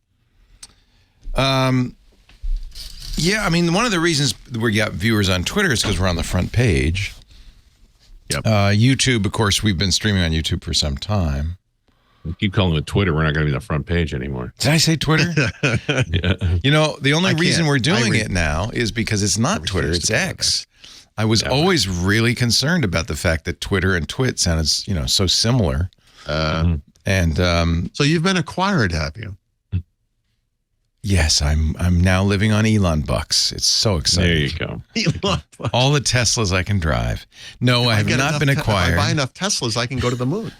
Yeah, I mean, one of the reasons we got viewers on Twitter is because we're on the front page. Yep. YouTube, of course, we've been streaming on YouTube for some time. We keep calling it Twitter. We're not going to be the front page anymore. Did I say Twitter? Yeah. You know, the only reason we're doing it now is because it's not Twitter, it's X. I was always really concerned about the fact that Twitter and Twit sounded, so similar. And so you've been acquired, have you? Yes, I'm now living on Elon bucks. It's so exciting. There you go. Elon bucks. All the Teslas I can drive. No, I have not been acquired. If I buy enough Teslas, I can go to the moon.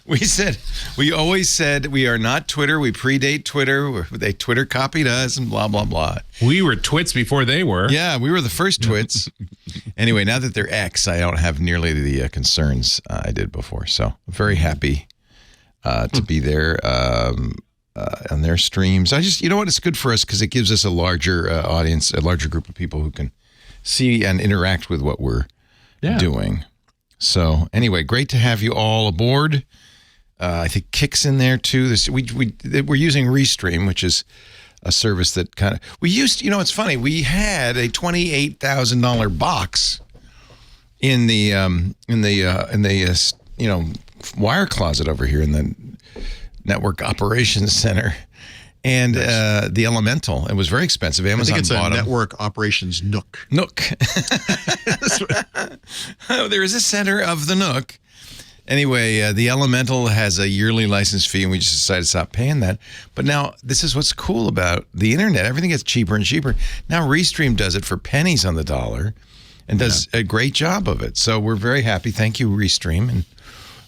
We always said we are not Twitter. We predate Twitter. Twitter copied us and blah, blah, blah. We were Twits before they were. Yeah, we were the first Twits. Anyway, now that they're X, I don't have nearly the concerns I did before. So I'm very happy to be there. On their streams. You know what? It's good for us because it gives us a larger audience, a larger group of people who can see and interact with what we're doing. So anyway, great to have you all aboard. I think Kick's in there too. We're using Restream, which is a service that we used. It's funny. We had a $28,000 box in the wire closet over here in the Network Operations Center, and the Elemental. It was very expensive. Amazon I think it's bought a them. Network Operations Nook. There is a center of the Nook. Anyway, the Elemental has a yearly license fee, and we just decided to stop paying that. But now, this is what's cool about the internet. Everything gets cheaper and cheaper. Now, Restream does it for pennies on the dollar and does a great job of it. So we're very happy. Thank you, Restream.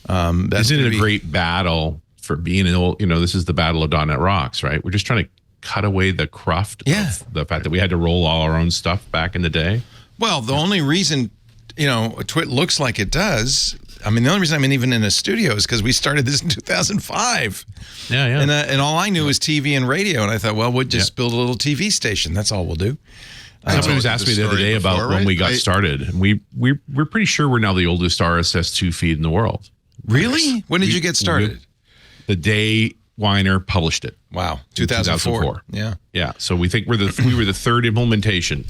And isn't it a great battle for being an old, this is the battle of .NET Rocks, right? We're just trying to cut away the cruft of the fact that we had to roll all our own stuff back in the day. Well, the only reason, Twit looks like it does, the only reason I'm even in a studio is because we started this in 2005. Yeah. And all I knew was TV and radio, and I thought, well, we'll just build a little TV station. That's all we'll do. Somebody was asking me the other day about when we got started. And we're pretty sure we're now the oldest RSS2 feed in the world. Really? When did you get started? The day Weiner published it. Wow, 2004. Yeah. So we think we were the third implementation.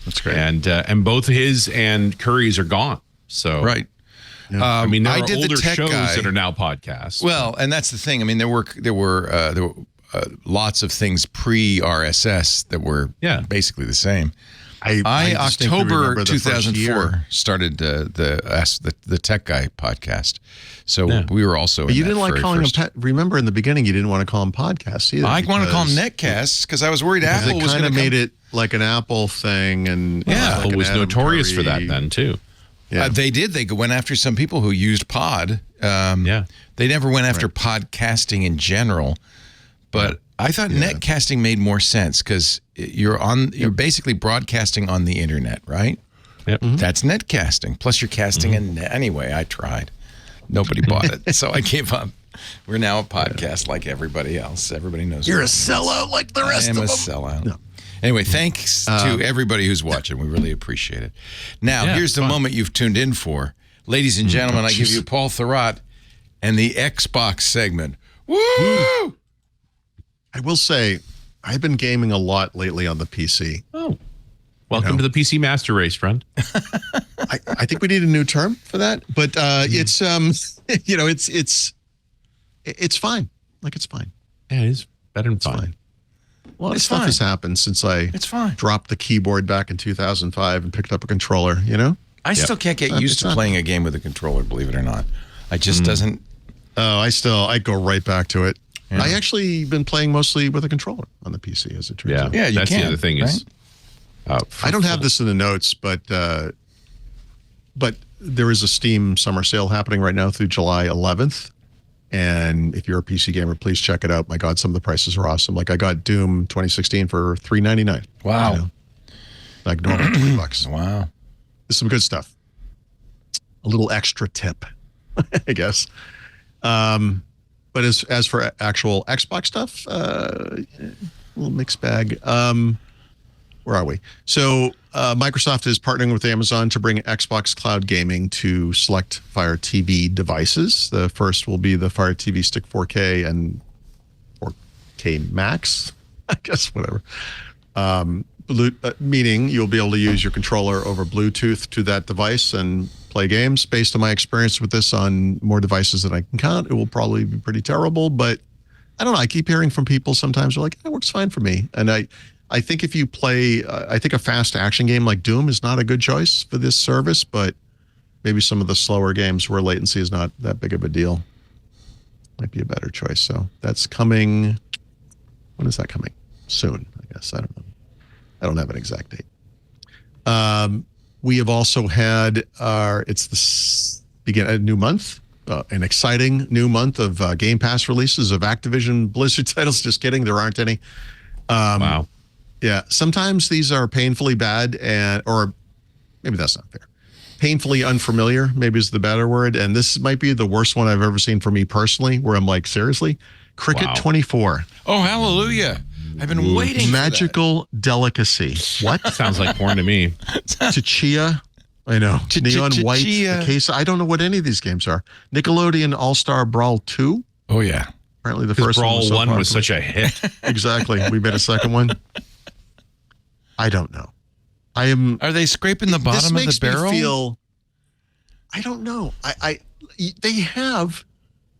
That's great. And both his and Curry's are gone. So right. There are older shows that are now podcasts. Well, and that's the thing. There were lots of things pre-RSS that were basically the same. I October 2004 started the Tech Guy podcast. So we were also. But you didn't like calling them. Remember, in the beginning, you didn't want to call them podcasts either. I wanted to call them netcasts because I was worried Apple was going to made it like an Apple thing, and Apple was notorious for that then too. Yeah. They did. They went after some people who used Pod. They never went after podcasting in general, but I thought netcasting made more sense because you're basically broadcasting on the internet, right? Yep. Mm-hmm. That's netcasting. Plus, you're casting anyway. I tried. Nobody bought it, so I gave up. We're now a podcast like everybody else. Everybody knows you're a sellout like the rest of them. I am a sellout. No. Anyway, thanks to everybody who's watching. We really appreciate it. Now, here's the moment you've tuned in for. Ladies and gentlemen, I give you Paul Thurrott and the Xbox segment. Woo! I will say, I've been gaming a lot lately on the PC. Oh. Welcome to the PC Master Race, friend. I think we need a new term for that, but it's it's fine. Like, it's fine. Yeah, it is better than fine. A lot of stuff has happened since I dropped the keyboard back in 2005 and picked up a controller, I still can't get used to playing a game with a controller, believe it or not. I just doesn't. Oh, I go right back to it. Yeah. I actually been playing mostly with a controller on the PC, as it turns out. Yeah, that's the other thing is. I don't have this in the notes, but there is a Steam summer sale happening right now through July 11th. And if you're a PC gamer, please check it out. My God, some of the prices are awesome. Like I got Doom 2016 for $3.99. Wow. You know? Like normal $20. Wow. There's some good stuff. A little extra tip, I guess. But as for actual Xbox stuff, a little mixed bag. Where are we? So Microsoft is partnering with Amazon to bring Xbox Cloud Gaming to select Fire TV devices. The first will be the Fire TV Stick 4K and 4K Max, I guess, whatever. Meaning you'll be able to use your controller over Bluetooth to that device and play games. Based on my experience with this on more devices than I can count, it will probably be pretty terrible, but I don't know. I keep hearing from people sometimes they're like, it works fine for me. And I think if you play, I think a fast action game like Doom is not a good choice for this service, but maybe some of the slower games where latency is not that big of a deal might be a better choice. So that's coming. When is that coming? Soon, I guess. I don't know. I don't have an exact date. We have also had a new month, an exciting new month of Game Pass releases of Activision Blizzard titles. Just kidding, there aren't any. Wow. Yeah, sometimes these are painfully bad, or maybe that's not fair. Painfully unfamiliar, maybe is the better word. And this might be the worst one I've ever seen for me personally, where I'm like, seriously? Cricket 24. Oh, hallelujah. I've been waiting Magical Delicacy. What? Sounds like porn to me. Chichia. I know. Neon White. The case. I don't know what any of these games are. Nickelodeon All-Star Brawl 2. Oh, yeah. Apparently the first Brawl one was such a hit. Exactly. We made a second one. I don't know. Are they scraping the bottom of the barrel? This makes me feel. I don't know. They have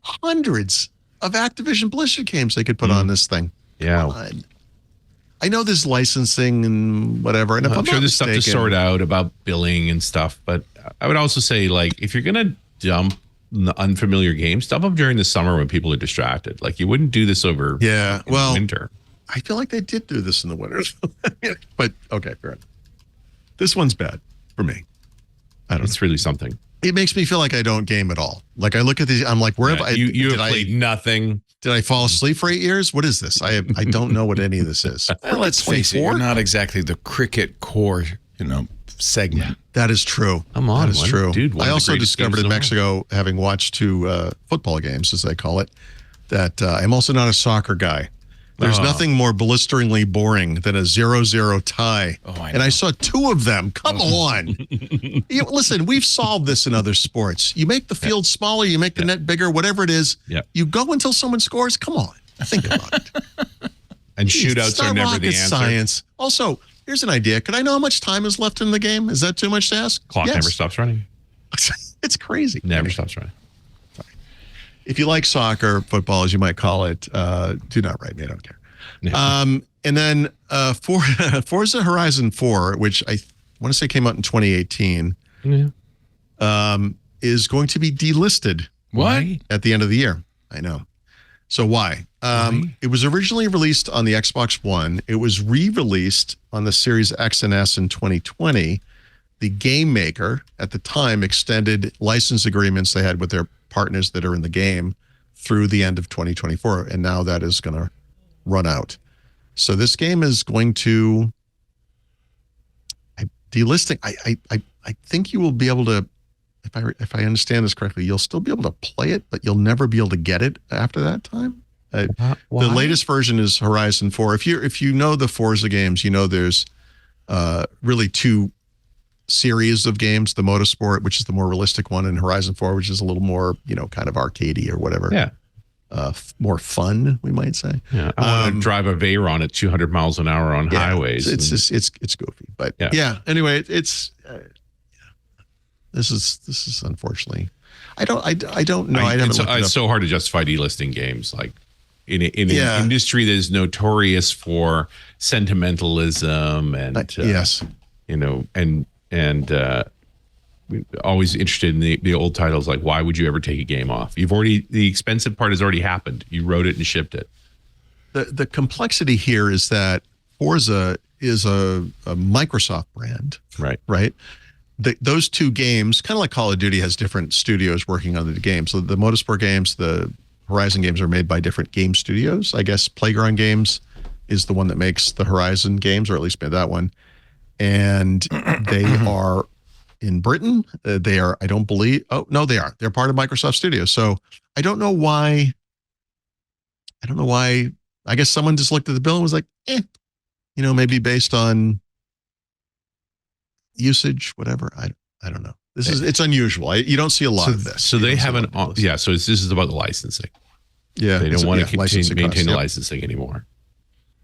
hundreds of Activision Blizzard games they could put on this thing. Yeah. I know there's licensing and whatever, and if I'm sure not there's stuff to sort out about billing and stuff. But I would also say, like, if you're gonna dump the unfamiliar games, dump them during the summer when people are distracted. Like, you wouldn't do this over winter. I feel like they did do this in the winter. But okay, fair enough. This one's bad for me. I don't know. It's really something. It makes me feel like I don't game at all. Like I look at these, I'm like, where have I? You have played nothing. Did I fall asleep for 8 years? What is this? I don't know what any of this is. Well, let's face it, you're not exactly the cricket core, segment. Yeah, that is true. I'm on. That is true. Dude, I also discovered in Mexico, having watched 2 football games, as they call it, that I'm also not a soccer guy. There's nothing more blisteringly boring than a 0-0 tie. And I saw 2 of them. Come on. Listen, we've solved this in other sports. You make the field smaller, you make the net bigger, whatever it is. You go until someone scores. Come on. Think about it. And shootouts are never the answer. Science. Also, here's an idea. Could I know how much time is left in the game? Is that too much to ask? Clock never stops running. It's crazy. Never stops running. If you like soccer, football, as you might call it, do not write me. I don't care. And then Forza Horizon 4, which I want to say came out in 2018, is going to be delisted. Why? At the end of the year. I know. So why? It was originally released on the Xbox One. It was re-released on the Series X and S in 2020. The game maker at the time extended license agreements they had with their partners that are in the game through the end of 2024. And now that is going to run out. So this game is going to delisting. I think you will be able to, if I understand this correctly, you'll still be able to play it, but you'll never be able to get it after that time. The latest version is Horizon 4. If you know the Forza games, there's really 2 series of games, the Motorsport, which is the more realistic one, and Horizon 4, which is a little more, kind of arcadey or whatever. Yeah. More fun, we might say. Yeah, I want to drive a Veyron at 200 miles an hour on highways. It's goofy, but anyway, it's this is unfortunately. I don't know. It's so hard to justify delisting games like in an industry that is notorious for sentimentalism and always interested in the old titles. Like, why would you ever take a game off? The expensive part has already happened. You wrote it and shipped it. The complexity here is that Forza is a Microsoft brand, right? Those two games, kind of like Call of Duty, has different studios working on the games. So the Motorsport games, the Horizon games are made by different game studios. I guess Playground Games is the one that makes the Horizon games, or at least made that one. And they are in Britain. They are, I don't believe, oh, no, they are. They're part of Microsoft Studios. So I don't know why. I guess someone just looked at the bill and was like, maybe based on usage, whatever. I don't know. It's unusual. You don't see a lot of this. So they haven't. So this is about the licensing. Yeah, they don't want to maintain the licensing anymore,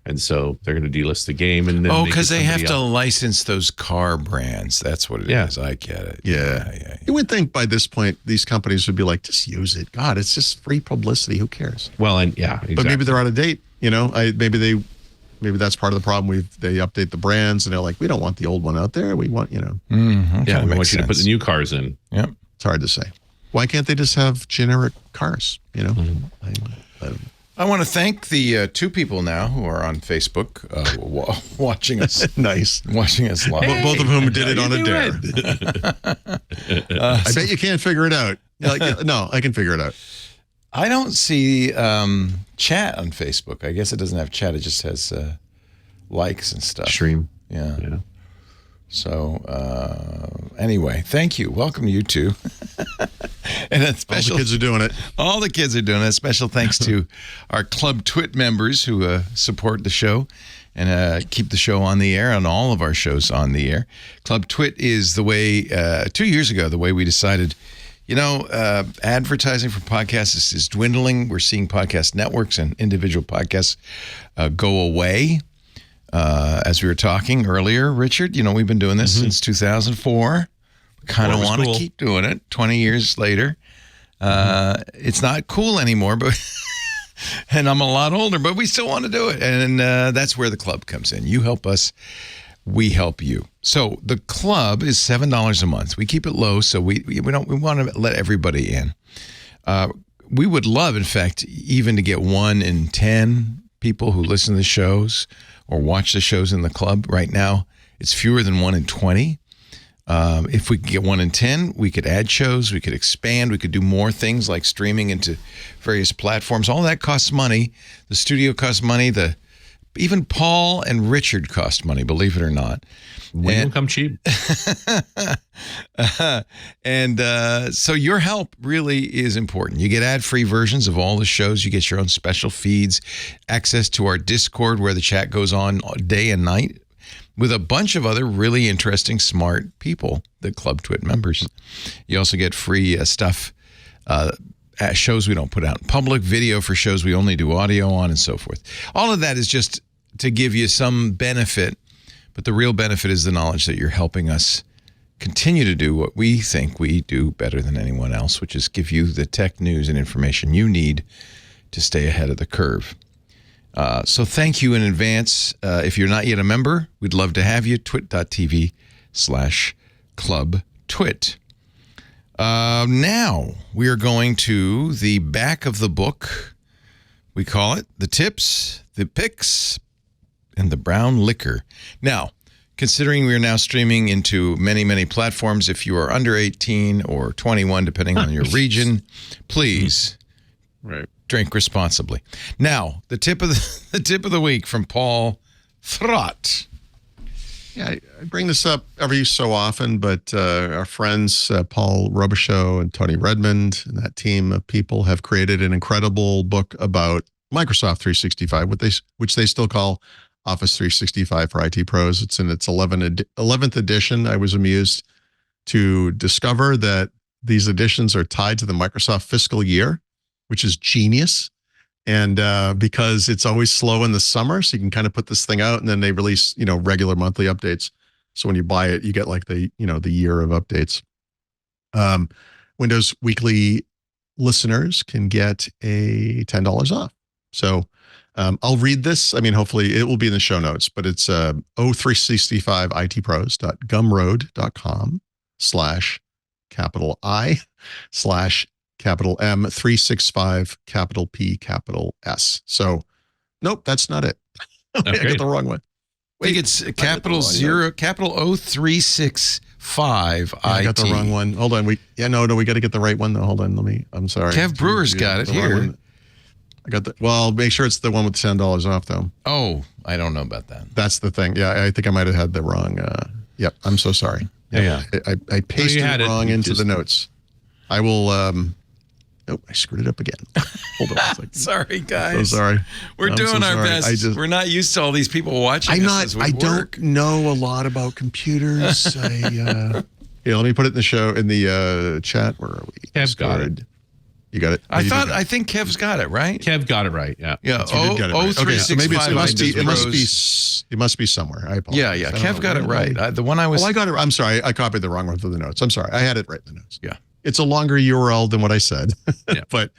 and so they're going to delist the game. And then because they have to license those car brands. That's what it is. I get it. Yeah. You would think by this point these companies would be like, just use it. God, it's just free publicity. Who cares? Well, and exactly. But maybe they're out of date. Maybe that's part of the problem. They update the brands and they're like, we don't want the old one out there. We want, we want you to put the new cars in. Yeah. It's hard to say. Why can't they just have generic cars? I want to thank the two people now who are on Facebook watching us. Nice. Watching us live. Both of whom did it on a dare. I bet you can't figure it out. You're like, no, I can figure it out. I don't see chat on Facebook. I guess it doesn't have chat. It just has likes and stuff. Stream. Yeah. So anyway, thank you. Welcome to you two. And a special, all the kids are doing it. All the kids are doing it. Special thanks to our Club Twit members who support the show and keep the show on the air, and all of our shows on the air. Club Twit is the way, 2 years ago, the way we decided, advertising for podcasts is dwindling. We're seeing podcast networks and individual podcasts go away. As we were talking earlier, Richard, we've been doing this since 2004. We kind of want to keep doing it 20 years later. It's not cool anymore, but and I'm a lot older, but we still want to do it. And that's where the club comes in. You help us, we help you. So the club is $7 a month. We keep it low, so we want to let everybody in. We would love, in fact, even to get 1 in 10 people who listen to the shows or watch the shows in the club. Right now, it's fewer than 1 in 20. If we could get 1 in 10, we could add shows, we could expand, we could do more things like streaming into various platforms. All that costs money. The studio costs money. Even Paul and Richard cost money, believe it or not. We don't come cheap. So your help really is important. You get ad-free versions of all the shows. You get your own special feeds, access to our Discord where the chat goes on day and night with a bunch of other really interesting, smart people, the Club Twit members. You also get free stuff, shows we don't put out in public, video for shows we only do audio on, and so forth. All of that is just to give you some benefit, but the real benefit is the knowledge that you're helping us continue to do what we think we do better than anyone else, which is give you the tech news and information you need to stay ahead of the curve. So thank you in advance. If you're not yet a member, we'd love to have you. twit.tv/clubtwit. Now we are going to the back of the book. We call it the tips, the picks, and the brown liquor. Now, considering we are now streaming into many, many platforms, if you are under 18 or 21, depending on your region, please drink responsibly. Now, the tip of the week from Paul Thrott. Yeah, I bring this up every so often, but our friends Paul Robichaud and Tony Redmond and that team of people have created an incredible book about Microsoft 365, which they still call Office 365 for IT pros. It's in its 11th edition. I was amused to discover that these editions are tied to the Microsoft fiscal year, which is genius. And because it's always slow in the summer, so you can kind of put this thing out and then they release, regular monthly updates. So when you buy it, you get like the year of updates. Windows Weekly listeners can get a $10 off. So I'll read this. I mean, hopefully it will be in the show notes, but it's o365itpros.gumroad.com/ capital I / capital M 365 capital P capital S. So, nope, that's not it. I got the wrong one. I think it's capital O 365 IT. I got the wrong one. Hold on. We got to get the right one though. Hold on. I'm sorry. Kev Brewer's got it here. I got well, make sure it's the one with $10 off though. Oh, I don't know about that. That's the thing. Yeah, I think I might have had the wrong. Yep. I'm so sorry. Yeah. I pasted it wrong into the notes. I will. Oh, I screwed it up again. Hold on a second. Sorry, guys. So sorry. We're doing our best. We're not used to all these people watching us as we work. Don't know a lot about computers. Here, let me put it in the chat. Where are we? Kev's got it. You got it. I think Kev's got it right. Kev got it right. Yeah. Yeah. You did get it right. Okay, so maybe it must be somewhere. I apologize. Yeah. Kev got it right. The one I was. Well, I got it. I'm sorry. I copied the wrong one for the notes. I'm sorry. I had it right in the notes. Yeah. It's a longer URL than what I said. Yeah. But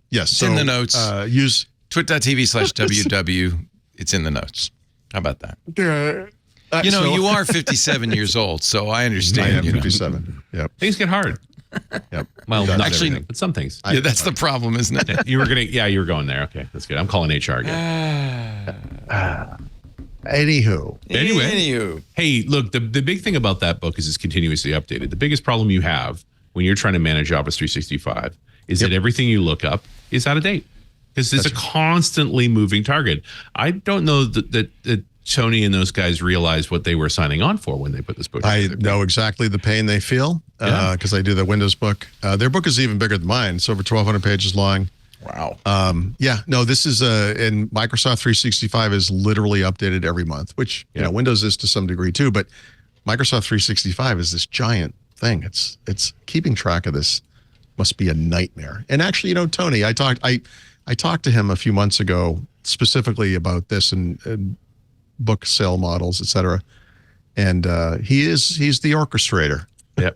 yes. It's in the notes. Use twit.tv/WW. It's in the notes. How about that? You are 57 years old, so I understand. I am 57. Yep. Things get hard. Yep. Well, not actually, but some things. Yeah, that's the problem, isn't it? You were going there. Okay, that's good. I'm calling HR again. Anywho. Hey, look, the big thing about that book is it's continuously updated. The biggest problem you have when you're trying to manage Office 365 is that everything you look up is out of date because it's a constantly moving target. I don't know that Tony and those guys realized what they were signing on for when they put this book together. I know exactly the pain they feel because I do the Windows book. Their book is even bigger than mine. It's over 1,200 pages long. Wow. This is and Microsoft 365 is literally updated every month, which Windows is to some degree too, but Microsoft 365 is this giant thing. It's keeping track of this must be a nightmare. And actually, Tony, I talked to him a few months ago specifically about this and book sale models, et cetera. And he's the orchestrator. Yeah.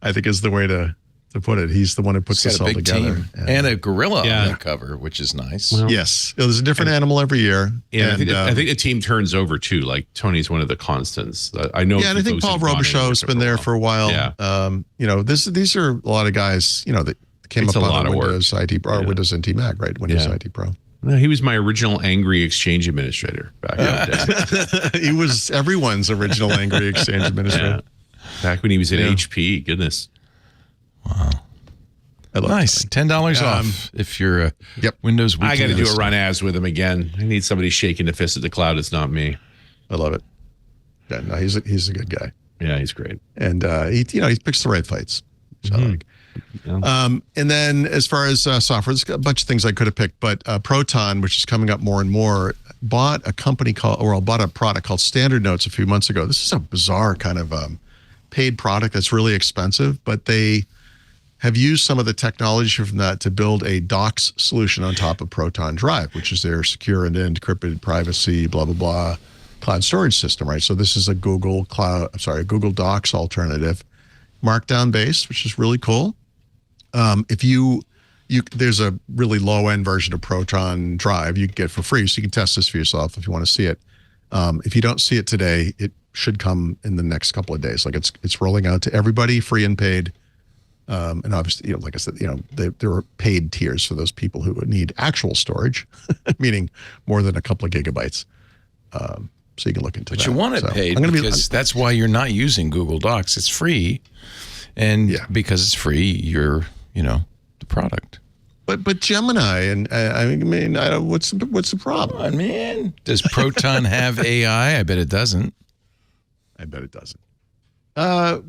I think is the way to put it. He's the one who puts this all together. And a gorilla on the cover, which is nice. Well, yes. There's a different animal every year. Yeah, and I think the team turns over too. Like Tony's one of the constants. I know. Yeah, and I think Paul Robichaux's been there for a while. Yeah. These are a lot of guys, that came up on Windows IT Pro, Windows NT Mac, right? Windows IT Pro. No, he was my original angry Exchange administrator back in the day. He was everyone's original angry Exchange administrator. Back when he was at HP. Goodness. Wow. Nice. $10 off if you're a Windows Weekly. I got to do a run as with him again. I need somebody shaking the fist at the cloud. It's not me. I love it. Yeah, no, he's a good guy. Yeah, he's great. And he picks the right fights. Which I like. Yeah. And then as far as software, there's a bunch of things I could have picked, but Proton, which is coming up more and more, bought a product called Standard Notes a few months ago. This is a bizarre kind of paid product that's really expensive, but they have used some of the technology from that to build a Docs solution on top of Proton Drive, which is their secure and encrypted privacy, blah, blah, blah, cloud storage system, right? So this is a Google Docs alternative, Markdown based, which is really cool. If there's a really low end version of Proton Drive you can get for free, so you can test this for yourself if you want to see it. If you don't see it today, it should come in the next couple of days. Like it's rolling out to everybody, free and paid. And obviously, like I said, there are paid tiers for those people who need actual storage, meaning more than a couple of gigabytes. So you can look into that. But you want it paid because that's why you're not using Google Docs. It's free. And because it's free, you're, the product. But Gemini and what's the problem? Come on, man. Does Proton have AI? I bet it doesn't. I bet it doesn't.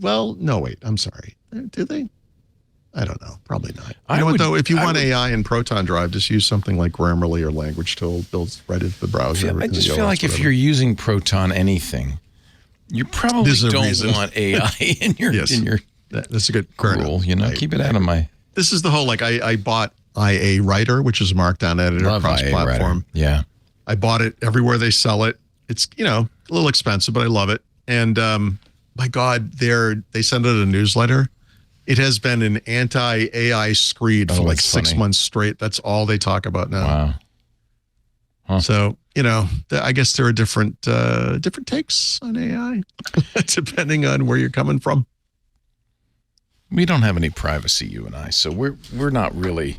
Well, no, wait. I'm sorry. Do they? I don't know. Probably not. If you want AI in Proton Drive, just use something like Grammarly or Language Tool builds right into the browser. Yeah, I just feel like if you're using Proton anything, you probably don't want AI in your that's a good rule. Keep it out of my. This is the whole I bought IA Writer, which is a Markdown editor across platform. Yeah, I bought it everywhere they sell it. It's a little expensive, but I love it. And my God, they send out a newsletter. It has been an anti-AI screed for 6 months straight. That's all they talk about now. Wow. Huh. So, I guess there are different takes on AI, depending on where you're coming from. We don't have any privacy, you and I, so we're not really.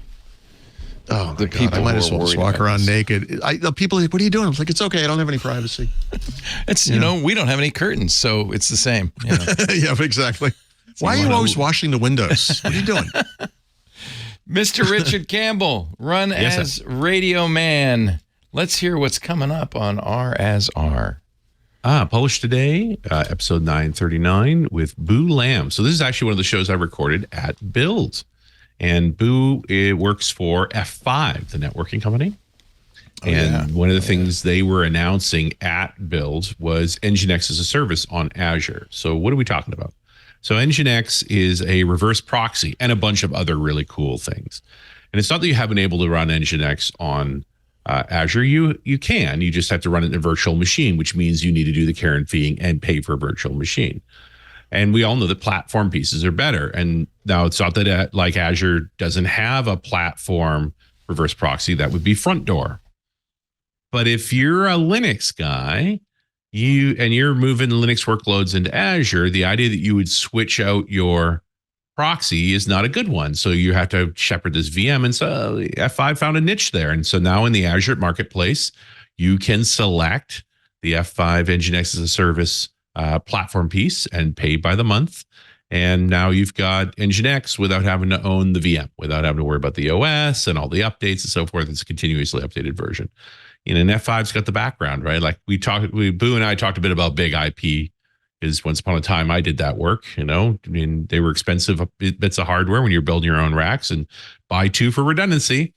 Oh, the people. I might as well just walk around naked. The people, what are you doing? I'm like, it's okay. I don't have any privacy. It's we don't have any curtains, so it's the same. You know? Yeah, exactly. Why are you always washing the windows? What are you doing? Mr. Richard Campbell, run as Radio Man. Let's hear what's coming up on R as R. Published today, episode 939 with Boo Lamb. So this is actually one of the shows I recorded at Build. And Boo works for F5, the networking company. One of the things they were announcing at Build was EngineX as a service on Azure. So what are we talking about? So EngineX is a reverse proxy and a bunch of other really cool things. And it's not that you haven't been able to run EngineX on Azure. You can. You just have to run it in a virtual machine, which means you need to do the care and feeding and pay for a virtual machine. And we all know that platform pieces are better. And now it's not that like Azure doesn't have a platform reverse proxy. That would be Front Door. But if you're a Linux guy, you're moving Linux workloads into Azure, the idea that you would switch out your proxy is not a good one. So you have to shepherd this VM. And so F5 found a niche there. And so now in the Azure marketplace, you can select the F5 EngineX as a service platform piece and pay by the month. And now you've got EngineX without having to own the VM, without having to worry about the OS and all the updates and so forth. It's a continuously updated version. And F5's got the background, right? Like Boo and I talked a bit about big IP. Is once upon a time I did that work, I mean, they were expensive bits of hardware when you're building your own racks, and buy two for redundancy.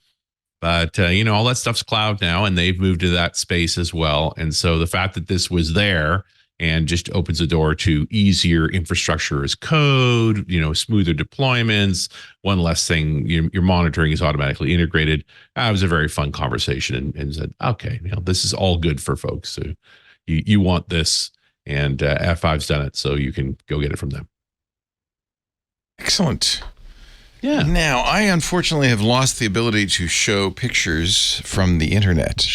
But, all that stuff's cloud now, and they've moved to that space as well. And so the fact that this was there and just opens the door to easier infrastructure as code, smoother deployments, one less thing, your monitoring is automatically integrated. It was a very fun conversation and said, okay, this is all good for folks. So you want this. And F5's done it, so you can go get it from them. Excellent. Yeah. Now, I unfortunately have lost the ability to show pictures from the internet.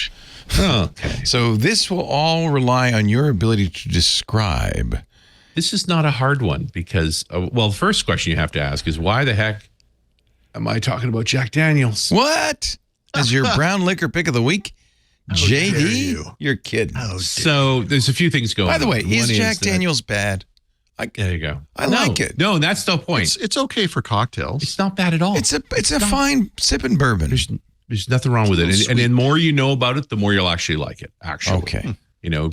Okay. So this will all rely on your ability to describe. This is not a hard one because, the first question you have to ask is, why the heck am I talking about Jack Daniels? What? As your brown liquor pick of the week? JD? You're kidding. So there's a few things going on. By the way, is Jack Daniels bad? There you go. I like it. No, that's the point. It's okay for cocktails. It's not bad at all. It's a fine sipping bourbon. There's nothing wrong with it. And the more you know about it, the more you'll actually like it, actually. Okay.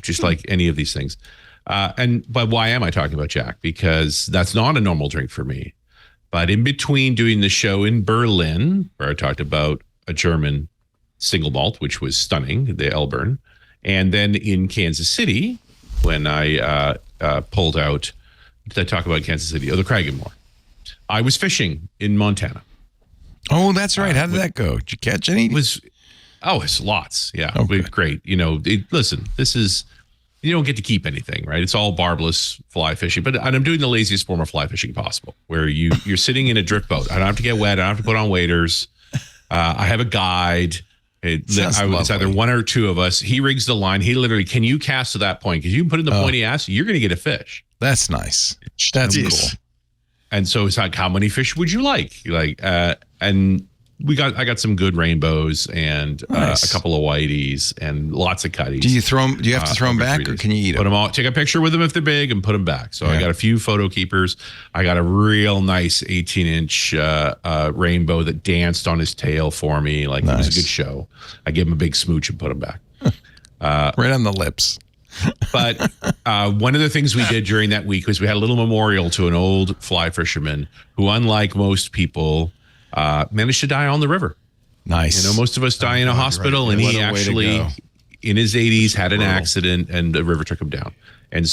Just like any of these things. But why am I talking about Jack? Because that's not a normal drink for me. But in between doing the show in Berlin, where I talked about a German single malt, which was stunning, the Elburn. And then in Kansas City, when I pulled out, did I talk about Kansas City? The Kragenmoor. I was fishing in Montana. Oh, that's right. How did that go? Did you catch any? It's lots. Yeah. Okay. Great. Listen, this is, you don't get to keep anything, right? It's all barbless fly fishing, and I'm doing the laziest form of fly fishing possible, where you're sitting in a drift boat. I don't have to get wet. I don't have to put on waders. I have a guide. It's either one or two of us. He rigs the line. He literally, can you cast to that point? Because you can put in the pointy ass, you're going to get a fish. That's nice. That's cool. And so it's like, how many fish would you like? And I got some good rainbows and a couple of whiteys and lots of cutties. Do you throw them? Do you have to throw them back, or can you eat them? Put them all. Take a picture with them if they're big and put them back. So I got a few photo keepers. I got a real nice 18-inch rainbow that danced on his tail for me. It was a good show. I gave him a big smooch and put him back. Right on the lips. But one of the things we did during that week was we had a little memorial to an old fly fisherman who, unlike most people, managed to die on the river. Nice. Most of us die in a hospital, and he actually, in his 80s, had an accident, and the river took him down. And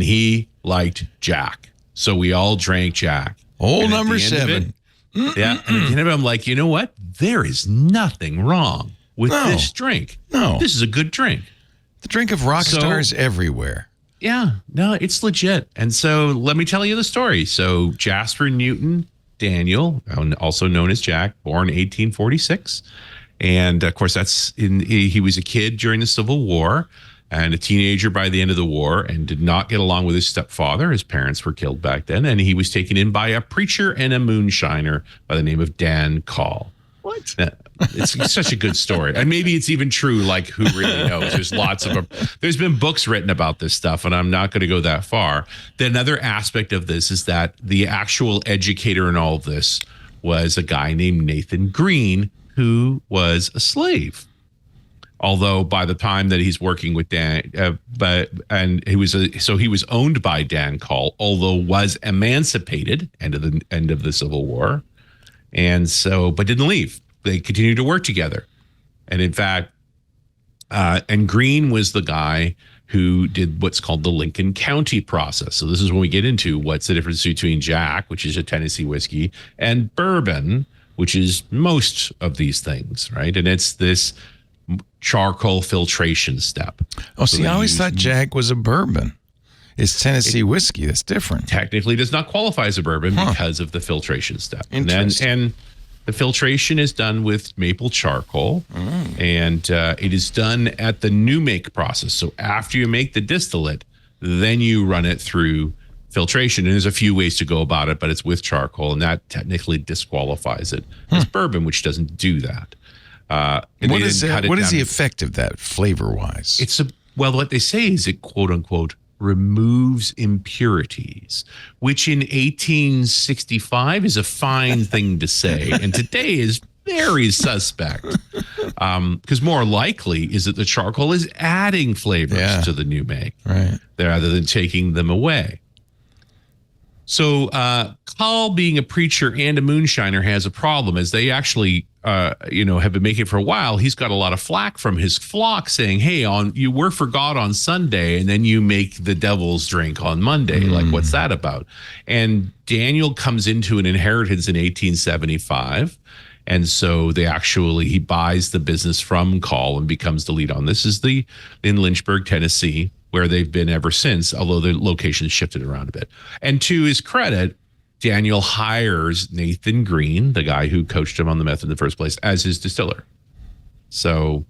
he liked Jack. So we all drank Jack. Old number 7. Yeah. And at the end of it, I'm like, you know what? There is nothing wrong with this drink. No. This is a good drink. The drink of rock stars everywhere. Yeah. No, it's legit. And so let me tell you the story. So Jasper Newton Daniel, also known as Jack, born 1846. And of course, he was a kid during the Civil War. and a teenager by the end of the war, and did not get along with his stepfather. His parents were killed back then, and he was taken in by a preacher and a moonshiner by the name of Dan Call. What? It's such a good story. And maybe it's even true, like, who really knows? There's been books written about this stuff, and I'm not going to go that far. Another aspect of this is that the actual educator in all of this was a guy named Nathan Green, who was a slave. Although by the time that he's working with Dan, he was owned by Dan Call, although was emancipated end of the Civil War, and so but didn't leave. They continued to work together, and in fact, and Green was the guy who did what's called the Lincoln County process. So this is when we get into what's the difference between Jack, which is a Tennessee whiskey, and bourbon, which is most of these things, right? And it's this charcoal filtration step. Oh, see, I always thought Jack was a bourbon. It's Tennessee whiskey. That's different. Technically does not qualify as a bourbon because of the filtration step. Interesting. And the filtration is done with maple charcoal, and it is done at the new make process. So after you make the distillate, then you run it through filtration. And there's a few ways to go about it, but it's with charcoal, and that technically disqualifies it as bourbon, which doesn't do that. What is the effect of that flavor-wise? What they say is it, quote unquote, removes impurities, which in 1865 is a fine thing to say, and today is very suspect. Because more likely is that the charcoal is adding flavors to the new make, right, rather than taking them away. So Call, being a preacher and a moonshiner, has a problem, as they actually have been making it for a while. He's got a lot of flack from his flock saying, hey, you work for God on Sunday and then you make the devil's drink on Monday. Like, what's that about? And Daniel comes into an inheritance in 1875. And so he buys the business from Call and becomes the lead on this. Is in Lynchburg, Tennessee, where they've been ever since, although the location shifted around a bit. And to his credit, Daniel hires Nathan Green, the guy who coached him on the method in the first place, as his distiller. So,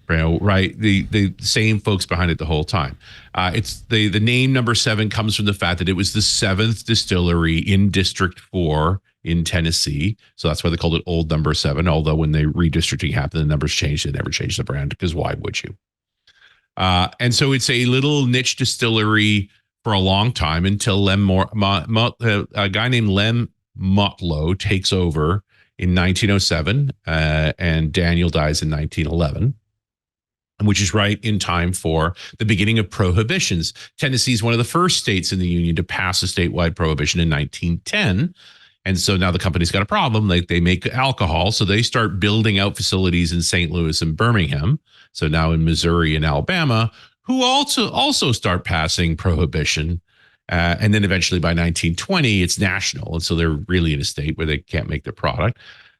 right, the same folks behind it the whole time. It's the name number 7 comes from the fact that it was the 7th distillery in District 4 in Tennessee. So that's why they called it Old Number 7. Although when the redistricting happened, the numbers changed. They never changed the brand, because why would you? And so it's a little niche distillery for a long time until a guy named Lem Motlow takes over in 1907, and Daniel dies in 1911, which is right in time for the beginning of prohibitions. Tennessee is one of the first states in the Union to pass a statewide prohibition in 1910. And so now the company's got a problem. They make alcohol, so they start building out facilities in St. Louis and Birmingham. So now in Missouri and Alabama, who also start passing prohibition. And then eventually by 1920, it's national. And so they're really in a state where they can't make their product.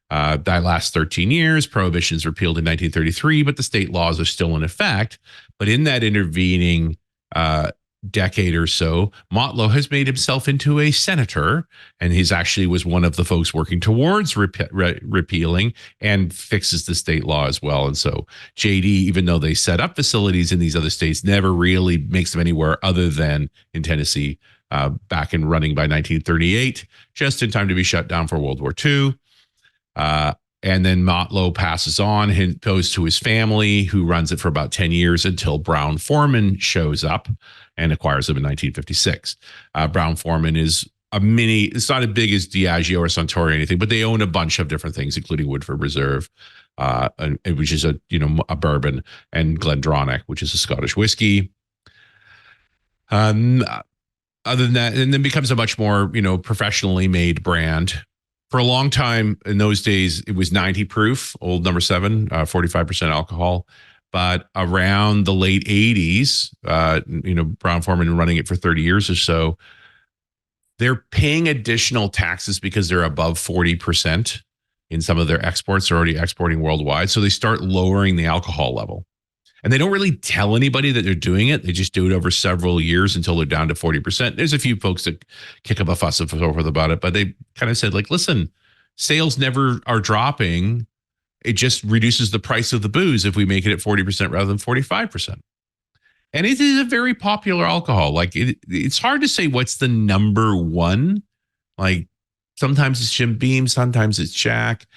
That lasts 13 years. Prohibition is repealed in 1933, but the state laws are still in effect. But in that intervening decade or so, Motlow has made himself into a senator, and he's actually was one of the folks working towards repealing and fixes the state law as well. And so JD, even though they set up facilities in these other states, never really makes them anywhere other than in Tennessee, back and running by 1938, just in time to be shut down for World War II. And then Motlow passes on and goes to his family, who runs it for about 10 years until Brown Forman shows up and acquires them in 1956. Brown Forman is it's not as big as Diageo or Suntory or anything, but they own a bunch of different things, including Woodford Reserve, which is a bourbon, and Glendronach, which is a Scottish whiskey. Other than that, and then becomes a much more, professionally made brand. For a long time in those days, it was 90 proof, Old Number 7, 45% alcohol. But around the late 80s, Brown Forman running it for 30 years or so, they're paying additional taxes because they're above 40% in some of their exports. They're already exporting worldwide. So they start lowering the alcohol level. And they don't really tell anybody that they're doing it. They just do it over several years until they're down to 40%. There's a few folks that kick up a fuss and so forth about it, but they kind of said, like, listen, sales never are dropping. It just reduces the price of the booze if we make it at 40% rather than 45%. And it is a very popular alcohol. Like it's hard to say what's the number one. Like sometimes it's Jim Beam, sometimes it's Jack.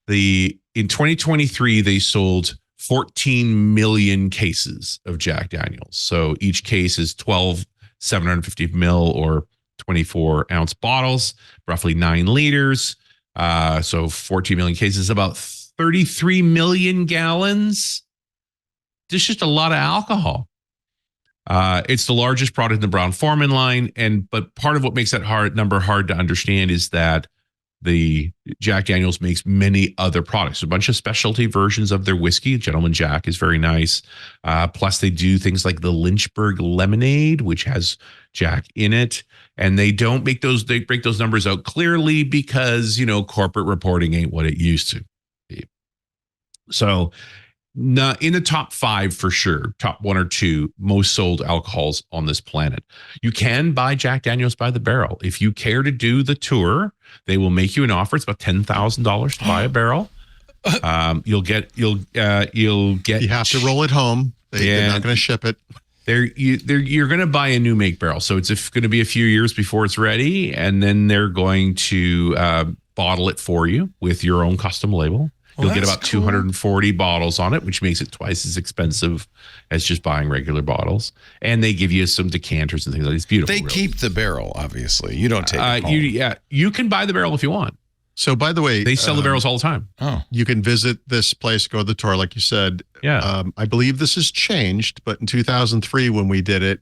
In 2023, they sold 14 million cases of Jack Daniels. So each case is 12 750 ml or 24 ounce bottles, roughly 9 liters. So 14 million cases, about 33 million gallons. There's just a lot of alcohol. It's the largest product in the Brown-Forman line, but part of what makes that number hard to understand is that the Jack Daniels makes many other products, a bunch of specialty versions of their whiskey. Gentleman Jack is very nice. Plus, they do things like the Lynchburg Lemonade, which has Jack in it, and they don't make those. They break those numbers out clearly because corporate reporting ain't what it used to be. So. Not in the top 5 for sure, top 1 or 2 most sold alcohols on this planet. You can buy Jack Daniels by the barrel. If you care to do the tour, they will make you an offer. It's about $10,000 to buy a barrel. You'll get. You have to roll it home. They're not going to ship it. You're going to buy a new make barrel, so it's going to be a few years before it's ready, and then they're going to bottle it for you with your own custom label. You'll get about 240 bottles on it, which makes it twice as expensive as just buying regular bottles. And they give you some decanters and things like that. It's beautiful. They keep the barrel, obviously. You don't take it home. You can buy the barrel if you want. So, by the way, they sell the barrels all the time. Oh, you can visit this place, go to the tour, like you said. Yeah. I believe this has changed, but in 2003, when we did it,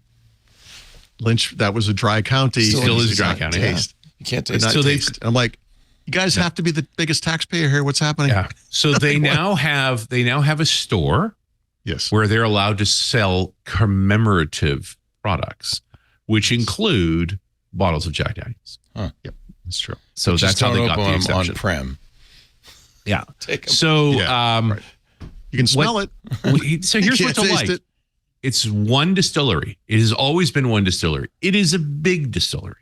that was a dry county. Still is a dry county. Yeah. You can't taste it. I'm like, you guys have to be the biggest taxpayer here. What's happening? Yeah. So they now have a store, yes, where they're allowed to sell commemorative products, which include bottles of Jack Daniels. Huh. Yep, that's true. So that's how they got the exception. On-prem. Yeah. So right. You can smell it. So here's what's like. It's one distillery. It has always been one distillery. It is a big distillery.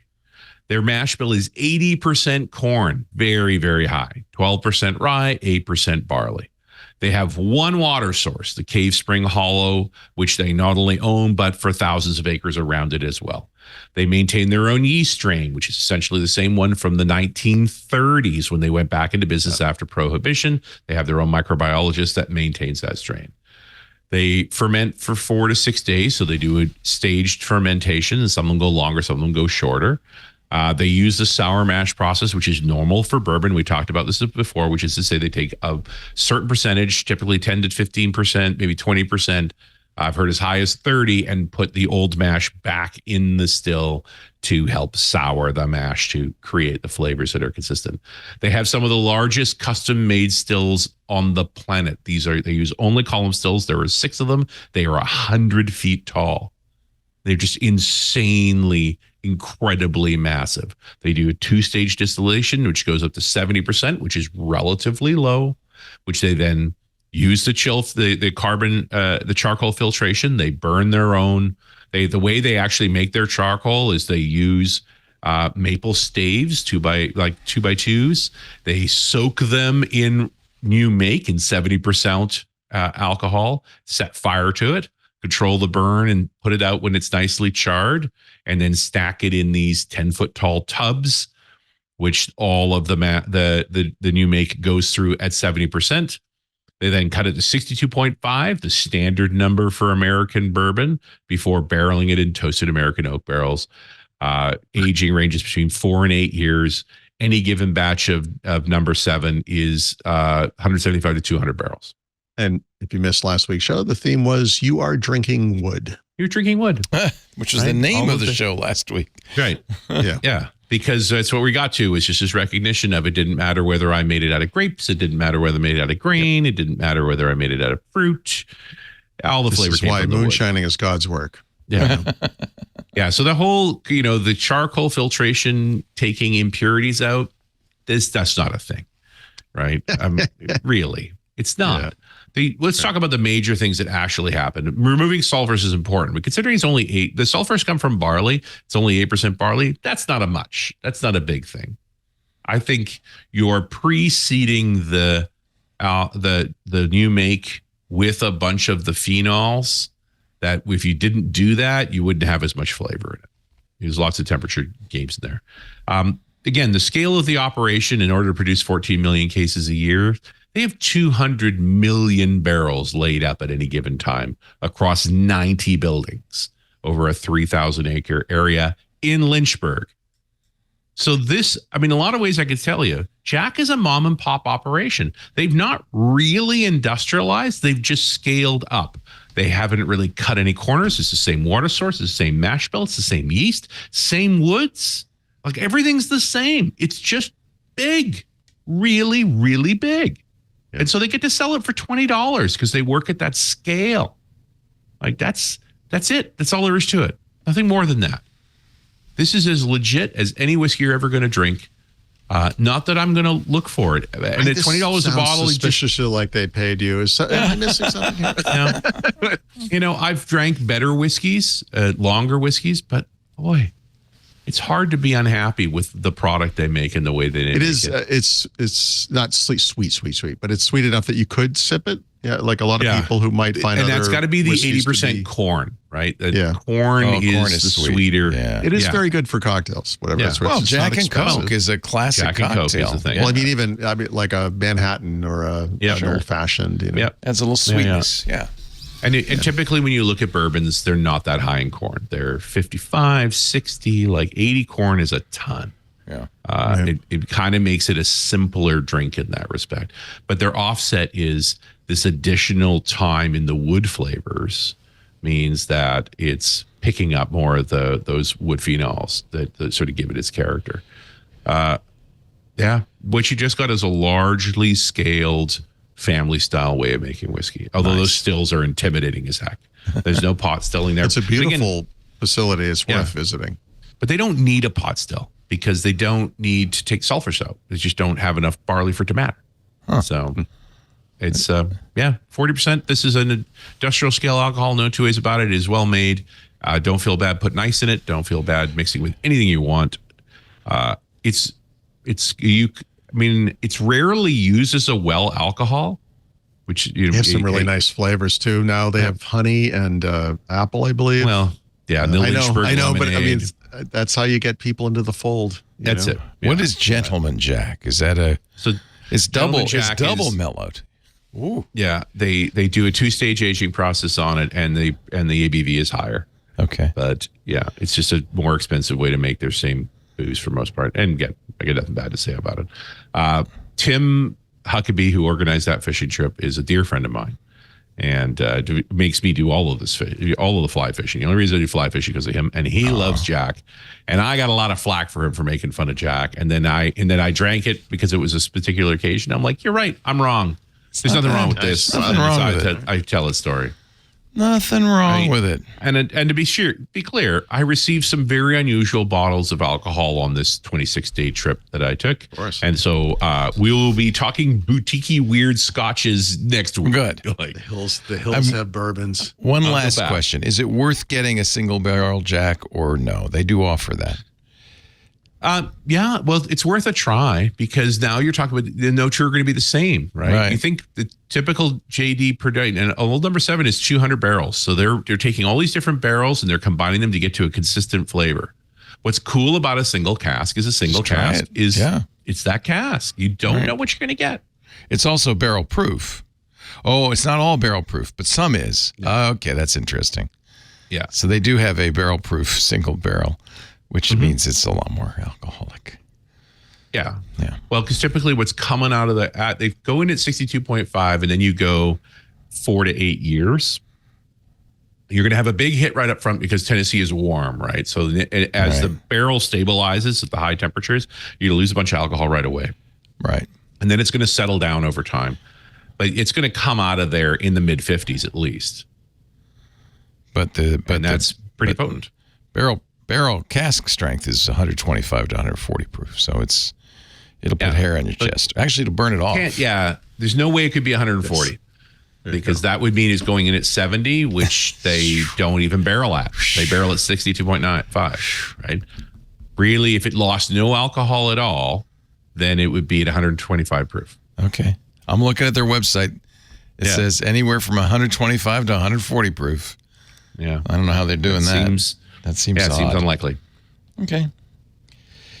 Their mash bill is 80% corn, very, very high, 12% rye, 8% barley. They have one water source, the Cave Spring Hollow, which they not only own, but for thousands of acres around it as well. They maintain their own yeast strain, which is essentially the same one from the 1930s when they went back into business after Prohibition. They have their own microbiologist that maintains that strain. They ferment for 4 to 6 days, so they do a staged fermentation, and some of them go longer, some of them go shorter. They use the sour mash process, which is normal for bourbon. We talked about this before, which is to say they take a certain percentage, typically 10 to 15%, maybe 20%. I've heard as high as 30, and put the old mash back in the still to help sour the mash to create the flavors that are consistent. They have some of the largest custom-made stills on the planet. They use only column stills. There are 6 of them. They are 100 feet tall. They're just incredibly massive. They do a 2-stage distillation, which goes up to 70%, which is relatively low, which they then use the charcoal filtration. They burn their own. The way they actually make their charcoal is they use maple staves, 2x2s. They soak them in new make in 70% alcohol, set fire to it, control the burn, and put it out when it's nicely charred, and then stack it in these 10-foot tall tubs, which all of the new make goes through at 70%. They then cut it to 62.5, the standard number for American bourbon, before barreling it in toasted American oak barrels. Aging ranges between 4 and 8 years. Any given batch of number 7 is 175 to 200 barrels. And if you missed last week's show, the theme was "You Are Drinking Wood." You're drinking wood, which was the name of the show last week. Right? Yeah, yeah. Because that's what we got to, is just this recognition of it didn't matter whether I made it out of grapes, it didn't matter whether I made it out of grain, it didn't matter whether I made it out of fruit. All the flavors. This is why moonshining is God's work. Yeah. Yeah. So the whole, the charcoal filtration, taking impurities out, that's not a thing, right? Really, it's not. Yeah. Let's talk about the major things that actually happen. Removing sulfurs is important, but considering it's only 8, the sulfurs come from barley. It's only 8% barley. That's not That's not a big thing. I think you're preceding the new make with a bunch of the phenols that if you didn't do that, you wouldn't have as much flavor in it. There's lots of temperature games in there. Again, the scale of the operation in order to produce 14 million cases a year, they have 200 million barrels laid up at any given time across 90 buildings over a 3,000 acre area in Lynchburg. So this, I mean, a lot of ways I could tell you, Jack is a mom and pop operation. They've not really industrialized. They've just scaled up. They haven't really cut any corners. It's the same water source, it's the same mash bill, it's the same yeast, same woods. Like everything's the same. It's just big, really, really big. Yeah. And so they get to sell it for $20 because they work at that scale. Like that's it. That's all there is to it. Nothing more than that. This is as legit as any whiskey you're ever going to drink. Not that I'm going to look for it. And at $20 a bottle, suspiciously like they paid you. Am I missing something here? You know, I've drank better whiskeys, longer whiskeys, but boy, it's hard to be unhappy with the product they make and the way they make it. It's not sweet, but it's sweet enough that you could sip it. Yeah, like a lot of people who might find, and that's got to be the 80% corn, right? Corn is sweeter. Yeah. It is very good for cocktails, whatever. Yeah. Well, Jack and Coke is a classic Jack and cocktail. Coke is the thing. Well, I mean, like a Manhattan or an old fashioned. You know. Yep. Adds a little sweetness. Yeah. And typically when you look at bourbons, they're not that high in corn. They're 55, 60, like 80 corn is a ton. Yeah. It kind of makes it a simpler drink in that respect. But their offset is this additional time in the wood flavors means that it's picking up more of those wood phenols that sort of give it its character. What you just got is a largely scaled family style way of making whiskey. Although those stills are intimidating as heck. There's no pot stilling there. It's a beautiful facility. It's worth visiting. But they don't need a pot still because they don't need to take sulfur soap. They just don't have enough barley for it to matter. Huh. So it's 40%. This is an industrial scale alcohol. No two ways about it. It is well made. Don't feel bad putting ice in it. Don't feel bad mixing with anything you want. It's rarely used as a well alcohol, which they have some really nice flavors too. Now they have honey and apple, I believe. Well, yeah, I know, but I mean, that's how you get people into the fold. That's it. Yeah. What is Gentleman Jack? Is that it's double mellowed. Ooh. Yeah, they do a 2-stage aging process on it, and the ABV is higher. Okay, but yeah, it's just a more expensive way to make their same booze for most part. And again, I got nothing bad to say about it. Tim Huckabee, who organized that fishing trip, is a dear friend of mine, and makes me do all of the fly fishing. The only reason I do fly fishing because of him, and he loves Jack, and I got a lot of flack for him for making fun of Jack, and then I drank it because it was this particular occasion. I'm like, you're right, I'm wrong. There's nothing wrong with this. Nothing wrong with it. I tell a story. Nothing wrong with it. And to be clear, I received some very unusual bottles of alcohol on this 26-day trip that I took. Of course. And so we will be talking boutique-y weird scotches next week. Good. The hills have bourbons. One last question. Is it worth getting a single barrel Jack or no? They do offer that. Yeah, well, it's worth a try because now you're talking about the no two are going to be the same, right? You think the typical JD per day, and old number 7 is 200 barrels. So they're taking all these different barrels and they're combining them to get to a consistent flavor. What's cool about a single cask is it's that cask. You don't know what you're going to get. It's also barrel proof. Oh, it's not all barrel proof, but some is. Yeah. Okay, that's interesting. Yeah. So they do have a barrel proof single barrel, which means it's a lot more alcoholic. Yeah. Yeah. Well, because typically what's coming out of they go in at 62.5 and then you go 4 to 8 years. You're going to have a big hit right up front because Tennessee is warm, right? So as the barrel stabilizes at the high temperatures, you're going to lose a bunch of alcohol right away. Right. And then it's going to settle down over time. But it's going to come out of there in the mid 50s at least. But that's pretty potent. Barrel cask strength is 125 to 140 proof, so it'll put hair on your chest. Actually, it'll burn it off. There's no way it could be 140 because that would mean it's going in at 70, which they don't even barrel at. They barrel at 62.95, right? Really, if it lost no alcohol at all, then it would be at 125 proof. Okay, I'm looking at their website. It says anywhere from 125 to 140 proof. Yeah. I don't know how they're doing that. That seems it odd. seems unlikely. Okay.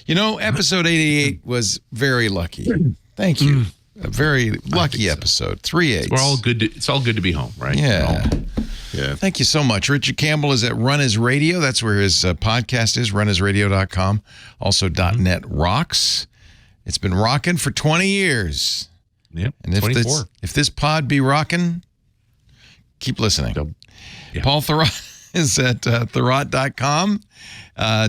Episode 88 was very lucky. Thank you. A very lucky episode. 3 8. It's all good to be home, right? Yeah. Yeah. Thank you so much. Richard Campbell is at Run As Radio. That's where his podcast is, runasradio.com. Also, .net rocks. It's been rocking for 20 years. Yep. And if this pod be rocking, keep listening. Yeah. Paul Thurrott is at thurrott.com.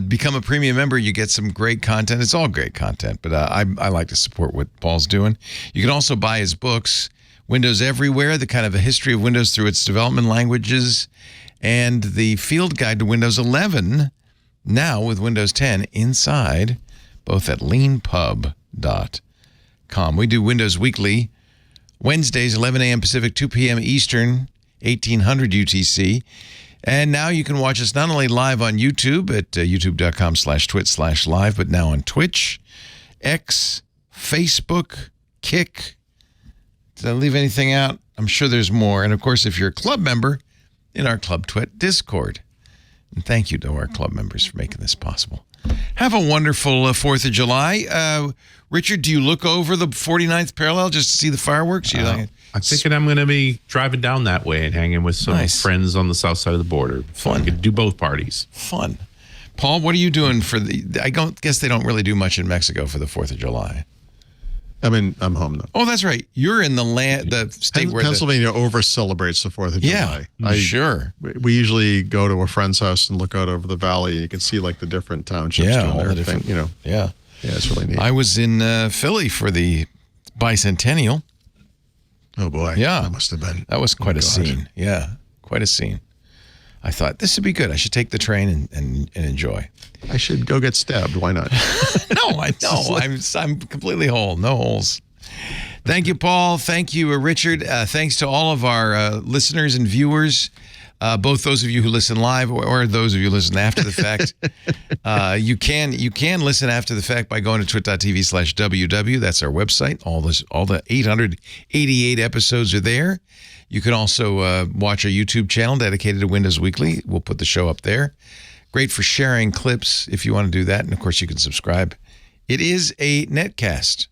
Become a premium member. You get some great content. It's all great content, but I like to support what Paul's doing. You can also buy his books, Windows Everywhere, the kind of a history of Windows through its development languages, and the field guide to Windows 11, now with Windows 10 inside, both at leanpub.com. We do Windows Weekly, Wednesdays, 11 a.m. Pacific, 2 p.m. Eastern, 1800 UTC. And now you can watch us not only live on YouTube at youtube.com/twit/live, but now on Twitch, X, Facebook, Kick. Did I leave anything out? I'm sure there's more. And of course, if you're a club member, in our Club Twit Discord. And thank you to our club members for making this possible. Have a wonderful 4th of July. Richard, do you look over the 49th parallel just to see the fireworks? I'm thinking I'm going to be driving down that way and hanging with some friends on the south side of the border. Fun. I could do both parties. Fun. Paul, what are you doing for I guess they don't really do much in Mexico for the 4th of July. I'm home though. Oh, that's right. You're in the state where Pennsylvania over celebrates the 4th of July. Sure. We usually go to a friend's house and look out over the valley, and you can see like the different townships. Yeah, doing all their the different. thing, Yeah, it's really neat. I was in Philly for the bicentennial. Oh boy. Yeah, that must have been. That was quite a scene. Yeah, quite a scene. I thought this would be good. I should take the train and enjoy. I should go get stabbed. Why not? No, I know. I'm completely whole. No holes. Thank you, Paul. Thank you, Richard. Thanks to all of our listeners and viewers, both those of you who listen live or those of you who listen after the fact. You can listen after the fact by going to twit.tv/WW. That's our website. All the 888 episodes are there. You can also watch our YouTube channel dedicated to Windows Weekly. We'll put the show up there. Great for sharing clips if you want to do that. And, of course, you can subscribe. It is a netcast.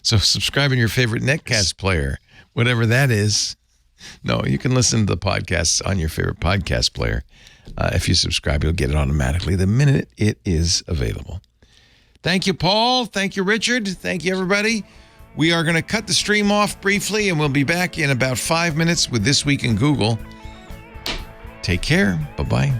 So subscribe in your favorite netcast player, whatever that is. No, you can listen to the podcasts on your favorite podcast player. If you subscribe, you'll get it automatically the minute it is available. Thank you, Paul. Thank you, Richard. Thank you, everybody. We are going to cut the stream off briefly, and we'll be back in about 5 minutes with This Week in Google. Take care. Bye-bye.